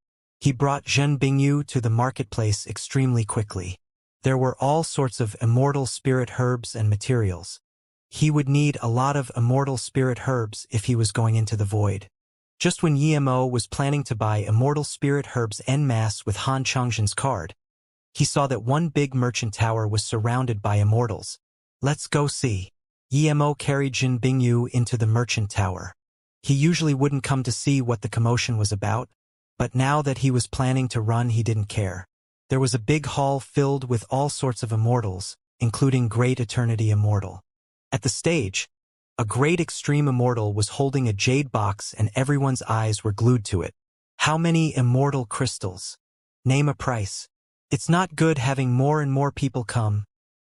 He brought Zhen Bingyu to the marketplace extremely quickly. There were all sorts of immortal spirit herbs and materials. He would need a lot of immortal spirit herbs if he was going into the void. Just when Emo was planning to buy immortal spirit herbs en masse with Han Changzhen's card, he saw that one big merchant tower was surrounded by immortals. "Let's go see." Emo carried Zhen Bingyu into the merchant tower. He usually wouldn't come to see what the commotion was about, but now that he was planning to run, he didn't care. There was a big hall filled with all sorts of immortals, including Great Eternity Immortal. At the stage, a Great Extreme Immortal was holding a jade box and everyone's eyes were glued to it. "How many immortal crystals? Name a price." "It's not good having more and more people come,"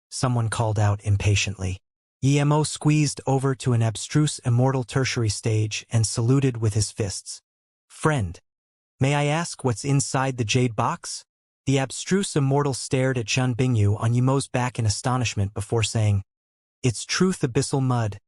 someone called out impatiently. Emo squeezed over to an abstruse immortal tertiary stage and saluted with his fists. "Friend, may I ask what's inside the jade box?" The abstruse immortal stared at Zhen Bingyu on Emo's back in astonishment before saying, "It's truth abyssal mud."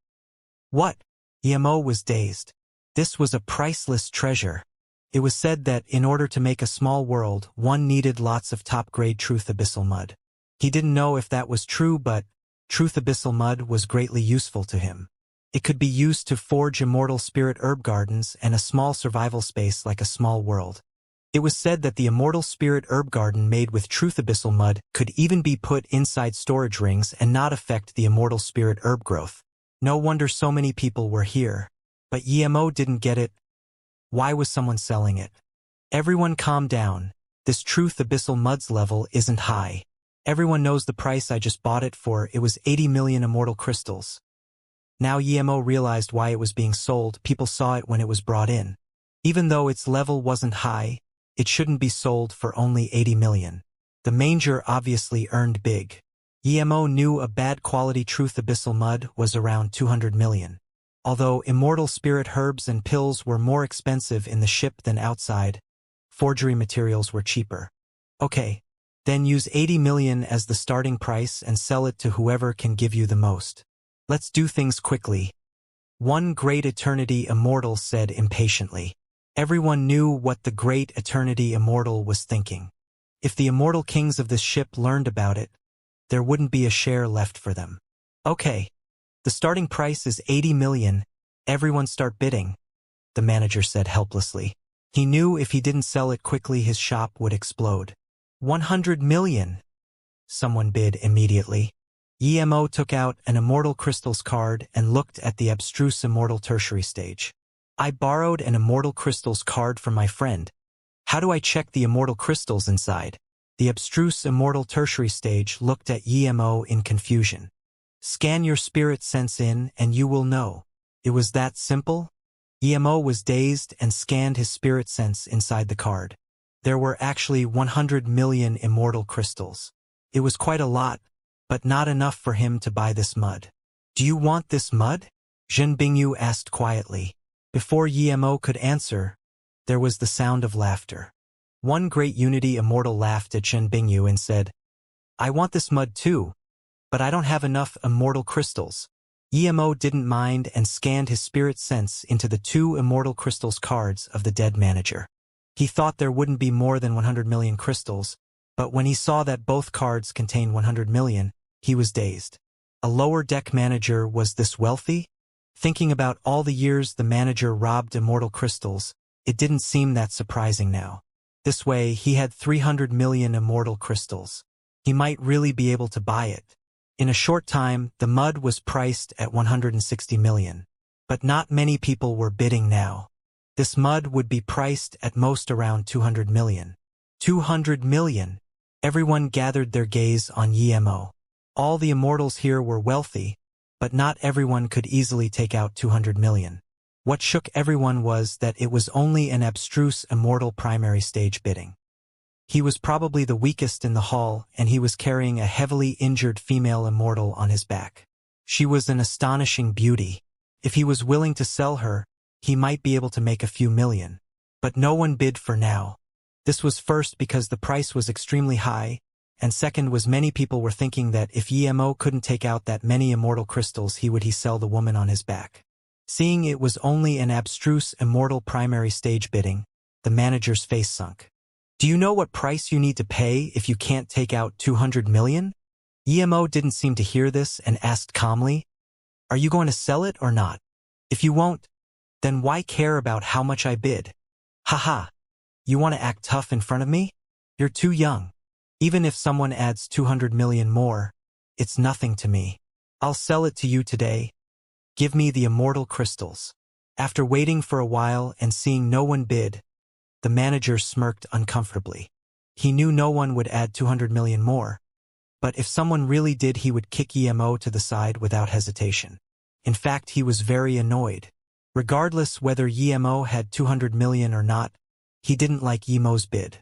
"What?" Emo was dazed. This was a priceless treasure. It was said that in order to make a small world, one needed lots of top-grade truth abyssal mud. He didn't know if that was true, but truth abyssal mud was greatly useful to him. It could be used to forge immortal spirit herb gardens and a small survival space like a small world. It was said that the immortal spirit herb garden made with truth abyssal mud could even be put inside storage rings and not affect the immortal spirit herb growth. No wonder so many people were here. But Emo didn't get it. Why was someone selling it? "Everyone calm down. This truth abyssal mud's level isn't high. Everyone knows the price I just bought it for. It was 80 million immortal crystals." Now Emo realized why it was being sold. People saw it when it was brought in. Even though its level wasn't high, it shouldn't be sold for only 80 million. The manger obviously earned big. Emo knew a bad quality truth abyssal mud was around 200 million. Although immortal spirit herbs and pills were more expensive in the ship than outside, forgery materials were cheaper. "Okay, then use 80 million as the starting price and sell it to whoever can give you the most. Let's do things quickly." One Great Eternity Immortal said impatiently. Everyone knew what the Great Eternity Immortal was thinking. If the immortal kings of this ship learned about it, there wouldn't be a share left for them. "Okay, the starting price is 80 million. Everyone start bidding," the manager said helplessly. He knew if he didn't sell it quickly, his shop would explode. 100 million. Someone bid immediately. Emo took out an Immortal Crystals card and looked at the abstruse Immortal Tertiary stage. "I borrowed an Immortal Crystals card from my friend. How do I check the Immortal Crystals inside?" The abstruse Immortal Tertiary stage looked at Emo in confusion. "Scan your spirit sense in and you will know." It was that simple? Emo was dazed and scanned his spirit sense inside the card. There were actually 100 million Immortal Crystals. It was quite a lot, but not enough for him to buy this mud. "Do you want this mud?" Zhen Bingyu asked quietly. Before Emo could answer, there was the sound of laughter. One Great Unity Immortal laughed at Zhen Bingyu and said, "I want this mud too, but I don't have enough Immortal Crystals." Emo didn't mind and scanned his spirit sense into the 2 immortal crystals cards of the dead manager. He thought there wouldn't be more than 100 million crystals, but when he saw that both cards contained 100 million, he was dazed. A lower deck manager was this wealthy? Thinking about all the years the manager robbed immortal crystals, it didn't seem that surprising now. This way, he had 300 million immortal crystals. He might really be able to buy it. In a short time, the mud was priced at 160 million. But not many people were bidding now. This mud would be priced at most around 200 million. 200 million! Everyone gathered their gaze on Emo. All the immortals here were wealthy, but not everyone could easily take out 200 million. What shook everyone was that it was only an abstruse immortal primary stage bidding. He was probably the weakest in the hall, and he was carrying a heavily injured female immortal on his back. She was an astonishing beauty. If he was willing to sell her, he might be able to make a few million. But no one bid for now. This was first because the price was extremely high, and second was many people were thinking that if Emo couldn't take out that many immortal crystals he would sell the woman on his back. Seeing it was only an abstruse immortal primary stage bidding, the manager's face sunk. Do you know what price you need to pay if you can't take out 200 million? Emo didn't seem to hear this and asked calmly, "Are you going to sell it or not? If you won't, then why care about how much I bid? Haha. You want to act tough in front of me? You're too young. Even if someone adds 200 million more, it's nothing to me. I'll sell it to you today. Give me the immortal crystals." After waiting for a while and seeing no one bid, the manager smirked uncomfortably. He knew no one would add 200 million more, but if someone really did, he would kick Emo to the side without hesitation. In fact, he was very annoyed. Regardless whether Emo had 200 million or not, he didn't like Emo's bid.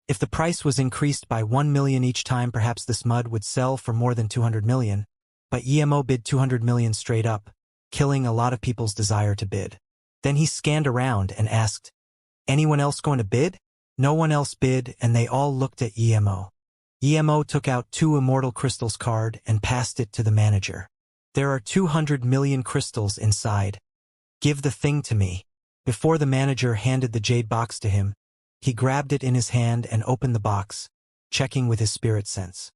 If the price was increased by 1 million each time, perhaps this mud would sell for more than 200 million, but Emo bid 200 million straight up, killing a lot of people's desire to bid. Then he scanned around and asked, "Anyone else going to bid?" No one else bid, and they all looked at Emo. Emo took out 2 immortal crystals card and passed it to the manager. "There are 200 million crystals inside. Give the thing to me." Before the manager handed the jade box to him, he grabbed it in his hand and opened the box, checking with his spirit sense.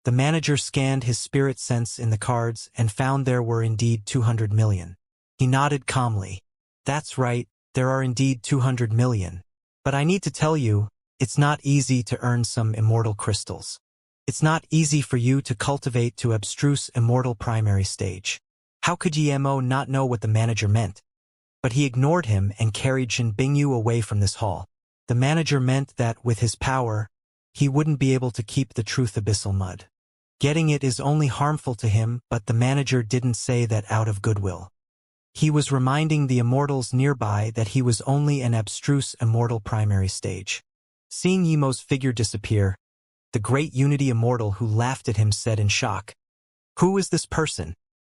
The manager scanned his spirit sense in the cards and found there were indeed 200 million. He nodded calmly. "That's right, there are indeed 200 million. But I need to tell you, it's not easy to earn some immortal crystals. It's not easy for you to cultivate to abstruse immortal primary stage." How could Emo not know what the manager meant? But he ignored him and carried Shinbingyu away from this hall. The manager meant that with his power, he wouldn't be able to keep the truth abyssal mud. Getting it is only harmful to him, but the manager didn't say that out of goodwill. He was reminding the immortals nearby that he was only an abstruse immortal primary stage. Seeing Emo's figure disappear, the great Unity Immortal who laughed at him said in shock, "Who is this person?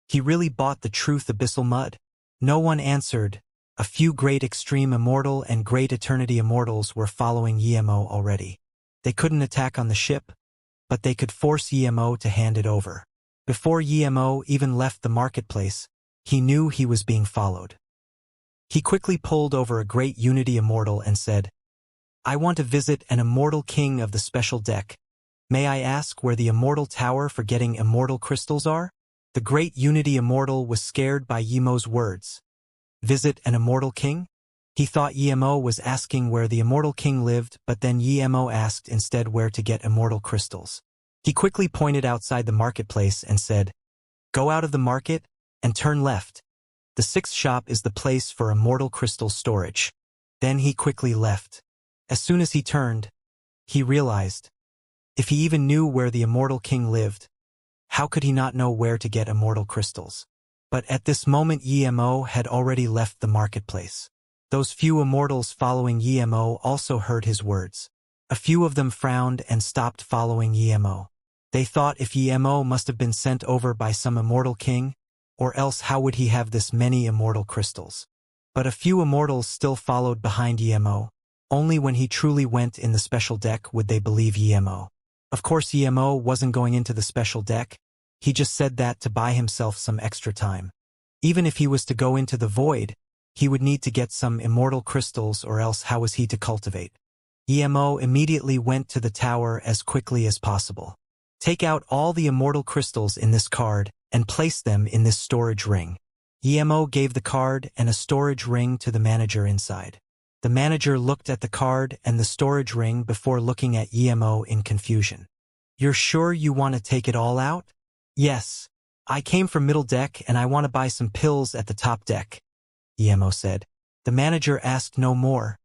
He really bought the truth abyssal mud?" No one answered. A few great extreme immortal and great eternity immortals were following Emo already. They couldn't attack on the ship, but they could force Emo to hand it over. Before Emo even left the marketplace, he knew he was being followed. He quickly pulled over a great Unity Immortal and said, "I want to visit an immortal king of the special deck. May I ask where the immortal tower for getting immortal crystals are?" The great Unity Immortal was scared by Emo's words. Visit an immortal king? He thought Emo was asking where the immortal king lived, but then Emo asked instead where to get immortal crystals. He quickly pointed outside the marketplace and said, "Go out of the market and turn left. The 6th shop is the place for immortal crystal storage." Then he quickly left. As soon as he turned, he realized, if he even knew where the immortal king lived, how could he not know where to get immortal crystals? But at this moment Emo had already left the marketplace. Those few immortals following Emo also heard his words. A few of them frowned and stopped following Emo. They thought if Emo must have been sent over by some immortal king, or else how would he have this many immortal crystals? But a few immortals still followed behind Emo. Only when he truly went in the special deck would they believe Emo. Of course Emo wasn't going into the special deck. He just said that to buy himself some extra time. Even if he was to go into the void, he would need to get some immortal crystals, or else how was he to cultivate? Emo immediately went to the tower as quickly as possible. Take out all the immortal crystals in this card and place them in this storage ring. Emo gave the card and a storage ring to the manager inside. The manager looked at the card and the storage ring before looking at Emo in confusion. You're sure you want to take it all out? Yes. I came from middle deck and I want to buy some pills at the top deck, Emo said. The manager asked no more.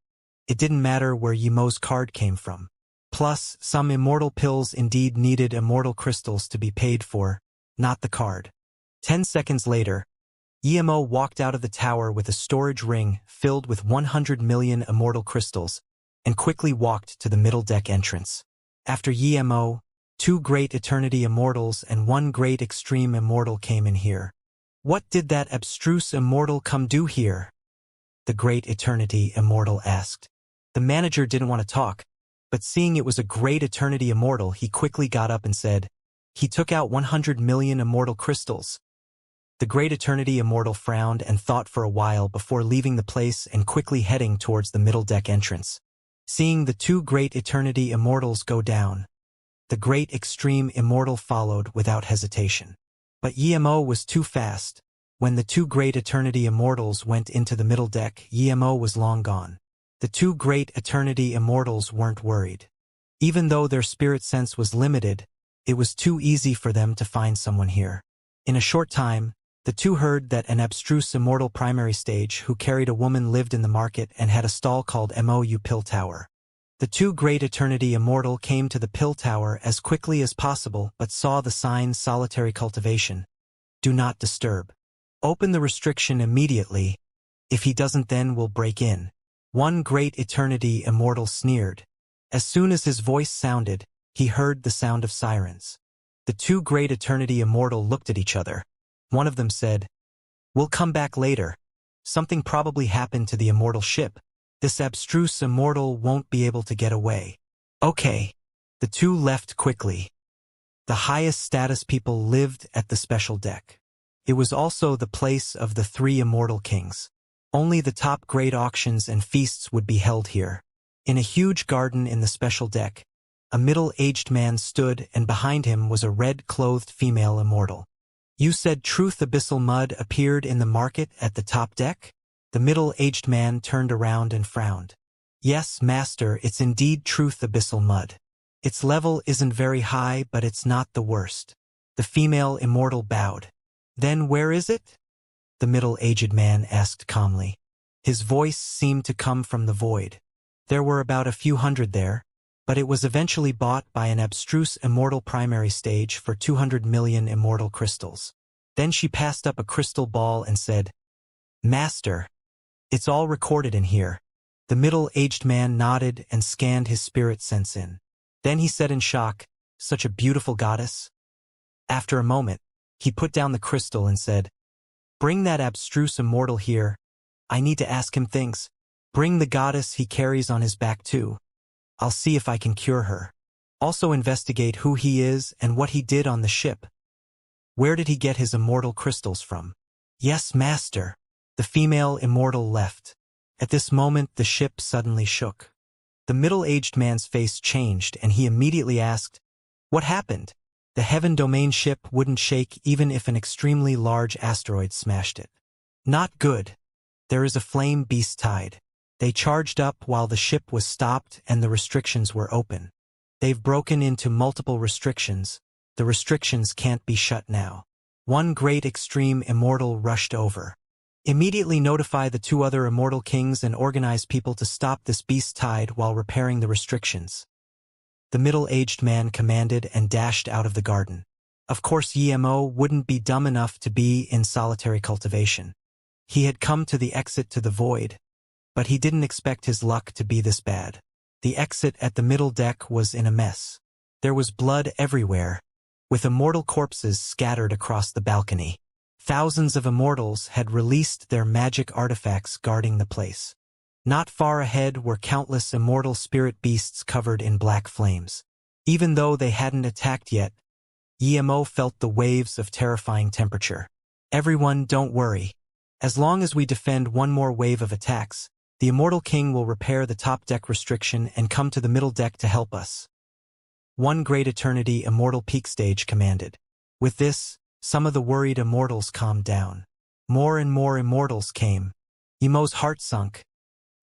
It didn't matter where Yemo's card came from. Plus, some immortal pills indeed needed immortal crystals to be paid for, not the card. 10 seconds later, Emo walked out of the tower with a storage ring filled with 100 million immortal crystals and quickly walked to the middle deck entrance. After Emo, 2 great eternity immortals and 1 great extreme immortal came in here. What did that abstruse immortal come do here? The great eternity immortal asked. The manager didn't want to talk, but seeing it was a great eternity immortal, he quickly got up and said, he took out 100 million immortal crystals. The great eternity immortal frowned and thought for a while before leaving the place and quickly heading towards the middle deck entrance. Seeing the 2 great eternity immortals go down, the great extreme immortal followed without hesitation. But Emo was too fast. When the 2 great eternity immortals went into the middle deck, Emo was long gone. The 2 great eternity immortals weren't worried. Even though their spirit sense was limited, it was too easy for them to find someone here. In a short time, the 2 heard that an abstruse immortal primary stage who carried a woman lived in the market and had a stall called MOU Pill Tower. The 2 great eternity immortal came to the pill tower as quickly as possible but saw the sign solitary cultivation. Do not disturb. Open the restriction immediately. If he doesn't, then we'll break in. 1 great eternity immortal sneered. As soon as his voice sounded, he heard the sound of sirens. The 2 great eternity immortal looked at each other. One of them said, "We'll come back later. Something probably happened to the immortal ship. This abstruse immortal won't be able to get away." Okay. The 2 left quickly. The highest status people lived at the special deck. It was also the place of the 3 immortal kings. Only the top great auctions and feasts would be held here. In a huge garden in the special deck, a middle-aged man stood and behind him was a red-clothed female immortal. You said Truth Abyssal Mud appeared in the market at the top deck? The middle-aged man turned around and frowned. Yes, master, it's indeed Truth Abyssal Mud. Its level isn't very high, but it's not the worst. The female immortal bowed. Then where is it? The middle-aged man asked calmly. His voice seemed to come from the void. There were about a few hundred there, but it was eventually bought by an abstruse immortal primary stage for 200 million immortal crystals. Then she passed up a crystal ball and said, "Master, it's all recorded in here." The middle-aged man nodded and scanned his spirit sense in. Then he said in shock, "Such a beautiful goddess." After a moment, he put down the crystal and said, "Bring that abstruse immortal here. I need to ask him things. Bring the goddess he carries on his back too. I'll see if I can cure her. Also investigate who he is and what he did on the ship. Where did he get his immortal crystals from?" "Yes, master." The female immortal left. At this moment, the ship suddenly shook. The middle-aged man's face changed and he immediately asked, "What happened?" The Heaven Domain ship wouldn't shake even if an extremely large asteroid smashed it. "Not good. There is a flame beast tide. They charged up while the ship was stopped and the restrictions were open. They've broken into multiple restrictions. The restrictions can't be shut now." 1 great extreme immortal rushed over. "Immediately notify the 2 other immortal kings and organize people to stop this beast tide while repairing the restrictions." The middle-aged man commanded and dashed out of the garden. Of course, Emo wouldn't be dumb enough to be in solitary cultivation. He had come to the exit to the void, but he didn't expect his luck to be this bad. The exit at the middle deck was in a mess. There was blood everywhere, with immortal corpses scattered across the balcony. Thousands of immortals had released their magic artifacts guarding the place. Not far ahead were countless immortal spirit beasts covered in black flames. Even though they hadn't attacked yet, Emo felt the waves of terrifying temperature. Everyone, don't worry. As long as we defend one more wave of attacks, the Immortal King will repair the top deck restriction and come to the middle deck to help us. One great eternity Immortal peak stage commanded. With this, some of the worried immortals calmed down. More and more immortals came. Emo's heart sunk.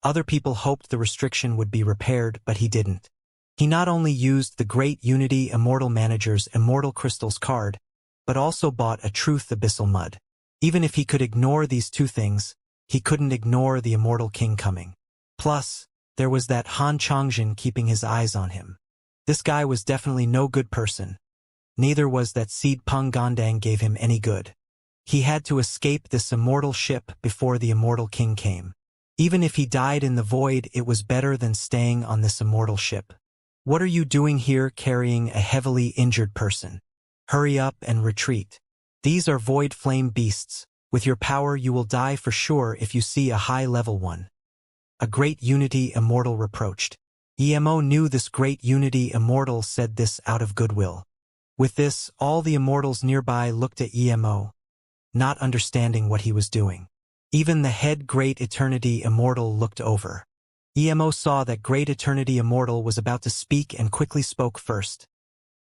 Other people hoped the restriction would be repaired, but he didn't. He not only used the Great Unity Immortal Manager's Immortal Crystals card, but also bought a Truth Abyssal Mud. Even if he could ignore these two things, he couldn't ignore the Immortal King coming. Plus, there was that Han Changjin keeping his eyes on him. This guy was definitely no good person. Neither was that Seed Peng Gondang gave him any good. He had to escape this immortal ship before the Immortal King came. Even if he died in the void, it was better than staying on this immortal ship. What are you doing here carrying a heavily injured person? Hurry up and retreat. These are void flame beasts. With your power you will die for sure if you see a high-level one. A Great Unity Immortal reproached. Emo knew this Great Unity Immortal said this out of goodwill. With this, all the immortals nearby looked at Emo, not understanding what he was doing. Even the head Great Eternity Immortal looked over. Emo saw that Great Eternity Immortal was about to speak and quickly spoke first.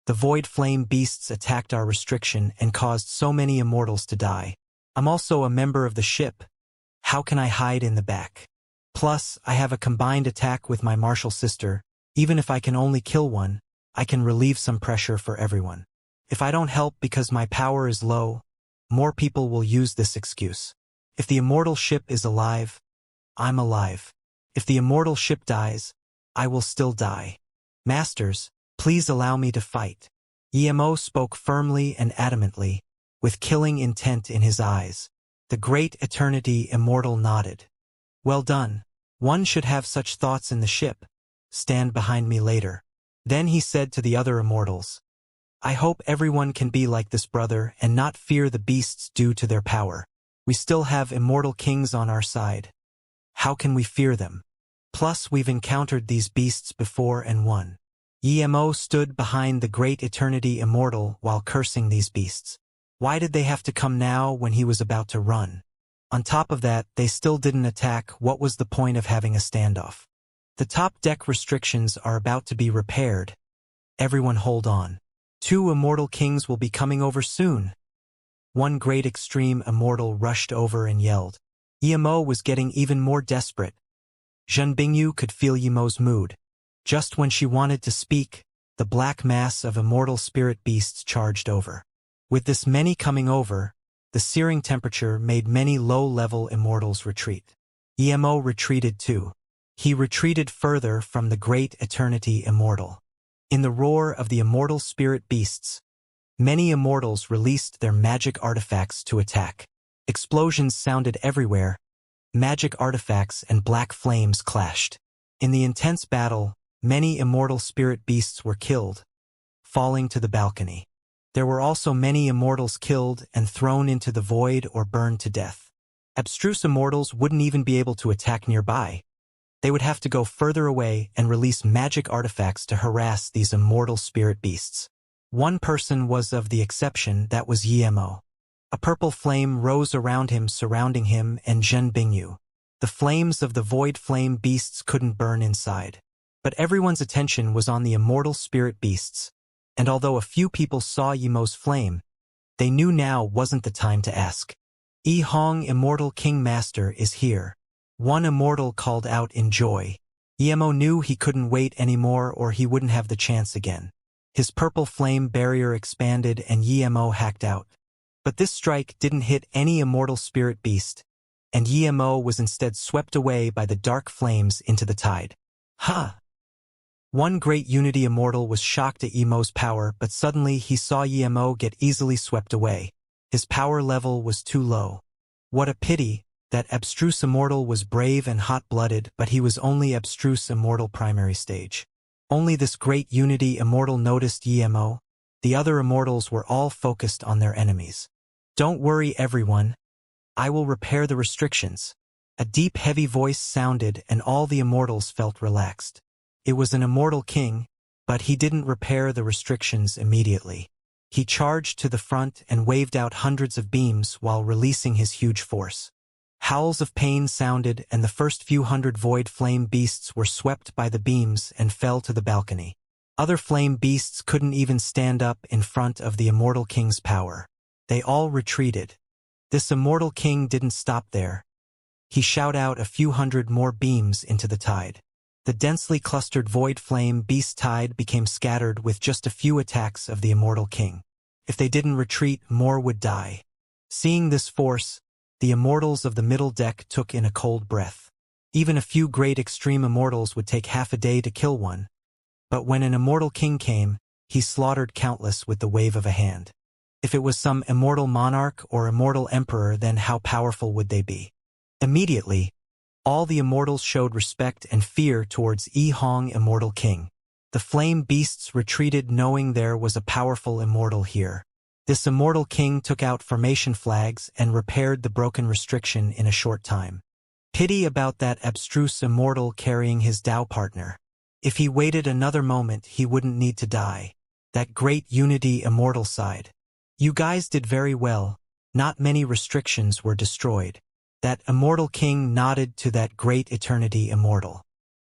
The void flame beasts attacked our restriction and caused so many immortals to die. I'm also a member of the ship. How can I hide in the back? Plus, I have a combined attack with my martial sister. Even if I can only kill one, I can relieve some pressure for everyone. If I don't help because my power is low, more people will use this excuse. If the immortal ship is alive, I'm alive. If the immortal ship dies, I will still die. Masters, please allow me to fight. Emo spoke firmly and adamantly, with killing intent in his eyes. The Great Eternity Immortal nodded. Well done. One should have such thoughts in the ship. Stand behind me later. Then he said to the other immortals, I hope everyone can be like this brother and not fear the beasts due to their power. We still have immortal kings on our side. How can we fear them? Plus, we've encountered these beasts before and won. Emo stood behind the Great Eternity Immortal while cursing these beasts. Why did they have to come now when he was about to run? On top of that, they still didn't attack. What was the point of having a standoff? The top deck restrictions are about to be repaired. Everyone hold on. 2 immortal kings will be coming over soon. One great extreme immortal rushed over and yelled. Emo was getting even more desperate. Zhen Bingyu could feel Emo's mood. Just when she wanted to speak, the black mass of immortal spirit beasts charged over. With this many coming over, the searing temperature made many low-level immortals retreat. Emo retreated too. He retreated further from the Great Eternity Immortal. In the roar of the immortal spirit beasts, many immortals released their magic artifacts to attack. Explosions sounded everywhere. Magic artifacts and black flames clashed. In the intense battle, many immortal spirit beasts were killed, falling to the balcony. There were also many immortals killed and thrown into the void or burned to death. Abstruse immortals wouldn't even be able to attack nearby. They would have to go further away and release magic artifacts to harass these immortal spirit beasts. One person was of the exception, that was Emo. A purple flame rose around him, surrounding him and Zhen Bingyu. The flames of the void flame beasts couldn't burn inside. But everyone's attention was on the immortal spirit beasts. And although a few people saw Emo's flame, they knew now wasn't the time to ask. Yi Hong, Immortal King Master, is here. One immortal called out in joy. Emo knew he couldn't wait anymore or he wouldn't have the chance again. His purple flame barrier expanded and Emo hacked out. But this strike didn't hit any immortal spirit beast, and Emo was instead swept away by the dark flames into the tide. Ha! One Great Unity Immortal was shocked at Emo's power, but suddenly he saw Emo get easily swept away. His power level was too low. What a pity! That abstruse immortal was brave and hot-blooded, but he was only abstruse immortal primary stage. Only this Great Unity Immortal noticed Emo. The other immortals were all focused on their enemies. Don't worry, everyone. I will repair the restrictions. A deep, heavy voice sounded and all the immortals felt relaxed. It was an immortal king, but he didn't repair the restrictions immediately. He charged to the front and waved out hundreds of beams while releasing his huge force. Howls of pain sounded, and the first few hundred void flame beasts were swept by the beams and fell to the balcony. Other flame beasts couldn't even stand up in front of the Immortal King's power. They all retreated. This Immortal King didn't stop there. He shot out a few hundred more beams into the tide. The densely clustered void flame beast tide became scattered with just a few attacks of the Immortal King. If they didn't retreat, more would die. Seeing this force, the immortals of the middle deck took in a cold breath. Even a few great extreme immortals would take half a day to kill one. But when an Immortal King came, he slaughtered countless with the wave of a hand. If it was some immortal monarch or immortal emperor, then how powerful would they be? Immediately, all the immortals showed respect and fear towards Yi Hong, Immortal King. The flame beasts retreated knowing there was a powerful immortal here. This Immortal King took out formation flags and repaired the broken restriction in a short time. Pity about that abstruse immortal carrying his Tao partner. If he waited another moment, he wouldn't need to die. That great unity immortal sighed. You guys did very well. Not many restrictions were destroyed. That Immortal King nodded to that great eternity immortal.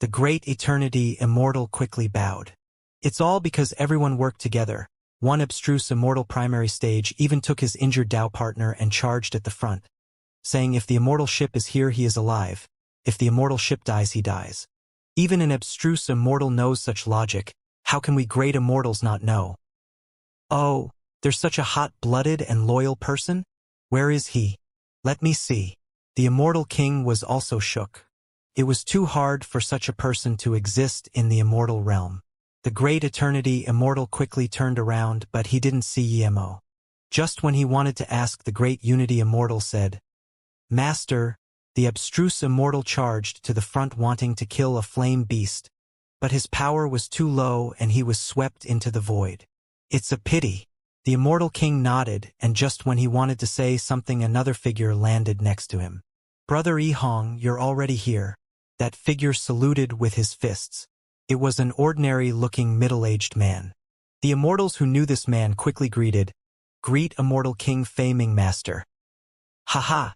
The great eternity immortal quickly bowed. It's all because everyone worked together. One abstruse immortal primary stage even took his injured Tao partner and charged at the front, saying if the immortal ship is here, he is alive. If the immortal ship dies, he dies. Even an abstruse immortal knows such logic. How can we great immortals not know? Oh, there's such a hot-blooded and loyal person? Where is he? Let me see. The Immortal King was also shook. It was too hard for such a person to exist in the immortal realm. The great eternity immortal quickly turned around, but he didn't see Yemo. Just when he wanted to ask, the great unity immortal said, Master, the abstruse immortal charged to the front wanting to kill a flame beast, but his power was too low and he was swept into the void. It's a pity. The Immortal King nodded, and just when he wanted to say something, another figure landed next to him. Brother Yi Hong, you're already here. That figure saluted with his fists. It was an ordinary-looking middle-aged man. The immortals who knew this man quickly greeted, Greet Immortal King Fei Ming Master. Ha!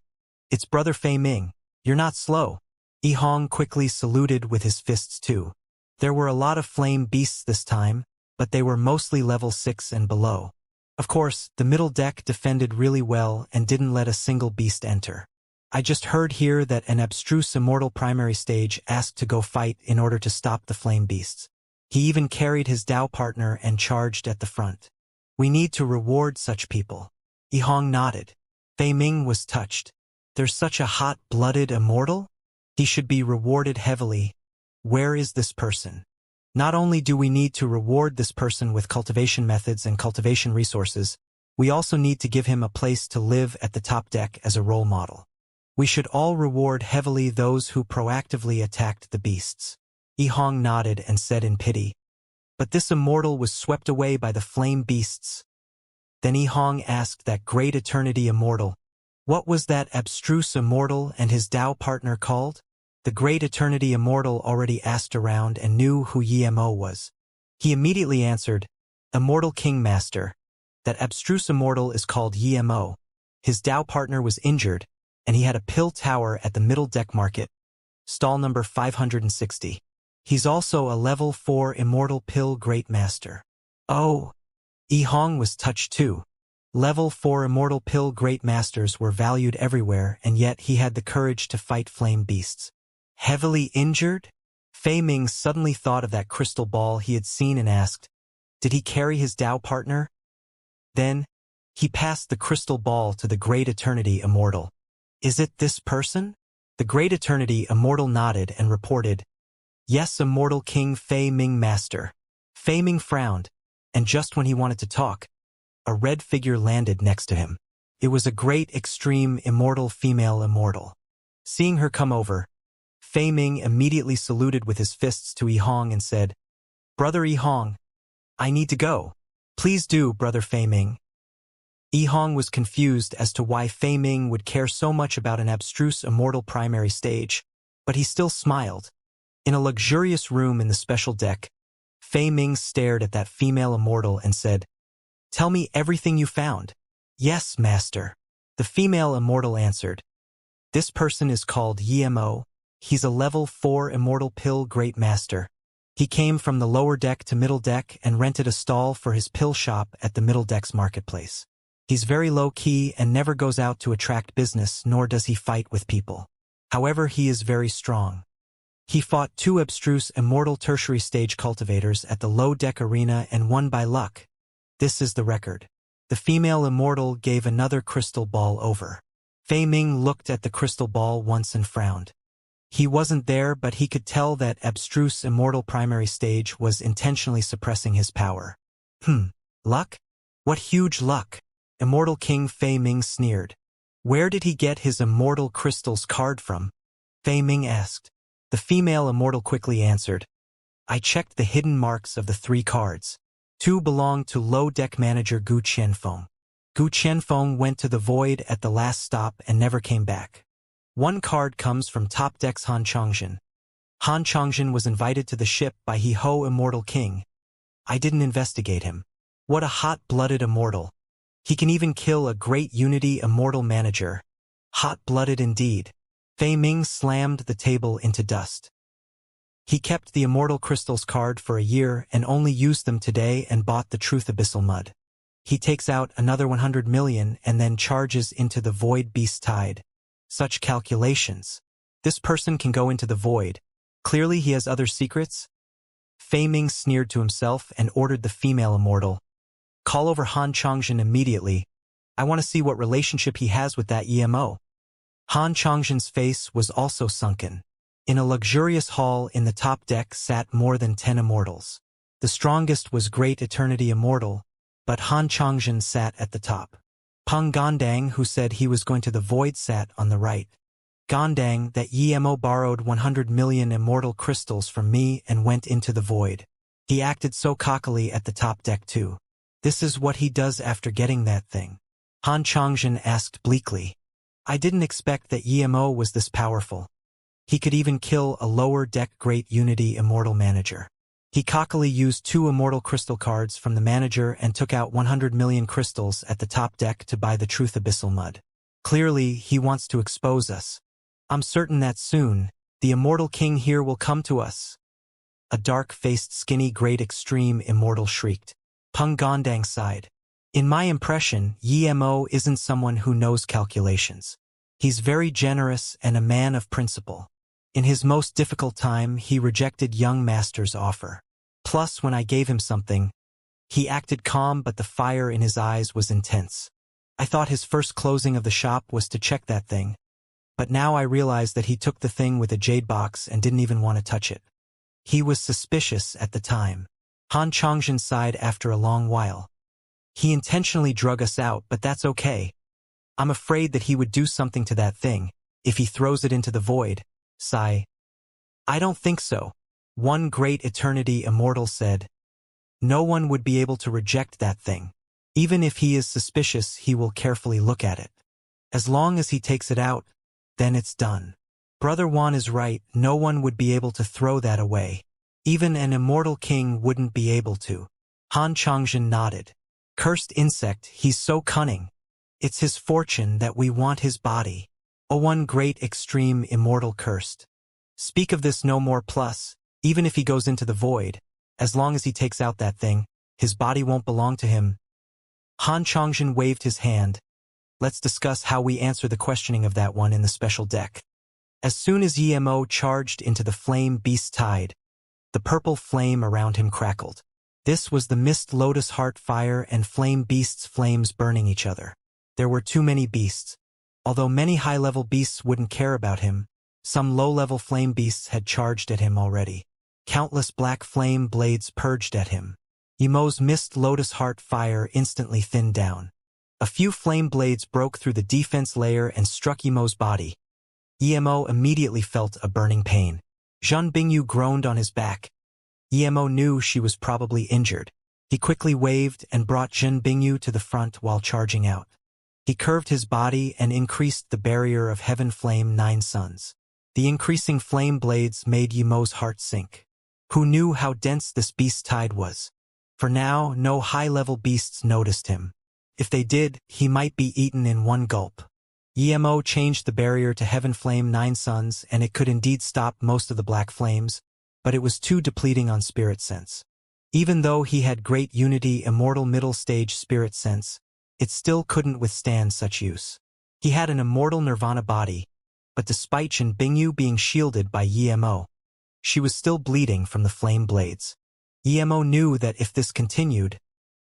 It's Brother Fei Ming. You're not slow. Yi Hong quickly saluted with his fists too. There were a lot of flame beasts this time, but they were mostly level 6 and below. Of course, the middle deck defended really well and didn't let a single beast enter. I just heard here that an abstruse immortal primary stage asked to go fight in order to stop the flame beasts. He even carried his Tao partner and charged at the front. We need to reward such people. Yi Hong nodded. Fei Ming was touched. There's such a hot-blooded immortal? He should be rewarded heavily. Where is this person? Not only do we need to reward this person with cultivation methods and cultivation resources, we also need to give him a place to live at the top deck as a role model. We should all reward heavily those who proactively attacked the beasts. Yi Hong nodded and said in pity, But this immortal was swept away by the flame beasts. Then Yi Hong asked that great eternity immortal, What was that abstruse immortal and his Tao partner called? The great eternity immortal already asked around and knew who Yemo was. He immediately answered, Immortal King Master. That abstruse immortal is called Yemo. His Tao partner was injured, and he had a pill tower at the middle deck market. Stall number 560. He's also a level 4 immortal pill great master. Oh! Yi Hong was touched too. Level 4 immortal pill great masters were valued everywhere, and yet he had the courage to fight flame beasts. Heavily injured? Fei Ming suddenly thought of that crystal ball he had seen and asked, Did he carry his Tao partner? Then, he passed the crystal ball to the Great Eternity Immortal. Is it this person? The Great Eternity Immortal nodded and reported, Yes, Immortal King Fei Ming Master. Fei Ming frowned, and just when he wanted to talk, a red figure landed next to him. It was a great extreme immortal female immortal. Seeing her come over, Fei Ming immediately saluted with his fists to Yi Hong and said, Brother Yi Hong, I need to go. Please do, Brother Fei Ming. Yi Hong was confused as to why Fei Ming would care so much about an abstruse immortal primary stage, but he still smiled. In a luxurious room in the special deck, Fei Ming stared at that female immortal and said, Tell me everything you found. Yes, master. The female immortal answered. This person is called Yemo. He's a level 4 immortal pill great master. He came from the lower deck to middle deck and rented a stall for his pill shop at the middle deck's marketplace. He's very low-key and never goes out to attract business, nor does he fight with people. However, he is very strong. He fought 2 abstruse immortal tertiary stage cultivators at the low deck arena and won by luck. This is the record. The female immortal gave another crystal ball over. Fei Ming looked at the crystal ball once and frowned. He wasn't there, but he could tell that abstruse immortal primary stage was intentionally suppressing his power. Luck? What huge luck! Immortal King Fei Ming sneered. Where did he get his immortal crystals card from? Fei Ming asked. The female immortal quickly answered. I checked the hidden marks of the 3 cards. 2 belonged to low deck manager Gu Qianfeng. Gu Qianfeng went to the void at the last stop and never came back. 1 card comes from top deck's Han Changzhen. Han Changzhen was invited to the ship by He Ho Immortal King. I didn't investigate him. What a hot-blooded immortal. He can even kill a great Unity immortal manager. Hot-blooded indeed. Fei Ming slammed the table into dust. He kept the Immortal Crystals card for a year and only used them today and bought the Truth Abyssal Mud. He takes out another 100 million and then charges into the Void Beast Tide. Such calculations. This person can go into the void. Clearly he has other secrets. Fei Ming sneered to himself and ordered the female immortal. Call over Han Changzhen immediately. I want to see what relationship he has with that EMO. Han Changzhen's face was also sunken. In a luxurious hall in the top deck sat more than 10 immortals. The strongest was Great Eternity Immortal, but Han Changzhen sat at the top. Peng Gondang, who said he was going to the void, sat on the right. Gondang, that Yemo borrowed 100 million immortal crystals from me and went into the void. He acted so cockily at the top deck too. This is what he does after getting that thing. Han Changzhen asked bleakly. I didn't expect that Yemo was this powerful. He could even kill a lower deck Great Unity Immortal manager. He cockily used 2 immortal crystal cards from the manager and took out 100 million crystals at the top deck to buy the Truth Abyssal Mud. Clearly, he wants to expose us. I'm certain that soon, the Immortal King here will come to us. A dark-faced skinny Great Extreme Immortal shrieked. Peng Gondang sighed. In my impression, Yemo isn't someone who knows calculations. He's very generous and a man of principle. In his most difficult time, he rejected young master's offer. Plus, when I gave him something, he acted calm, but the fire in his eyes was intense. I thought his first closing of the shop was to check that thing. But now I realize that he took the thing with a jade box and didn't even want to touch it. He was suspicious at the time. Han Changzhen sighed after a long while. He intentionally drug us out, but that's okay. I'm afraid that he would do something to that thing, if he throws it into the void. Sigh. I don't think so. One Great Eternity Immortal said. No one would be able to reject that thing. Even if he is suspicious, he will carefully look at it. As long as he takes it out, then it's done. Brother Wan is right, no one would be able to throw that away. Even an immortal king wouldn't be able to. Han Changzhen nodded. Cursed insect, he's so cunning. It's his fortune that we want his body. O one Great Extreme Immortal cursed. Speak of this no more plus, even if he goes into the void, as long as he takes out that thing, his body won't belong to him. Han Changzhen waved his hand. Let's discuss how we answer the questioning of that one in the special deck. As soon as Yemo charged into the flame beast tide, the purple flame around him crackled. This was the mist lotus heart fire and flame beasts flames burning each other. There were too many beasts. Although many high-level beasts wouldn't care about him, some low-level flame beasts had charged at him already. Countless black flame blades purged at him. Yemo's mist lotus heart fire instantly thinned down. A few flame blades broke through the defense layer and struck Yemo's body. Yemo immediately felt a burning pain. Zhen Bingyu groaned on his back. Yemo knew she was probably injured. He quickly waved and brought Zhen Bingyu to the front while charging out. He curved his body and increased the barrier of Heaven Flame 9 Suns. The increasing flame blades made Yemo's heart sink. Who knew how dense this beast tide was? For now, no high-level beasts noticed him. If they did, he might be eaten in one gulp. Emo changed the barrier to Heaven Flame 9 Suns, and it could indeed stop most of the black flames, but it was too depleting on spirit sense. Even though he had great Unity Immortal middle stage spirit sense, it still couldn't withstand such use. He had an immortal Nirvana body, but despite Jin Bingyu being shielded by Emo, she was still bleeding from the flame blades. Emo knew that if this continued,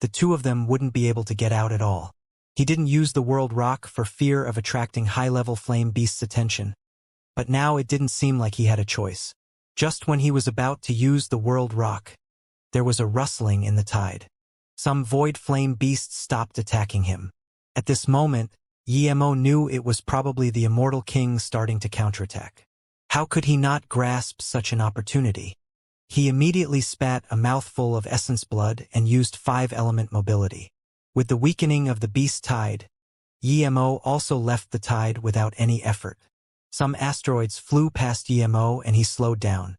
the two of them wouldn't be able to get out at all. He didn't use the World Rock for fear of attracting high-level flame beasts' attention, but now it didn't seem like he had a choice. Just when he was about to use the World Rock, there was a rustling in the tide. Some void flame beasts stopped attacking him. At this moment, Emo knew it was probably the Immortal King starting to counterattack. How could he not grasp such an opportunity? He immediately spat a mouthful of essence blood and used 5-element mobility. With the weakening of the beast tide, Emo also left the tide without any effort. Some asteroids flew past Emo and he slowed down.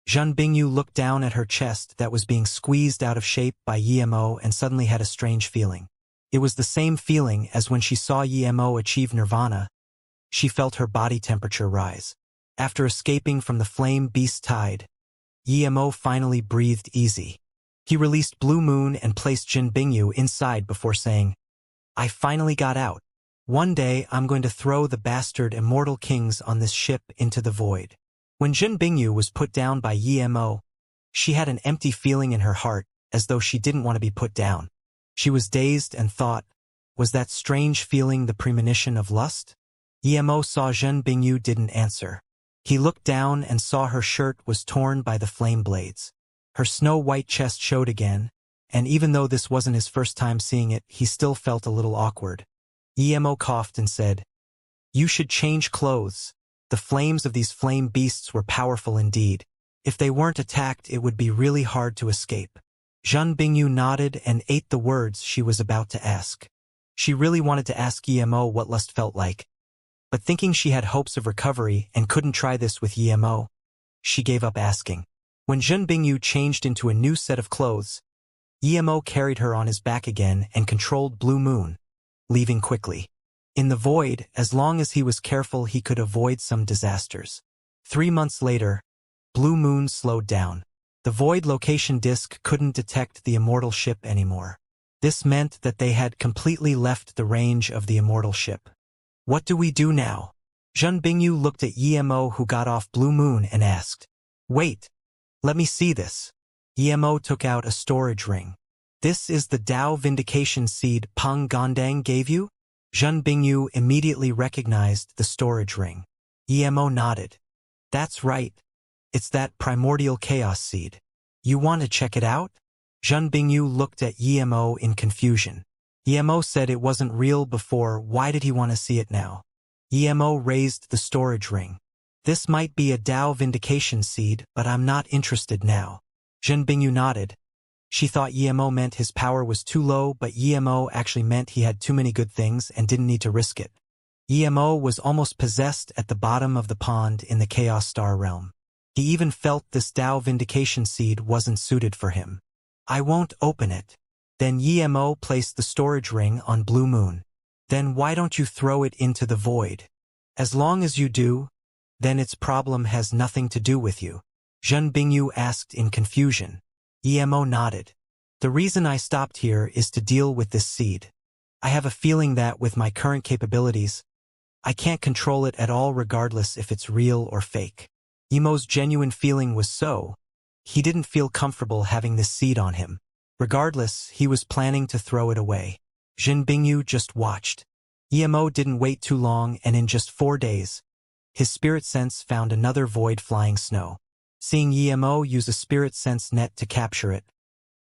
Jun Bingyu looked down at her chest that was being squeezed out of shape by Emo and suddenly had a strange feeling. It was the same feeling as when she saw Emo achieve nirvana. She felt her body temperature rise. After escaping from the flame beast tide, Emo finally breathed easy. He released Blue Moon and placed Jin Bingyu inside before saying, "I finally got out. One day I'm going to throw the bastard Immortal Kings on this ship into the void." When Jin Bingyu was put down by Emo, she had an empty feeling in her heart, as though she didn't want to be put down. She was dazed and thought, was that strange feeling the premonition of lust? Emo saw Jin Bingyu didn't answer. He looked down and saw her shirt was torn by the flame blades. Her snow-white chest showed again, and even though this wasn't his first time seeing it, he still felt a little awkward. Emo coughed and said, "You should change clothes. The flames of these flame beasts were powerful indeed. If they weren't attacked, it would be really hard to escape." Jun Bingyu nodded and ate the words she was about to ask. She really wanted to ask Emo what lust felt like, but thinking she had hopes of recovery and couldn't try this with Emo, she gave up asking. When Jun Bingyu changed into a new set of clothes, Emo carried her on his back again and controlled Blue Moon, leaving quickly. In the void, as long as he was careful, he could avoid some disasters. 3 months later, Blue Moon slowed down. The void location disk couldn't detect the Immortal ship anymore. This meant that they had completely left the range of the Immortal ship. What do we do now? Jun Bingyu looked at Emo, who got off Blue Moon, and asked, "Wait. Let me see this." Emo took out a storage ring. "This is the Dao Vindication seed Peng Gondang gave you?" Jun Bingyu immediately recognized the storage ring. Emo nodded. "That's right. It's that primordial chaos seed. You want to check it out?" Jun Bingyu looked at Emo in confusion. Emo said it wasn't real before. Why did he want to see it now? Emo raised the storage ring. "This might be a Dao Vindication seed, but I'm not interested now." Jun Bingyu nodded. She thought Emo meant his power was too low, but Emo actually meant he had too many good things and didn't need to risk it. Emo was almost possessed at the bottom of the pond in the Chaos Star realm. He even felt this Dao Vindication seed wasn't suited for him. "I won't open it." Then Emo placed the storage ring on Blue Moon. "Then why don't you throw it into the void? As long as you do, then its problem has nothing to do with you." Jun Bingyu asked in confusion. Emo nodded. "The reason I stopped here is to deal with this seed. I have a feeling that with my current capabilities, I can't control it at all regardless if it's real or fake." Emo's genuine feeling was he didn't feel comfortable having this seed on him. Regardless, he was planning to throw it away. Jin Bingyu just watched. Emo didn't wait too long, and in just 4 days, his spirit sense found another void flying snow. Seeing Emo use a spirit sense net to capture it,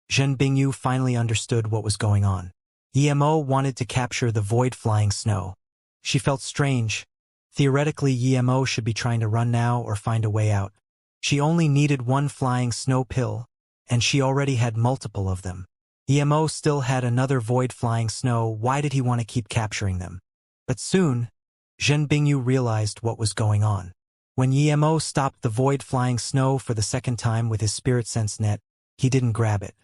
Jin Bingyu finally understood what was going on. Emo wanted to capture the void flying snow. She felt strange. Theoretically, Emo should be trying to run now or find a way out. She only needed one flying snow pill, and she already had multiple of them. Emo still had another void flying snow. Why did he want to keep capturing them? But soon, Jin Bingyu realized what was going on. When Emo stopped the void flying snow for the second time with his spirit sense net, he didn't grab it.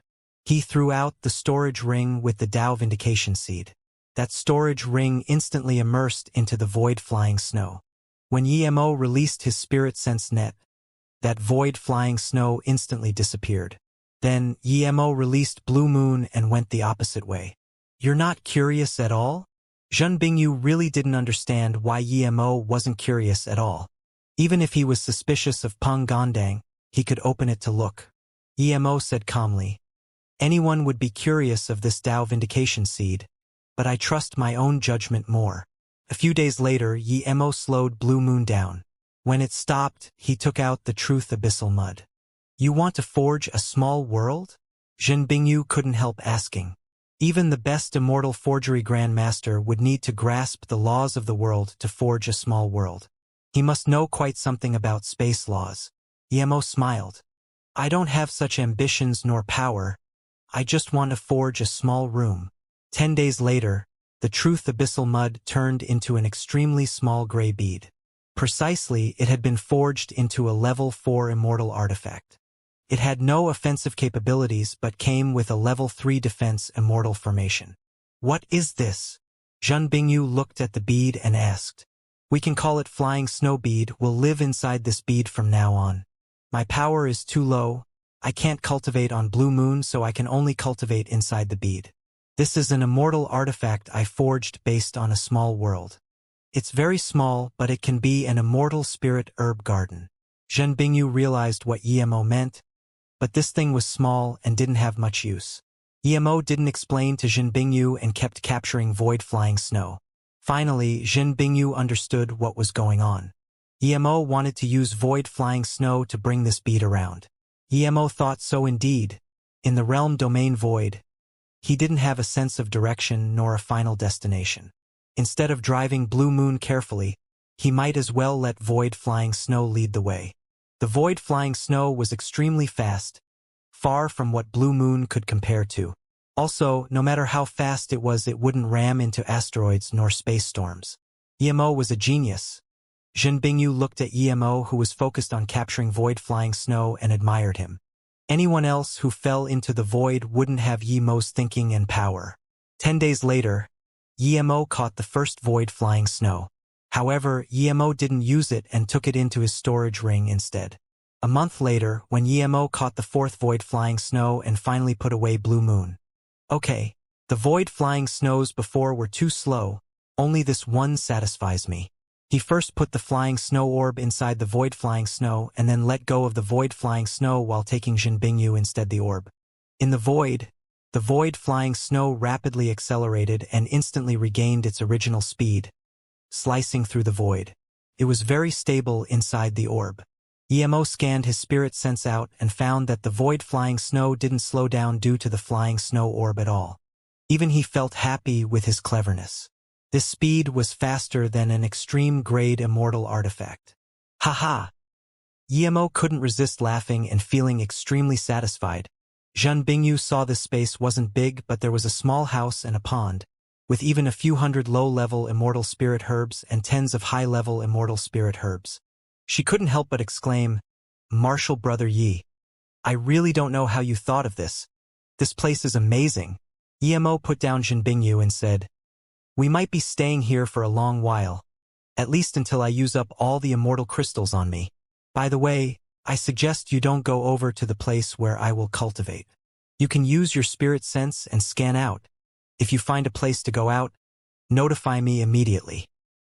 He threw out the storage ring with the Tao Vindication seed. That storage ring instantly immersed into the void flying snow. When Emo released his spirit sense net, that void flying snow instantly disappeared. Then Emo released Blue Moon and went the opposite way. You're not curious at all? Zhen Bingyu really didn't understand why Emo wasn't curious at all. Even if he was suspicious of Peng Gondang, he could open it to look. Emo said calmly, anyone would be curious of this Tao Vindication seed, but I trust my own judgment more. A few days later, Emo slowed Blue Moon down. When it stopped, he took out the Truth Abyssal Mud. You want to forge a small world? Zhen Bingyu couldn't help asking. Even the best immortal forgery grandmaster would need to grasp the laws of the world to forge a small world. He must know quite something about space laws. Emo smiled. I don't have such ambitions nor power. I just want to forge a small room. 10 days later, the Truth Abyssal Mud turned into an extremely small gray bead. Precisely, it had been forged into a level 4 immortal artifact. It had no offensive capabilities but came with a level 3 defense immortal formation. What is this? Zhen Bingyu looked at the bead and asked. We can call it Flying Snow Bead. We'll live inside this bead from now on. My power is too low. I can't cultivate on Blue Moon, so I can only cultivate inside the bead. This is an immortal artifact I forged based on a small world. It's very small, but it can be an immortal spirit herb garden. Zhen Bingyu realized what Emo meant, but this thing was small and didn't have much use. Emo didn't explain to Zhen Bingyu and kept capturing void flying snow. Finally, Zhen Bingyu understood what was going on. Emo wanted to use void flying snow to bring this bead around. Emo thought so indeed. In the realm domain void, he didn't have a sense of direction nor a final destination. Instead of driving Blue Moon carefully, he might as well let void flying snow lead the way. The void flying snow was extremely fast, far from what Blue Moon could compare to. Also, no matter how fast it wouldn't ram into asteroids nor space storms. Emo was a genius. Zhen Bingyu looked at Emo, who was focused on capturing void flying snow, and admired him. Anyone else who fell into the void wouldn't have Emo's thinking and power. 10 days later, Emo caught the first void flying snow. However, Emo didn't use it and took it into his storage ring instead. A month later, when Emo caught the fourth void flying snow and finally put away Blue Moon. Okay, the void flying snows before were too slow, only this one satisfies me. He first put the flying snow orb inside the void flying snow and then let go of the void flying snow while taking Zhen Bingyu instead the orb. In the void flying snow rapidly accelerated and instantly regained its original speed, slicing through the void. It was very stable inside the orb. Emo scanned his spirit sense out and found that the void flying snow didn't slow down due to the flying snow orb at all. Even he felt happy with his cleverness. This speed was faster than an extreme-grade immortal artifact. Haha! Emo couldn't resist laughing and feeling extremely satisfied. Zhen Bingyu saw this space wasn't big, but there was a small house and a pond, with even a few hundred low-level immortal spirit herbs and tens of high-level immortal spirit herbs. She couldn't help but exclaim, Martial Brother Yi, I really don't know how you thought of this. This place is amazing. Emo put down Zhen Bingyu and said, we might be staying here for a long while, at least until I use up all the immortal crystals on me. By the way, I suggest you don't go over to the place where I will cultivate. You can use your spirit sense and scan out. If you find a place to go out, notify me immediately.